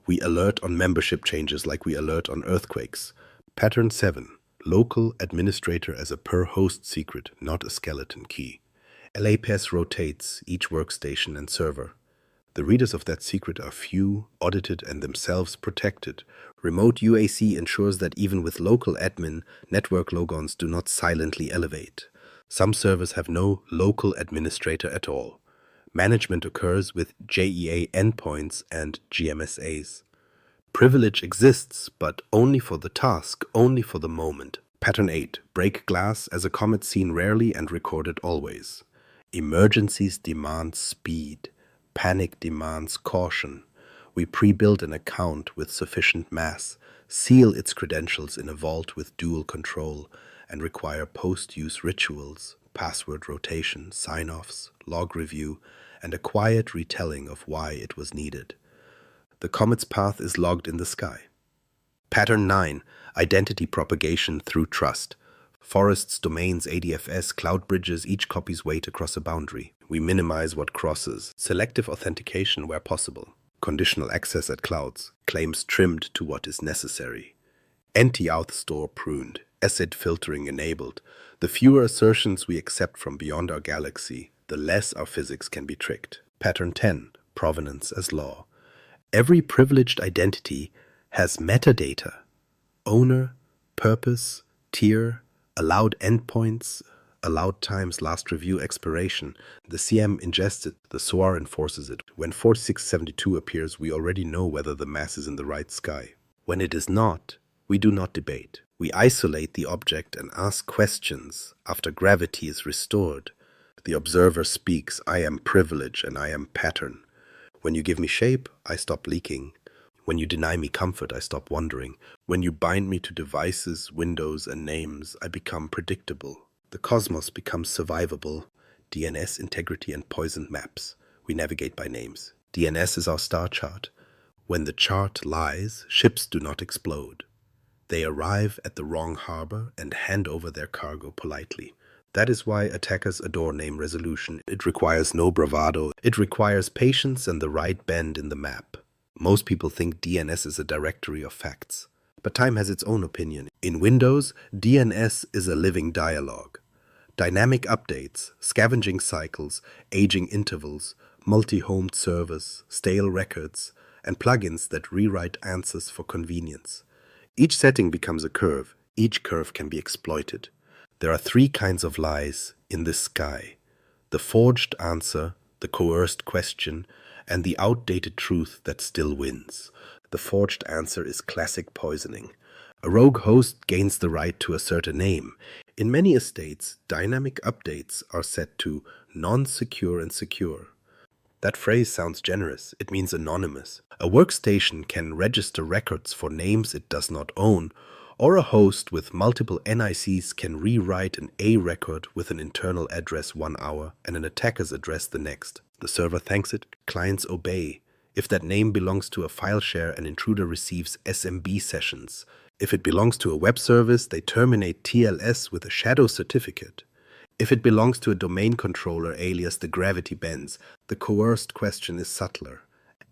We alert on membership changes like we alert on earthquakes. Pattern 7. Local administrator as a per-host secret, not a skeleton key. LAPS rotates each workstation and server. The readers of that secret are few, audited, and themselves protected. Remote UAC ensures that even with local admin, network logons do not silently elevate. Some servers have no local administrator at all. Management occurs with JEA endpoints and GMSAs. Privilege exists, but only for the task, only for the moment. Pattern 8. Break glass as a comet seen rarely and recorded always. Emergencies demand speed. Panic demands caution. We pre-build an account with sufficient mass, seal its credentials in a vault with dual control, and require post-use rituals, password rotation, sign-offs, log review, and a quiet retelling of why it was needed. The comet's path is logged in the sky. Pattern 9. Identity propagation through trust. Forests, domains, ADFS, cloud bridges, each copy's weight across a boundary. We minimize what crosses. Selective authentication where possible. Conditional access at clouds. Claims trimmed to what is necessary. Anti-auth store pruned. Acid filtering enabled. The fewer assertions we accept from beyond our galaxy, the less our physics can be tricked. Pattern 10. Provenance as law. Every privileged identity has metadata. Owner, purpose, tier, allowed endpoints, allowed times, last review, expiration. The CM ingests it, the SOAR enforces it. When 4672 appears, we already know whether the mass is in the right sky. When it is not, we do not debate. We isolate the object and ask questions. After gravity is restored, the observer speaks, I am privilege and I am pattern. When you give me shape, I stop leaking. When you deny me comfort, I stop wandering. When you bind me to devices, windows, and names, I become predictable. The cosmos becomes survivable. DNS, integrity, and poisoned maps. We navigate by names. DNS is our star chart. When the chart lies, ships do not explode. They arrive at the wrong harbor and hand over their cargo politely. That is why attackers adore name resolution. It requires no bravado. It requires patience and the right bend in the map. Most people think DNS is a directory of facts, but time has its own opinion. In Windows, DNS is a living dialogue. Dynamic updates, scavenging cycles, aging intervals, multi-homed servers, stale records, and plugins that rewrite answers for convenience. Each setting becomes a curve. Each curve can be exploited. There are 3 kinds of lies in this sky: the forged answer, the coerced question, and the outdated truth that still wins. The forged answer is classic poisoning. A rogue host gains the right to assert a name. In many estates, dynamic updates are set to non-secure and secure. That phrase sounds generous. It means anonymous. A workstation can register records for names it does not own, or a host with multiple NICs can rewrite an A record with an internal address 1 hour and an attacker's address the next. The server thanks it, clients obey. If that name belongs to a file share, an intruder receives SMB sessions. If it belongs to a web service, they terminate TLS with a shadow certificate. If it belongs to a domain controller alias, the gravity bends. The coerced question is subtler.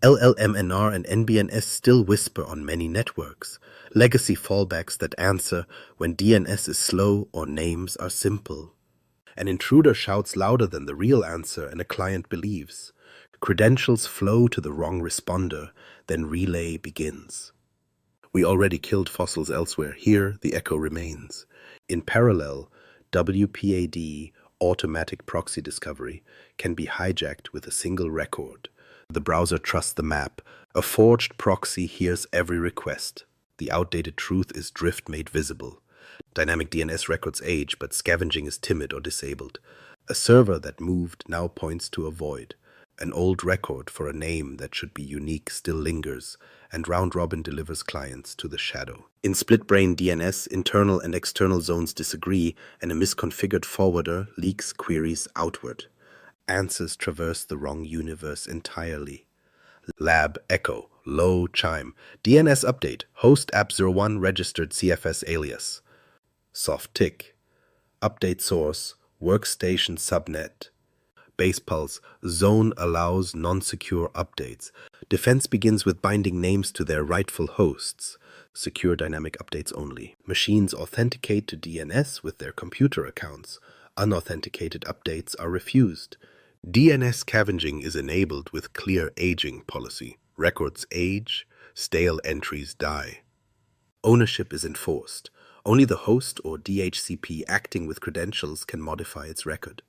LLMNR and NBNS still whisper on many networks. Legacy fallbacks that answer when DNS is slow or names are simple. An intruder shouts louder than the real answer and a client believes. Credentials flow to the wrong responder, then relay begins. We already killed fossils elsewhere. Here, the echo remains. In parallel, WPAD, automatic proxy discovery, can be hijacked with a single record. The browser trusts the map. A forged proxy hears every request. The outdated truth is drift made visible. Dynamic DNS records age, but scavenging is timid or disabled. A server that moved now points to a void. An old record for a name that should be unique still lingers, and round-robin delivers clients to the shadow. In split-brain DNS, internal and external zones disagree, and a misconfigured forwarder leaks queries outward. Answers traverse the wrong universe entirely. Lab echo, low chime, DNS update, host app01 registered CFS alias. Soft tick, update source, workstation subnet. Base pulse, zone allows non-secure updates. Defense begins with binding names to their rightful hosts. Secure dynamic updates only. Machines authenticate to DNS with their computer accounts. Unauthenticated updates are refused. DNS scavenging is enabled with clear aging policy. Records age, stale entries die. Ownership is enforced. Only the host or DHCP acting with credentials can modify its record.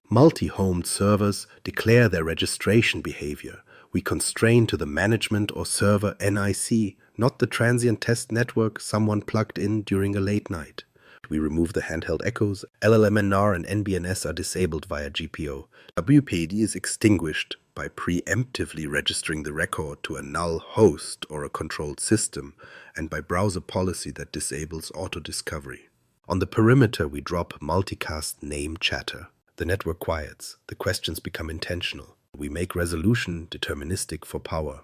Multi-homed servers declare their registration behavior. We constrain to the management or server NIC, not the transient test network someone plugged in during a late night. We remove the handheld echoes. LLMNR and NBNS are disabled via GPO. WPAD is extinguished by preemptively registering the record to a null host or a controlled system, and by browser policy that disables auto-discovery. On the perimeter, we drop multicast name chatter. The network quiets. The questions become intentional. We make resolution deterministic for power.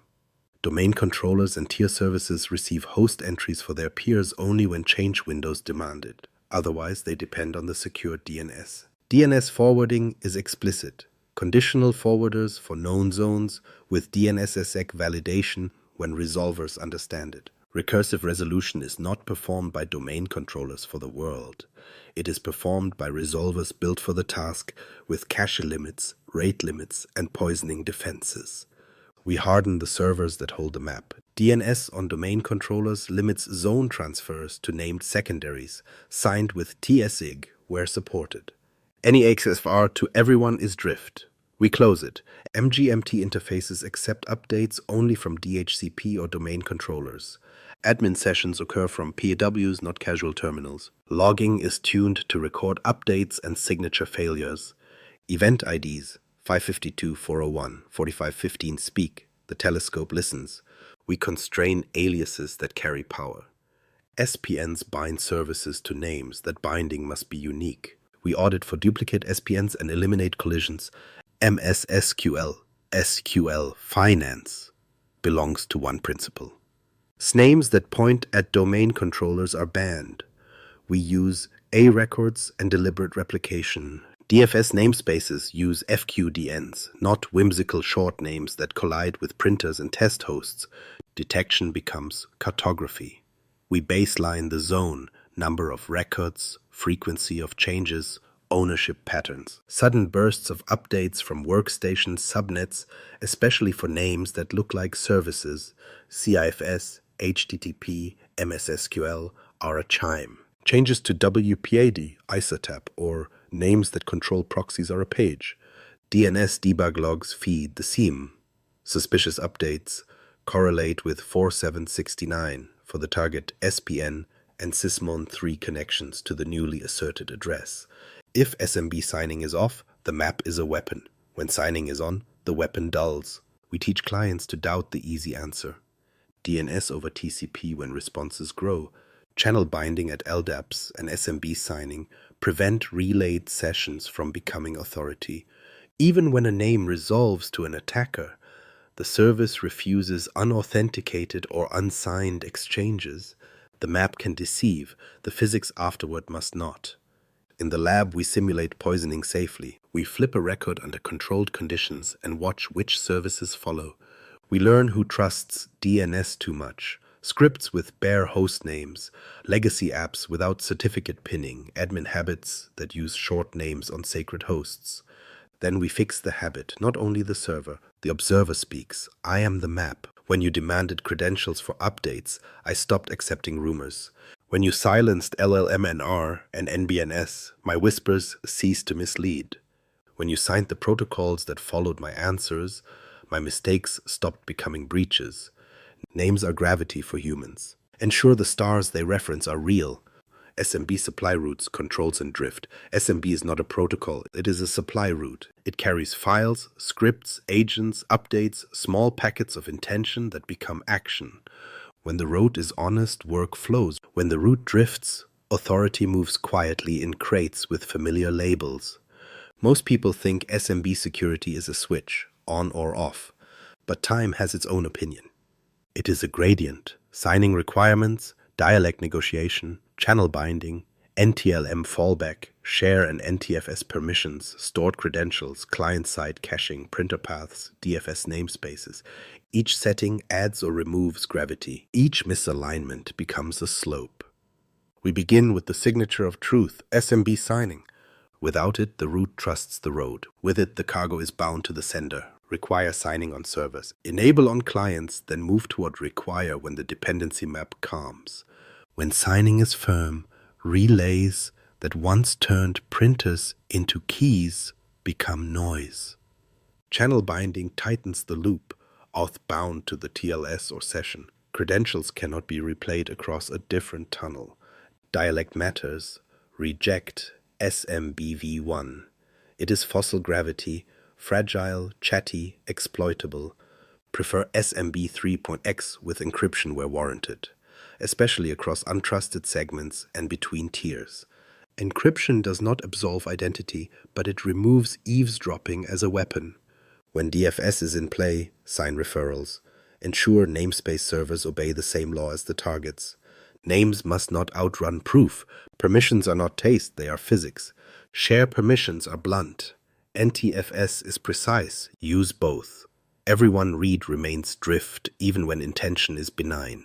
Domain controllers and tier services receive host entries for their peers only when change windows demand it. Otherwise, they depend on the secured DNS. DNS forwarding is explicit. Conditional forwarders for known zones with DNSSEC validation when resolvers understand it. Recursive resolution is not performed by domain controllers for the world. It is performed by resolvers built for the task with cache limits, rate limits, and poisoning defenses. We harden the servers that hold the map. DNS on domain controllers limits zone transfers to named secondaries, signed with TSIG where supported. Any XFR to everyone is drift. We close it. MGMT interfaces accept updates only from DHCP or domain controllers. Admin sessions occur from PAWs, not casual terminals. Logging is tuned to record updates and signature failures. Event IDs 552, 401, 4515 speak. The telescope listens. We constrain aliases that carry power. SPNs bind services to names. That binding must be unique. We audit for duplicate SPNs and eliminate collisions. MSSQL, SQL Finance belongs to one principal. Names that point at domain controllers are banned. We use A records and deliberate replication. DFS namespaces use FQDNs, not whimsical short names that collide with printers and test hosts. Detection becomes cartography. We baseline the zone, number of records, frequency of changes, ownership patterns. Sudden bursts of updates from workstation subnets, especially for names that look like services, CIFS, HTTP, MSSQL, are a chime. Changes to WPAD, ISATAP, or names that control proxies are a page. DNS debug logs feed the seam. Suspicious updates correlate with 4769 for the target SPN and Sysmon3 connections to the newly asserted address. If SMB signing is off, the map is a weapon. When signing is on, the weapon dulls. We teach clients to doubt the easy answer. DNS over TCP when responses grow. Channel binding at LDAPs and SMB signing prevent relayed sessions from becoming authority. Even when a name resolves to an attacker, the service refuses unauthenticated or unsigned exchanges. The map can deceive, the physics afterward must not. In the lab, we simulate poisoning safely. We flip a record under controlled conditions and watch which services follow. We learn who trusts DNS too much, scripts with bare host names, legacy apps without certificate pinning, admin habits that use short names on sacred hosts. Then we fix the habit, not only the server. The observer speaks, I am the map. When you demanded credentials for updates, I stopped accepting rumors. When you silenced LLMNR and NBNS, my whispers ceased to mislead. When you signed the protocols that followed my answers, my mistakes stopped becoming breaches. Names are gravity for humans. Ensure the stars they reference are real. SMB supply routes, controls and drift. SMB is not a protocol, it is a supply route. It carries files, scripts, agents, updates, small packets of intention that become action. When the road is honest, work flows. When the route drifts, authority moves quietly in crates with familiar labels. Most people think SMB security is a switch, on or off, but time has its own opinion. It is a gradient, signing requirements, dialect negotiation, channel binding, NTLM fallback, share and NTFS permissions, stored credentials, client-side caching, printer paths, DFS namespaces. Each setting adds or removes gravity. Each misalignment becomes a slope. We begin with the signature of truth, SMB signing. Without it, the route trusts the road. With it, the cargo is bound to the sender. Require signing on servers. Enable on clients, then move toward require when the dependency map calms. When signing is firm, relays that once turned printers into keys become noise. Channel binding tightens the loop. auth bound to the TLS or session. Credentials cannot be replayed across a different tunnel. Dialect matters. Reject SMBV1. It is fossil gravity, fragile, chatty, exploitable. Prefer SMB3.x with encryption where warranted, especially across untrusted segments and between tiers. Encryption does not absolve identity, but it removes eavesdropping as a weapon. When DFS is in play, sign referrals. Ensure namespace servers obey the same law as the targets. Names must not outrun proof. Permissions are not taste, they are physics. Share permissions are blunt. NTFS is precise, use both. Everyone read remains drift, even when intention is benign.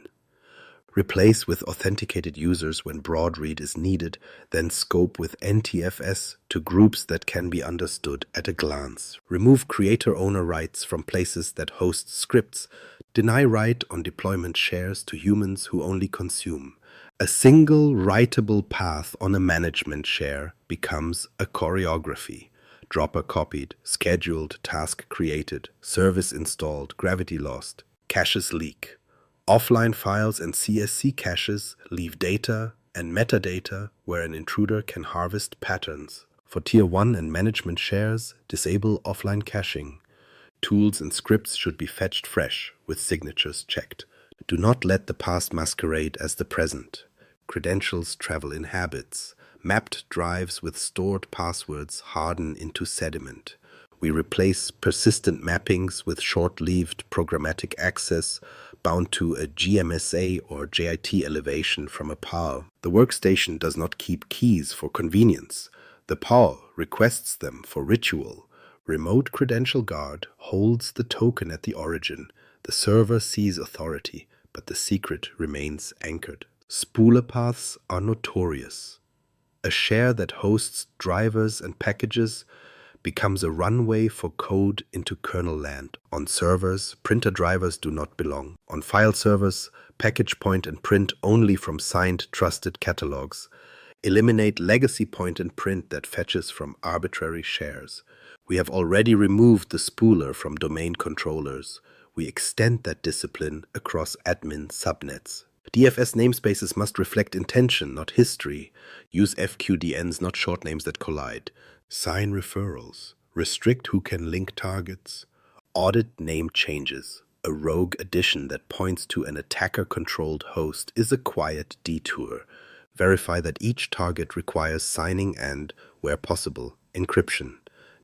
Replace with authenticated users when broad read is needed, then scope with NTFS to groups that can be understood at a glance. Remove creator-owner rights from places that host scripts. Deny right on deployment shares to humans who only consume. A single writable path on a management share becomes a choreography. Dropper copied, scheduled, task created, service installed, gravity lost, caches leak. Offline files and CSC caches leave data and metadata where an intruder can harvest patterns. For Tier 1 and management shares, disable offline caching. Tools and scripts should be fetched fresh, with signatures checked. Do not let the past masquerade as the present. Credentials travel in habits. Mapped drives with stored passwords harden into sediment. We replace persistent mappings with short-lived programmatic access bound to a GMSA or JIT elevation from a PAL. The workstation does not keep keys for convenience. The PAL requests them for ritual. Remote credential guard holds the token at the origin. The server sees authority, but the secret remains anchored. Spooler paths are notorious. A share that hosts drivers and packages becomes a runway for code into kernel land. On servers, printer drivers do not belong. On file servers, package point and print only from signed, trusted catalogs. Eliminate legacy point and print that fetches from arbitrary shares. We have already removed the spooler from domain controllers. We extend that discipline across admin subnets. DFS namespaces must reflect intention, not history. Use FQDNs, not short names that collide. Sign referrals. Restrict who can link targets. Audit name changes. A rogue addition that points to an attacker-controlled host is a quiet detour. Verify that each target requires signing and, where possible, encryption.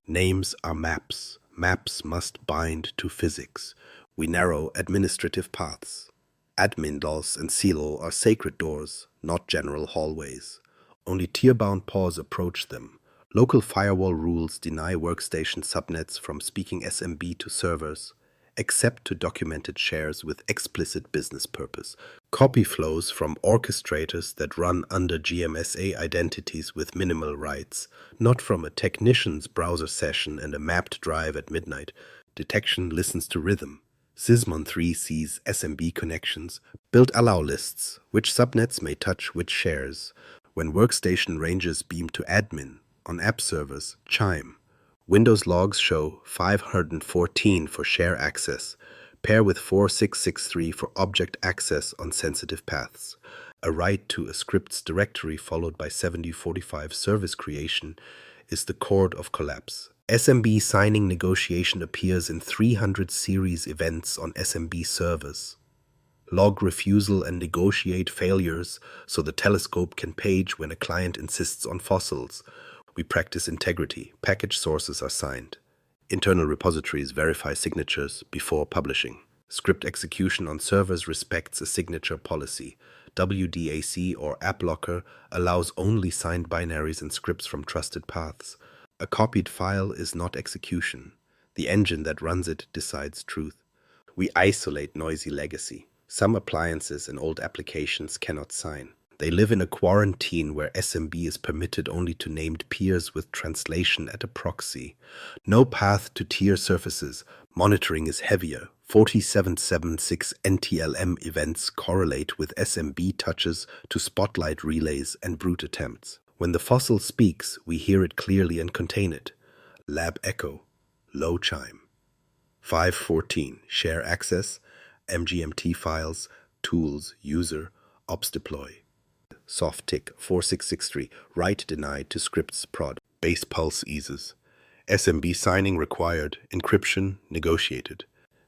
Names are maps. Maps must bind to physics. We narrow administrative paths. Admin DOS and silo are sacred doors, not general hallways. Only tier-bound paws approach them. Local firewall rules deny workstation subnets from speaking SMB to servers, except to documented shares with explicit business purpose. Copy flows from orchestrators that run under GMSA identities with minimal rights, not from a technician's browser session and a mapped drive at midnight. Detection listens to rhythm. Sysmon 3 sees SMB connections. Build allow lists, which subnets may touch which shares. When workstation ranges beam to admin, on app servers, chime. Windows logs show 514 for share access. Pair with 4663 for object access on sensitive paths. A write to a script's directory followed by 7045 service creation is the chord of collapse. SMB signing negotiation appears in 300 series events on SMB servers. Log refusal and negotiate failures so the telescope can page when a client insists on fossils. We practice integrity. Package sources are signed. Internal repositories verify signatures before publishing. Script execution on servers respects a signature policy. WDAC or AppLocker allows only signed binaries and scripts from trusted paths. A copied file is not execution. The engine that runs it decides truth. We isolate noisy legacy. Some appliances and old applications cannot sign. They live in a quarantine where SMB is permitted only to named peers with translation at a proxy. No path to tier surfaces. Monitoring is heavier. 4776 NTLM events correlate with SMB touches to spotlight relays and brute attempts. When the fossil speaks, we hear it clearly and contain it. Lab echo, low chime. 514. Share access, MGMT files, tools, user, ops deploy. Soft tick 4663. Write denied to scripts prod. Base pulse eases. SMB signing required. Encryption negotiated.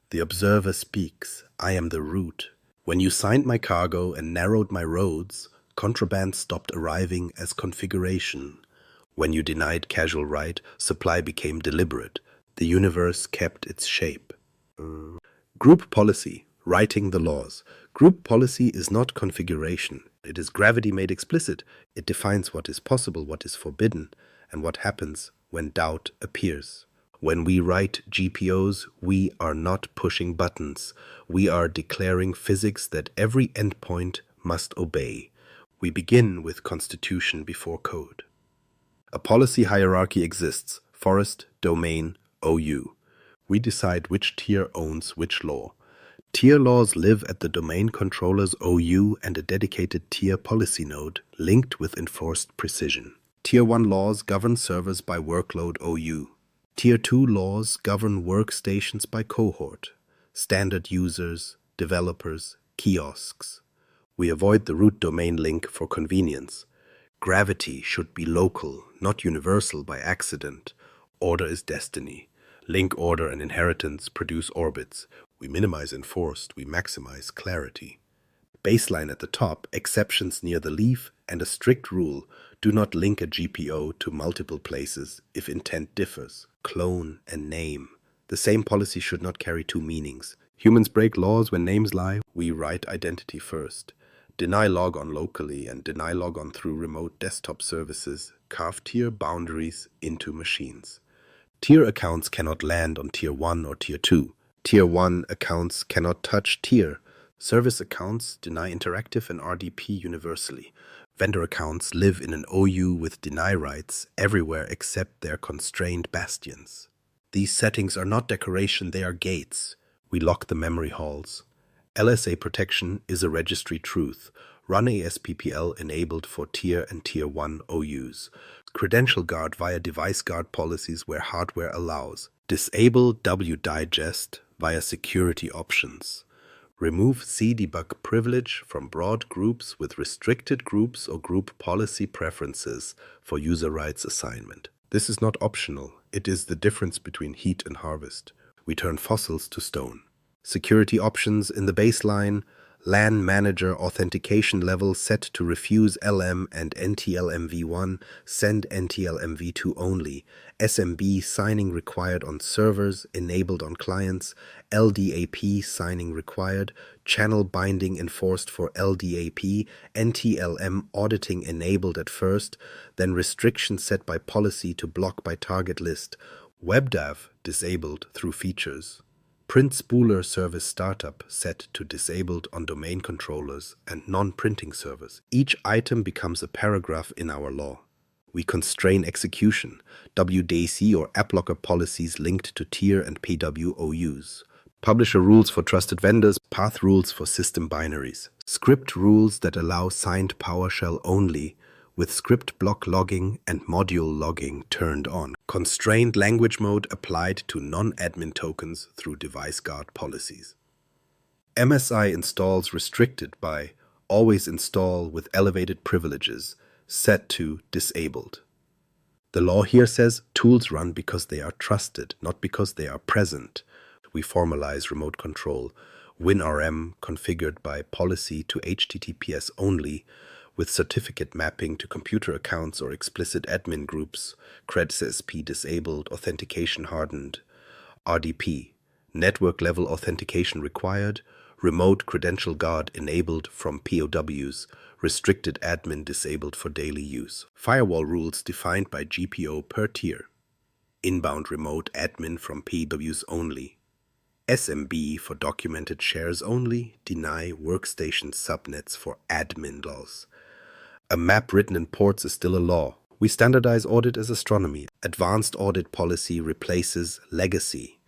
The observer speaks. I am the root. When you signed my cargo and narrowed my roads, contraband stopped arriving as configuration. When you denied casual write, supply became deliberate. The universe kept its shape. Group policy. Writing the laws. Group policy is not configuration. It is gravity made explicit. It defines what is possible, what is forbidden, and what happens when doubt appears. When we write GPOs, we are not pushing buttons. We are declaring physics that every endpoint must obey. We begin with constitution before code. A policy hierarchy exists: forest, domain, OU. We decide which tier owns which law. Tier laws live at the domain controller's OU and a dedicated tier policy node linked with enforced precision. Tier 1 laws govern servers by workload OU. Tier 2 laws govern workstations by cohort, standard users, developers, kiosks. We avoid the root domain link for convenience. Gravity should be local, not universal by accident. Order is destiny. Link order and inheritance produce orbits. We minimize enforced, we maximize clarity. Baseline at the top, exceptions near the leaf, and a strict rule: do not link a GPO to multiple places if intent differs. Clone and name. The same policy should not carry two meanings. Humans break laws when names lie. We write identity first. Deny logon locally and deny logon through remote desktop services. Carve tier boundaries into machines. Tier accounts cannot land on Tier 1 or Tier 2. Tier 1 accounts cannot touch tier. Service accounts deny interactive and RDP universally. Vendor accounts live in an OU with deny rights everywhere except their constrained bastions. These settings are not decoration, they are gates. We lock the memory halls. LSA protection is a registry truth. Run ASPPL enabled for Tier and Tier 1 OUs. Credential guard via device guard policies where hardware allows. Disable wdigest via security options. Remove cdebug privilege from broad groups with restricted groups or group policy preferences for user rights assignment. This is not optional. It is the difference between heat and harvest. We turn fossils to stone. Security options in the baseline: LAN manager authentication level set to refuse LM and NTLM v1, send NTLM v2 only. SMB signing required on servers, enabled on clients. LDAP signing required. Channel binding enforced for LDAP. NTLM auditing enabled at first, then restrictions set by policy to block by target list. WebDAV disabled through features. Print spooler service startup set to disabled on domain controllers and non-printing servers. Each item becomes a paragraph in our law. We constrain execution, WDAC or app locker policies linked to tier and PWOUs. Publisher rules for trusted vendors, path rules for system binaries. Script rules that allow signed PowerShell only, with script block logging and module logging turned on. Constrained language mode applied to non-admin tokens through device guard policies. MSI installs restricted by always install with elevated privileges, set to disabled. The law here says tools run because they are trusted, not because they are present. We formalize remote control. WinRM configured by policy to HTTPS only, with certificate mapping to computer accounts or explicit admin groups. Krbtgt disabled, authentication hardened. RDP, network level authentication required. Remote credential guard enabled from POWs. Restricted admin disabled for daily use. Firewall rules defined by GPO per tier. Inbound remote admin from POWs only. SMB for documented shares only. Deny workstation subnets for admin laws. A map written in ports is still a law. We standardize audit as astronomy. Advanced audit policy replaces legacy.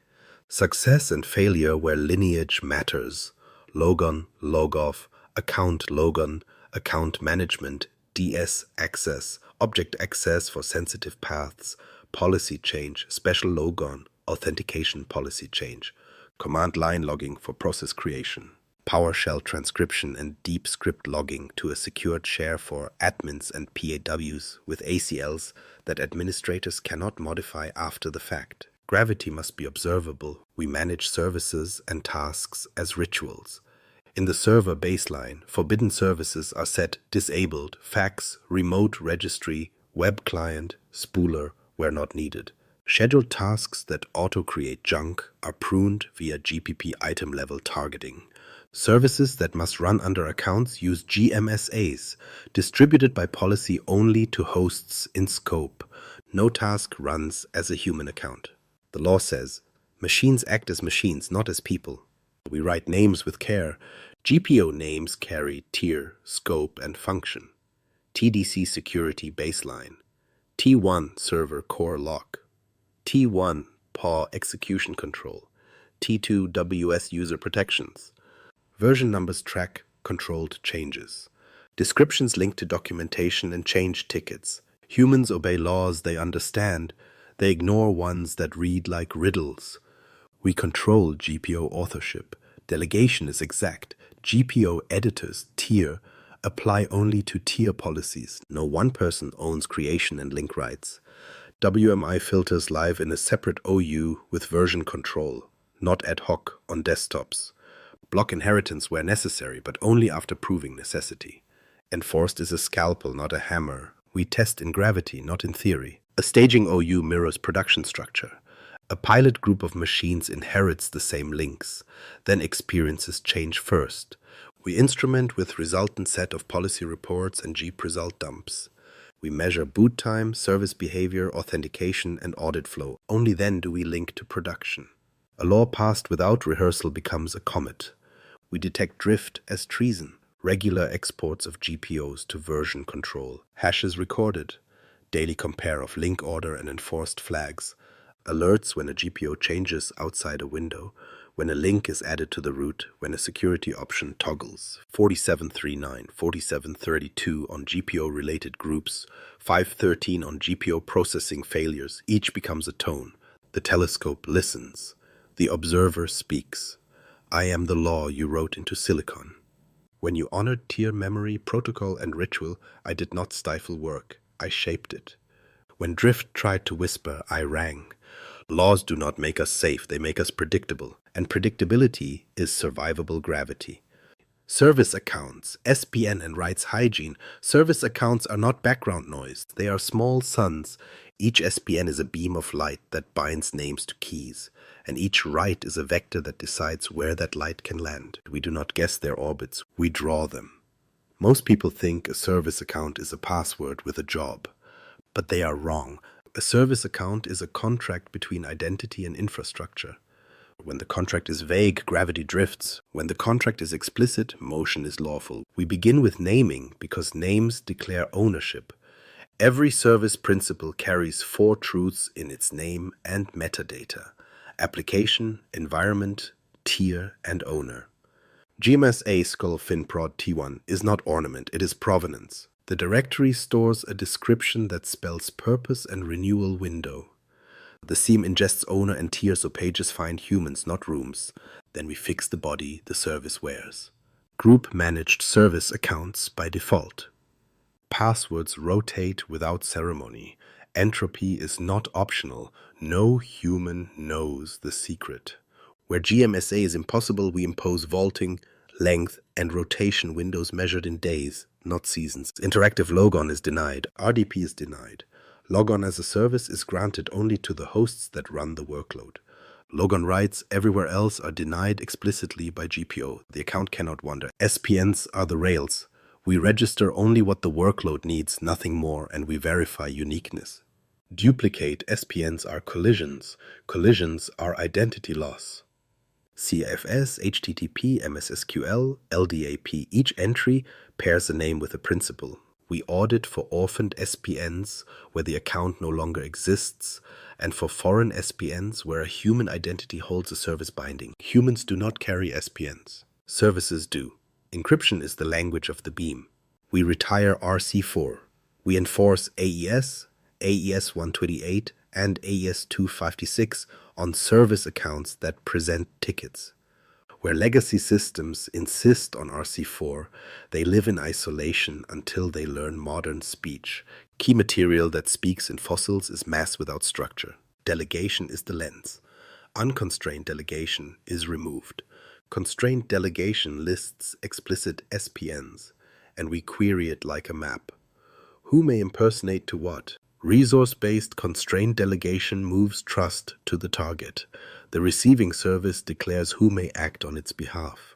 Success and failure where lineage matters. Logon, logoff, account logon, account management, DS access, object access for sensitive paths, policy change, special logon, authentication policy change, command line logging for process creation, PowerShell transcription and deep script logging to a secured share for admins and PAWs with ACLs that administrators cannot modify after the fact. Gravity must be observable. We manage services and tasks as rituals. In the server baseline, forbidden services are set disabled, fax, remote registry, web client, spooler where not needed. Scheduled tasks that auto-create junk are pruned via GPP item level targeting. Services that must run under accounts use GMSAs, distributed by policy only to hosts in scope. No task runs as a human account. The law says, machines act as machines, not as people. We write names with care. GPO names carry tier, scope, and function. TDC security baseline. T1 server core lock. T1 PAW execution control. T2 WS user protections. Version numbers track controlled changes. Descriptions link to documentation and change tickets. Humans obey laws they understand. They ignore ones that read like riddles. We control GPO authorship. Delegation is exact. GPO editors, tier, apply only to tier policies. No one person owns creation and link rights. WMI filters live in a separate OU with version control, not ad hoc on desktops. Block inheritance where necessary, but only after proving necessity. Enforced is a scalpel, not a hammer. We test in gravity, not in theory. A staging OU mirrors production structure. A pilot group of machines inherits the same links, then experiences change first. We instrument with resultant set of policy reports and JEEP result dumps. We measure boot time, service behavior, authentication, and audit flow. Only then do we link to production. A law passed without rehearsal becomes a comet. We detect drift as treason. Regular exports of GPOs to version control. Hashes recorded. Daily compare of link order and enforced flags. Alerts when a GPO changes outside a window. When a link is added to the root. When a security option toggles. 4739, 4732 on GPO-related groups. 513 on GPO processing failures. Each becomes a tone. The telescope listens. The observer speaks. I am the law you wrote into silicon. When you honored tier memory, protocol, and ritual, I did not stifle work. I shaped it. When drift tried to whisper, I rang. Laws do not make us safe, they make us predictable. And predictability is survivable gravity. Service accounts, SPN and rights hygiene. Service accounts are not background noise. They are small suns. Each SPN is a beam of light that binds names to keys. And each right is a vector that decides where that light can land. We do not guess their orbits, we draw them. Most people think a service account is a password with a job. But they are wrong. A service account is a contract between identity and infrastructure. When the contract is vague, gravity drifts. When the contract is explicit, motion is lawful. We begin with naming because names declare ownership. Every service principle carries 4 truths in its name and metadata: application, environment, tier, and owner. GMSA skull fin prod T1 is not ornament, it is provenance. The directory stores a description that spells purpose and renewal window. The seam ingests owner and tier so pages find humans, not rooms. Then we fix the body the service wears. Group managed service accounts by default. Passwords rotate without ceremony. Entropy is not optional. No human knows the secret. Where GMSA is impossible, we impose vaulting, length, and rotation windows measured in days, not seasons. Interactive logon is denied. RDP is denied. Logon as a service is granted only to the hosts that run the workload. Logon rights everywhere else are denied explicitly by GPO. The account cannot wander. SPNs are the rails. We register only what the workload needs, nothing more, and we verify uniqueness. Duplicate SPNs are collisions. Collisions are identity loss. CFS, HTTP, MSSQL, LDAP. Each entry pairs a name with a principal. We audit for orphaned SPNs where the account no longer exists, and for foreign SPNs where a human identity holds a service binding. Humans do not carry SPNs. Services do. Encryption is the language of the beam. We retire RC4. We enforce AES, AES 128, and AES 256 on service accounts that present tickets. Where legacy systems insist on RC4, they live in isolation until they learn modern speech. Key material that speaks in fossils is mass without structure. Delegation is the lens. Unconstrained delegation is removed. Constrained delegation lists explicit SPNs, and we query it like a map. Who may impersonate to what? Resource-based constrained delegation moves trust to the target. The receiving service declares who may act on its behalf.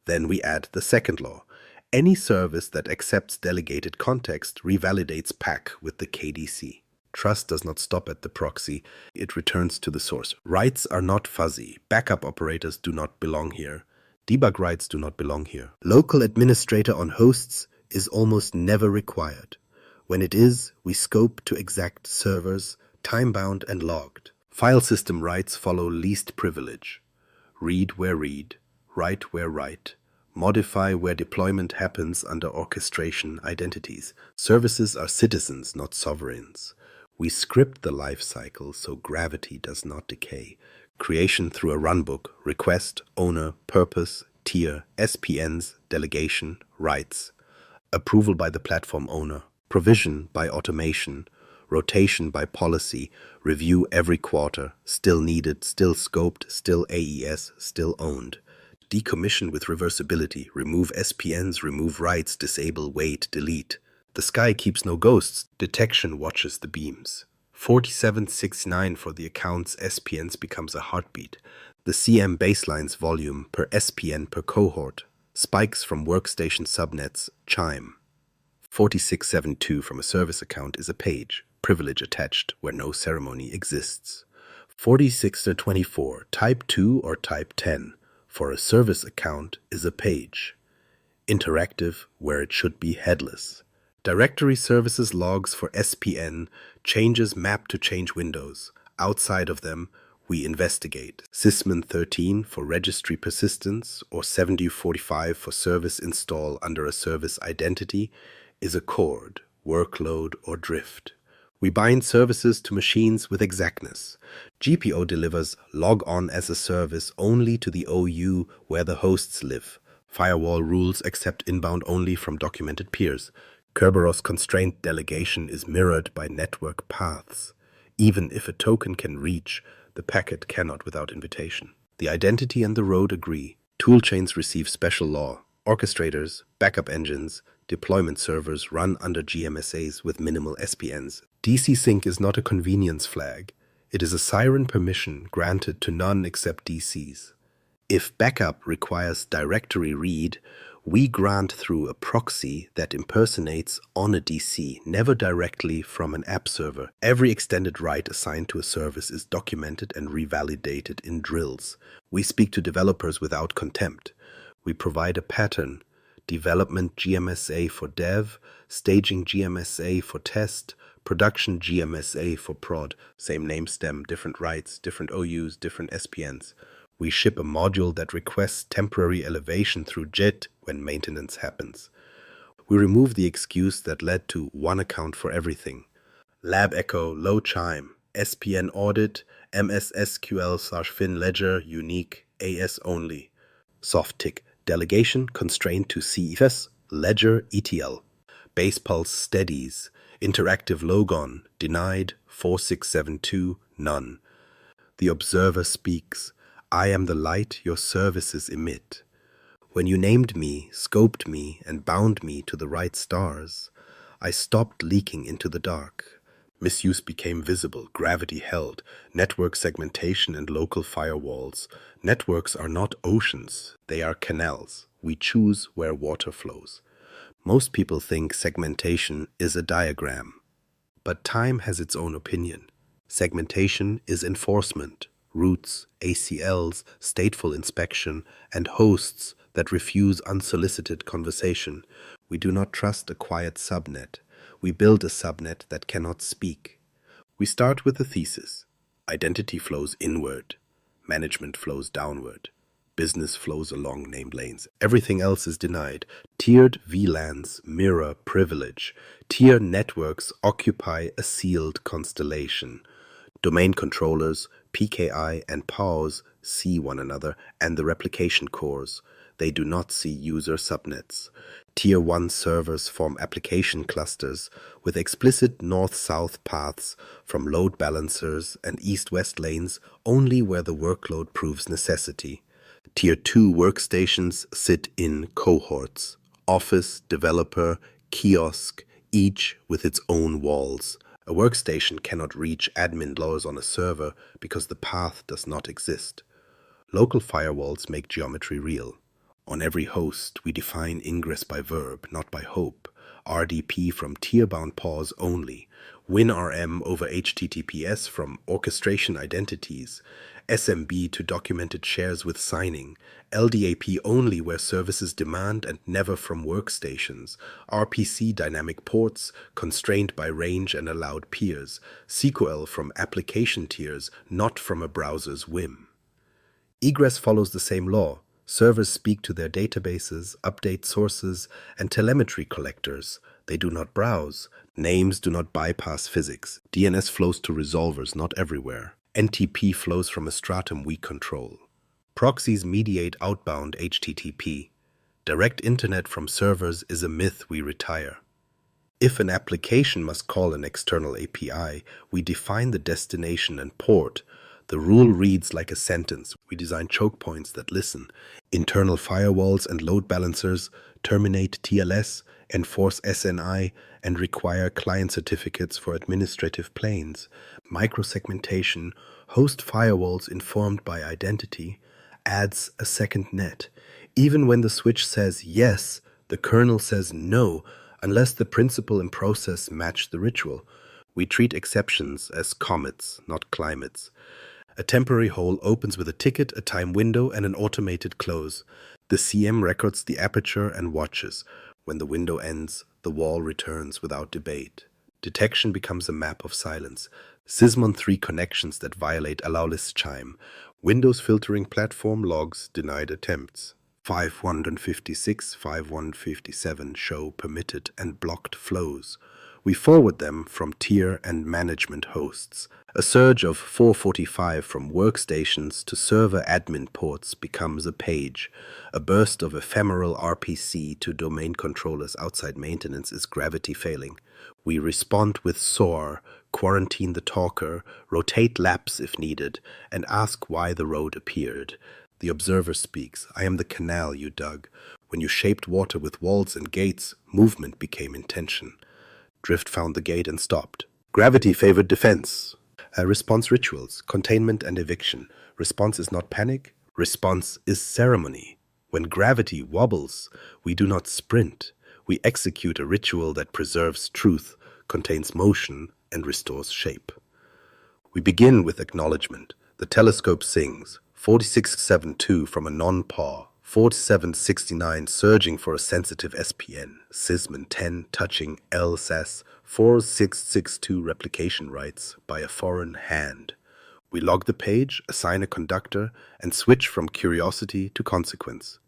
Then we add the second law. Any service that accepts delegated context revalidates PAC with the KDC. Trust does not stop at the proxy, it returns to the source. Rights are not fuzzy. Backup operators do not belong here. Debug rights do not belong here. Local administrator on hosts is almost never required. When it is, we scope to exact servers, time-bound and logged. File system rights follow least privilege. Read where read, write where write, modify where deployment happens under orchestration identities. Services are citizens, not sovereigns. We script the life cycle so gravity does not decay. Creation through a runbook, request, owner, purpose, tier, SPNs, delegation, rights. Approval by the platform owner. Provision by automation. Rotation by policy. Review every quarter. Still needed, still scoped, still AES, still owned. Decommission with reversibility. Remove SPNs, remove rights, disable, wait, delete. The sky keeps no ghosts. Detection watches the beams. 4769 for the account's SPNs becomes a heartbeat. The CM baseline's volume per SPN per cohort. Spikes from workstation subnets chime. 4672 from a service account is a page, privilege attached where no ceremony exists. 4624, type 2 or type 10 for a service account is a page. Interactive where it should be headless. Directory services logs for SPN changes map to change windows. Outside of them, we investigate. Sysmin 13 for registry persistence or 7045 for service install under a service identity is a chord, workload, or drift. We bind services to machines with exactness. GPO delivers log on as a service only to the OU where the hosts live. Firewall rules accept inbound only from documented peers. Kerberos constraint delegation is mirrored by network paths. Even if a token can reach, the packet cannot without invitation. The identity and the road agree. Toolchains receive special law. Orchestrators, backup engines, deployment servers run under GMSAs with minimal SPNs. DC sync is not a convenience flag. It is a siren permission granted to none except DCs. If backup requires directory read, we grant through a proxy that impersonates on a DC, never directly from an app server. Every extended write assigned to a service is documented and revalidated in drills. We speak to developers without contempt. We provide a pattern. Development GMSA for dev, staging GMSA for test, production GMSA for prod. Same name stem, different rights, different OUs, different SPNs. We ship a module that requests temporary elevation through JIT when maintenance happens. We remove the excuse that led to one account for everything. Lab echo, low chime, SPN audit, MSSQL/fin ledger, unique, AS only. Soft tick, delegation constrained to CFS, ledger ETL. Base pulse steadies, interactive logon, denied, 4672, none. The observer speaks. I am the light your services emit. When you named me, scoped me, and bound me to the right stars, I stopped leaking into the dark. Misuse became visible, gravity held, network segmentation and local firewalls. Networks are not oceans, they are canals. We choose where water flows. Most people think segmentation is a diagram, but time has its own opinion. Segmentation is enforcement. Routes, ACLs, stateful inspection, and hosts that refuse unsolicited conversation. We do not trust a quiet subnet. We build a subnet that cannot speak. We start with a thesis. Identity flows inward. Management flows downward. Business flows along named lanes. Everything else is denied. Tiered VLANs mirror privilege. Tier networks occupy a sealed constellation. Domain controllers PKI and PAWS see one another and the replication cores. They do not see user subnets. Tier 1 servers form application clusters with explicit north-south paths from load balancers and east-west lanes only where the workload proves necessity. Tier 2 workstations sit in cohorts, office, developer, kiosk, each with its own walls. A workstation cannot reach admin laws on a server because the path does not exist. Local firewalls make geometry real. On every host, we define ingress by verb, not by hope. RDP from tier-bound pause only. WinRM over HTTPS from orchestration identities. SMB to documented shares with signing. LDAP only where services demand and never from workstations. RPC dynamic ports, constrained by range and allowed peers. SQL from application tiers, not from a browser's whim. Egress follows the same law. Servers speak to their databases, update sources, and telemetry collectors. They do not browse. Names do not bypass physics. DNS flows to resolvers, not everywhere. NTP flows from a stratum we control. Proxies mediate outbound HTTP. Direct internet from servers is a myth we retire. If an application must call an external API, we define the destination and port. The rule reads like a sentence. We design choke points that listen. Internal firewalls and load balancers terminate TLS, enforce SNI, and require client certificates for administrative planes. Microsegmentation, host firewalls informed by identity, adds a second net. Even when the switch says yes, the kernel says no, unless the principle and process match the ritual. We treat exceptions as comets, not climates. A temporary hole opens with a ticket, a time window, and an automated close. The CM records the aperture and watches. When the window ends, the wall returns without debate. Detection becomes a map of silence. Sysmon 3 connections that violate allow-list chime. Windows filtering platform logs denied attempts. 5156, 5157 show permitted and blocked flows. We forward them from tier and management hosts. A surge of 445 from workstations to server admin ports becomes a page. A burst of ephemeral RPC to domain controllers outside maintenance is gravity failing. We respond with SOAR, quarantine the talker, rotate laps if needed, and ask why the road appeared. The observer speaks. I am the canal you dug. When you shaped water with walls and gates, movement became intention. Drift found the gate and stopped. Gravity favored defense. Response rituals, containment and eviction. Response is not panic. Response is ceremony. When gravity wobbles, we do not sprint. We execute a ritual that preserves truth, contains motion, and restores shape. We begin with acknowledgement. The telescope sings. 4672 from a non-paw. 4769 surging for a sensitive SPN. Sysmon 10 touching LSAS. 4662 replication rights by a foreign hand. We log the page, assign a conductor, and switch from curiosity to consequence.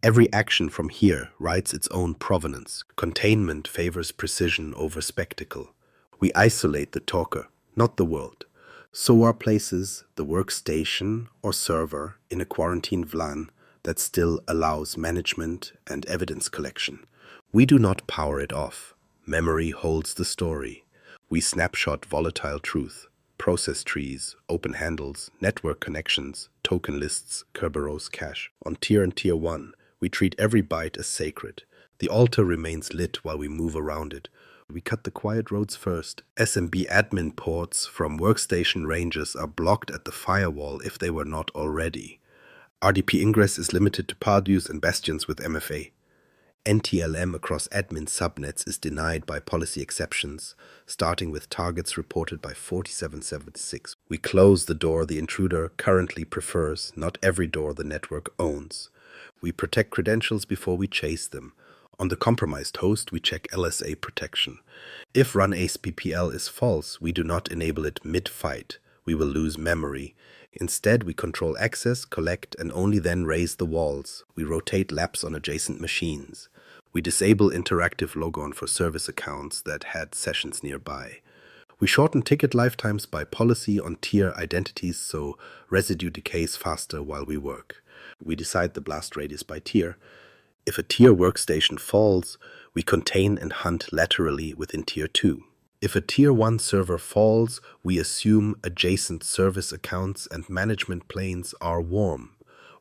Every action from here writes its own provenance. Containment favors precision over spectacle. We isolate the talker, not the world. So our places the workstation or server in a quarantine VLAN that still allows management and evidence collection. We do not power it off. Memory holds the story. We snapshot volatile truth, process trees, open handles, network connections, token lists, Kerberos cache. On tier and tier 1, we treat every byte as sacred. The altar remains lit while we move around it. We cut the quiet roads first. SMB admin ports from workstation ranges are blocked at the firewall if they were not already. RDP ingress is limited to Pardus and bastions with MFA. NTLM across admin subnets is denied by policy exceptions, starting with targets reported by 4776. We close the door the intruder currently prefers, not every door the network owns. We protect credentials before we chase them. On the compromised host, we check LSA protection. If run AcePPL is false, we do not enable it mid-fight. We will lose memory. Instead, we control access, collect, and only then raise the walls. We rotate laps on adjacent machines. We disable interactive logon for service accounts that had sessions nearby. We shorten ticket lifetimes by policy on tier identities so residue decays faster while we work. We decide the blast radius by tier. If a tier workstation falls, we contain and hunt laterally within tier 2. If a tier 1 server falls, we assume adjacent service accounts and management planes are warm.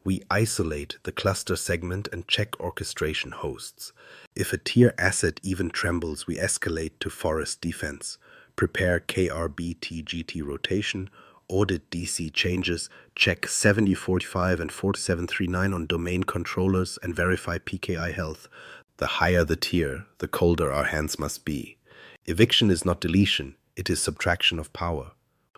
We isolate the cluster segment and check orchestration hosts. If a tier asset even trembles, we escalate to forest defense. Prepare Krbtgt rotation, audit DC changes, check 7045 and 4739 on domain controllers, and verify PKI health. The higher the tier, the colder our hands must be. Eviction is not deletion, it is subtraction of power.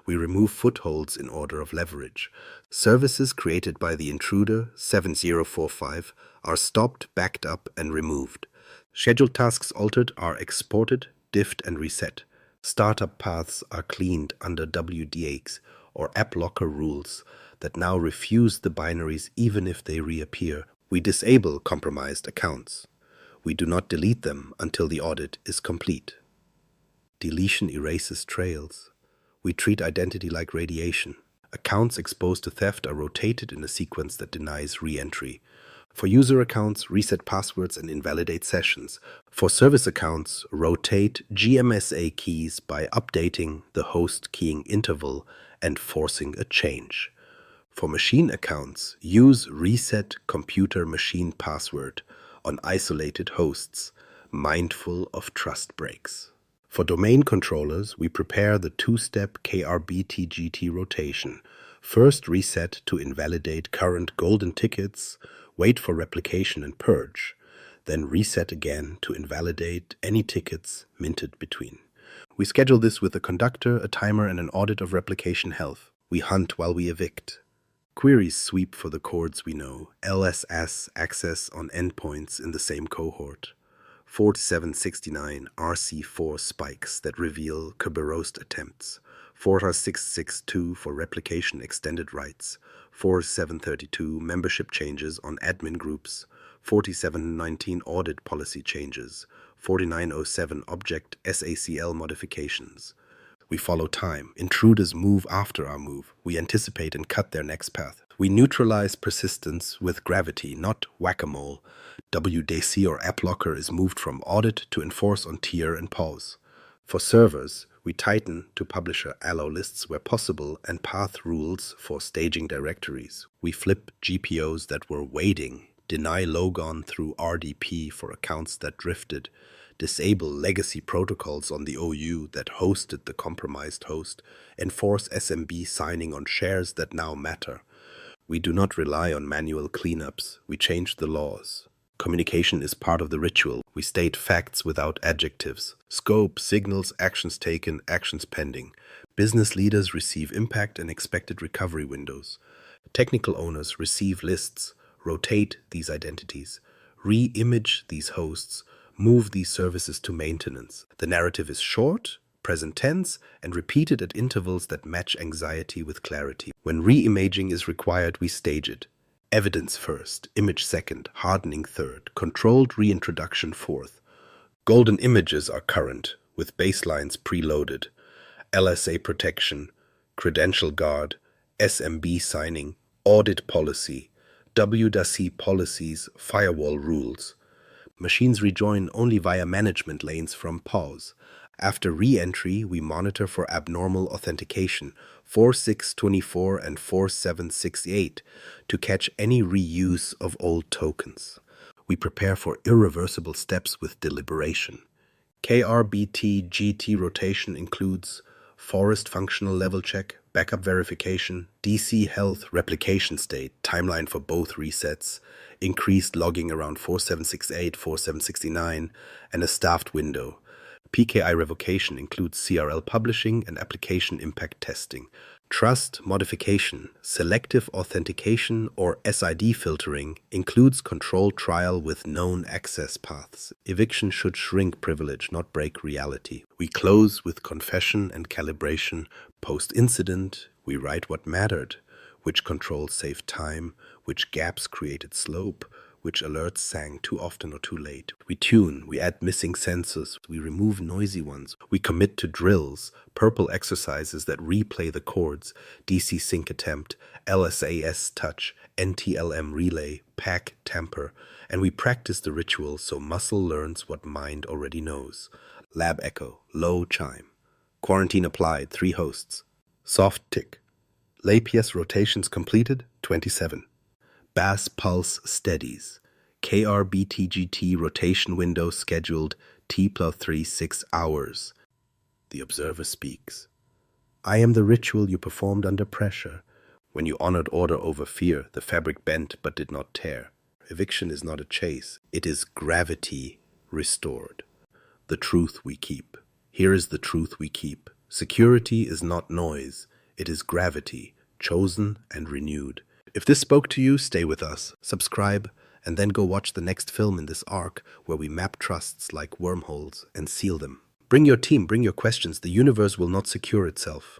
We remove footholds in order of leverage. Services created by the Intruder 7045 are stopped, backed up, and removed. Scheduled tasks altered are exported, diffed, and reset. Startup paths are cleaned under WDX or app locker rules that now refuse the binaries even if they reappear. We disable compromised accounts. We do not delete them until the audit is complete. Deletion erases trails. We treat identity like radiation. Accounts exposed to theft are rotated in a sequence that denies re-entry. For user accounts, reset passwords and invalidate sessions. For service accounts, rotate GMSA keys by updating the host keying interval and forcing a change. For machine accounts, use reset computer machine password on isolated hosts, mindful of trust breaks. For domain controllers, we prepare the two-step Krbtgt rotation. First, reset to invalidate current golden tickets, wait for replication and purge, then reset again to invalidate any tickets minted between. We schedule this with a conductor, a timer, and an audit of replication health. We hunt while we evict. Queries sweep for the chords we know, LSS access on endpoints in the same cohort. 4769 RC4 spikes that reveal Krbtgt attempts. 4662 for replication extended rights. 4732 membership changes on admin groups. 4719 audit policy changes. 4907 object SACL modifications. We follow time. Intruders move after our move. We anticipate and cut their next path. We neutralize persistence with gravity, not whack-a-mole. WDC or app locker is moved from audit to enforce on tier and pause. For servers, we tighten to publisher allow lists where possible and path rules for staging directories. We flip GPOs that were waiting, deny logon through RDP for accounts that drifted, disable legacy protocols on the OU that hosted the compromised host, enforce SMB signing on shares that now matter. We do not rely on manual cleanups, we change the laws. Communication is part of the ritual. We state facts without adjectives. Scope, signals, actions taken, actions pending. Business leaders receive impact and expected recovery windows. Technical owners receive lists, rotate these identities, re-image these hosts, move these services to maintenance. The narrative is short, present tense, and repeated at intervals that match anxiety with clarity. When re-imaging is required, we stage it. Evidence first, image second, hardening third, controlled reintroduction fourth. Golden images are current, with baselines preloaded. LSA protection, credential guard, SMB signing, audit policy, WDC policies, firewall rules. Machines rejoin only via management lanes from pause. After re-entry, we monitor for abnormal authentication, 4624 and 4768, to catch any reuse of old tokens. We prepare for irreversible steps with deliberation. Krbtgt rotation includes forest functional level check, backup verification, DC health, replication state, timeline for both resets, increased logging around 4768, 4769, and a staffed window. PKI revocation includes CRL publishing and application impact testing. Trust modification, selective authentication, or SID filtering includes control trial with known access paths. Eviction should shrink privilege, not break reality. We close with confession and calibration. Post-incident, we write what mattered, which controls saved time, which gaps created slope, which alerts sang too often or too late. We tune, we add missing sensors, we remove noisy ones. We commit to drills, purple exercises that replay the chords, DC sync attempt, LSAS touch, NTLM relay, pack tamper, and we practice the rituals so muscle learns what mind already knows. Lab echo, low chime. Quarantine applied, 3 hosts. Soft tick. LAPS rotations completed, 27. Bass pulse steadies. Krbtgt rotation window scheduled T+3 6 hours. The observer speaks. I am the ritual you performed under pressure. When you honored order over fear, the fabric bent but did not tear. Eviction is not a chase, it is gravity restored. The truth we keep. Here is the truth we keep. Security is not noise, it is gravity, chosen and renewed. If this spoke to you, stay with us, subscribe, and then go watch the next film in this arc where we map trusts like wormholes and seal them. Bring your team, bring your questions. The universe will not secure itself.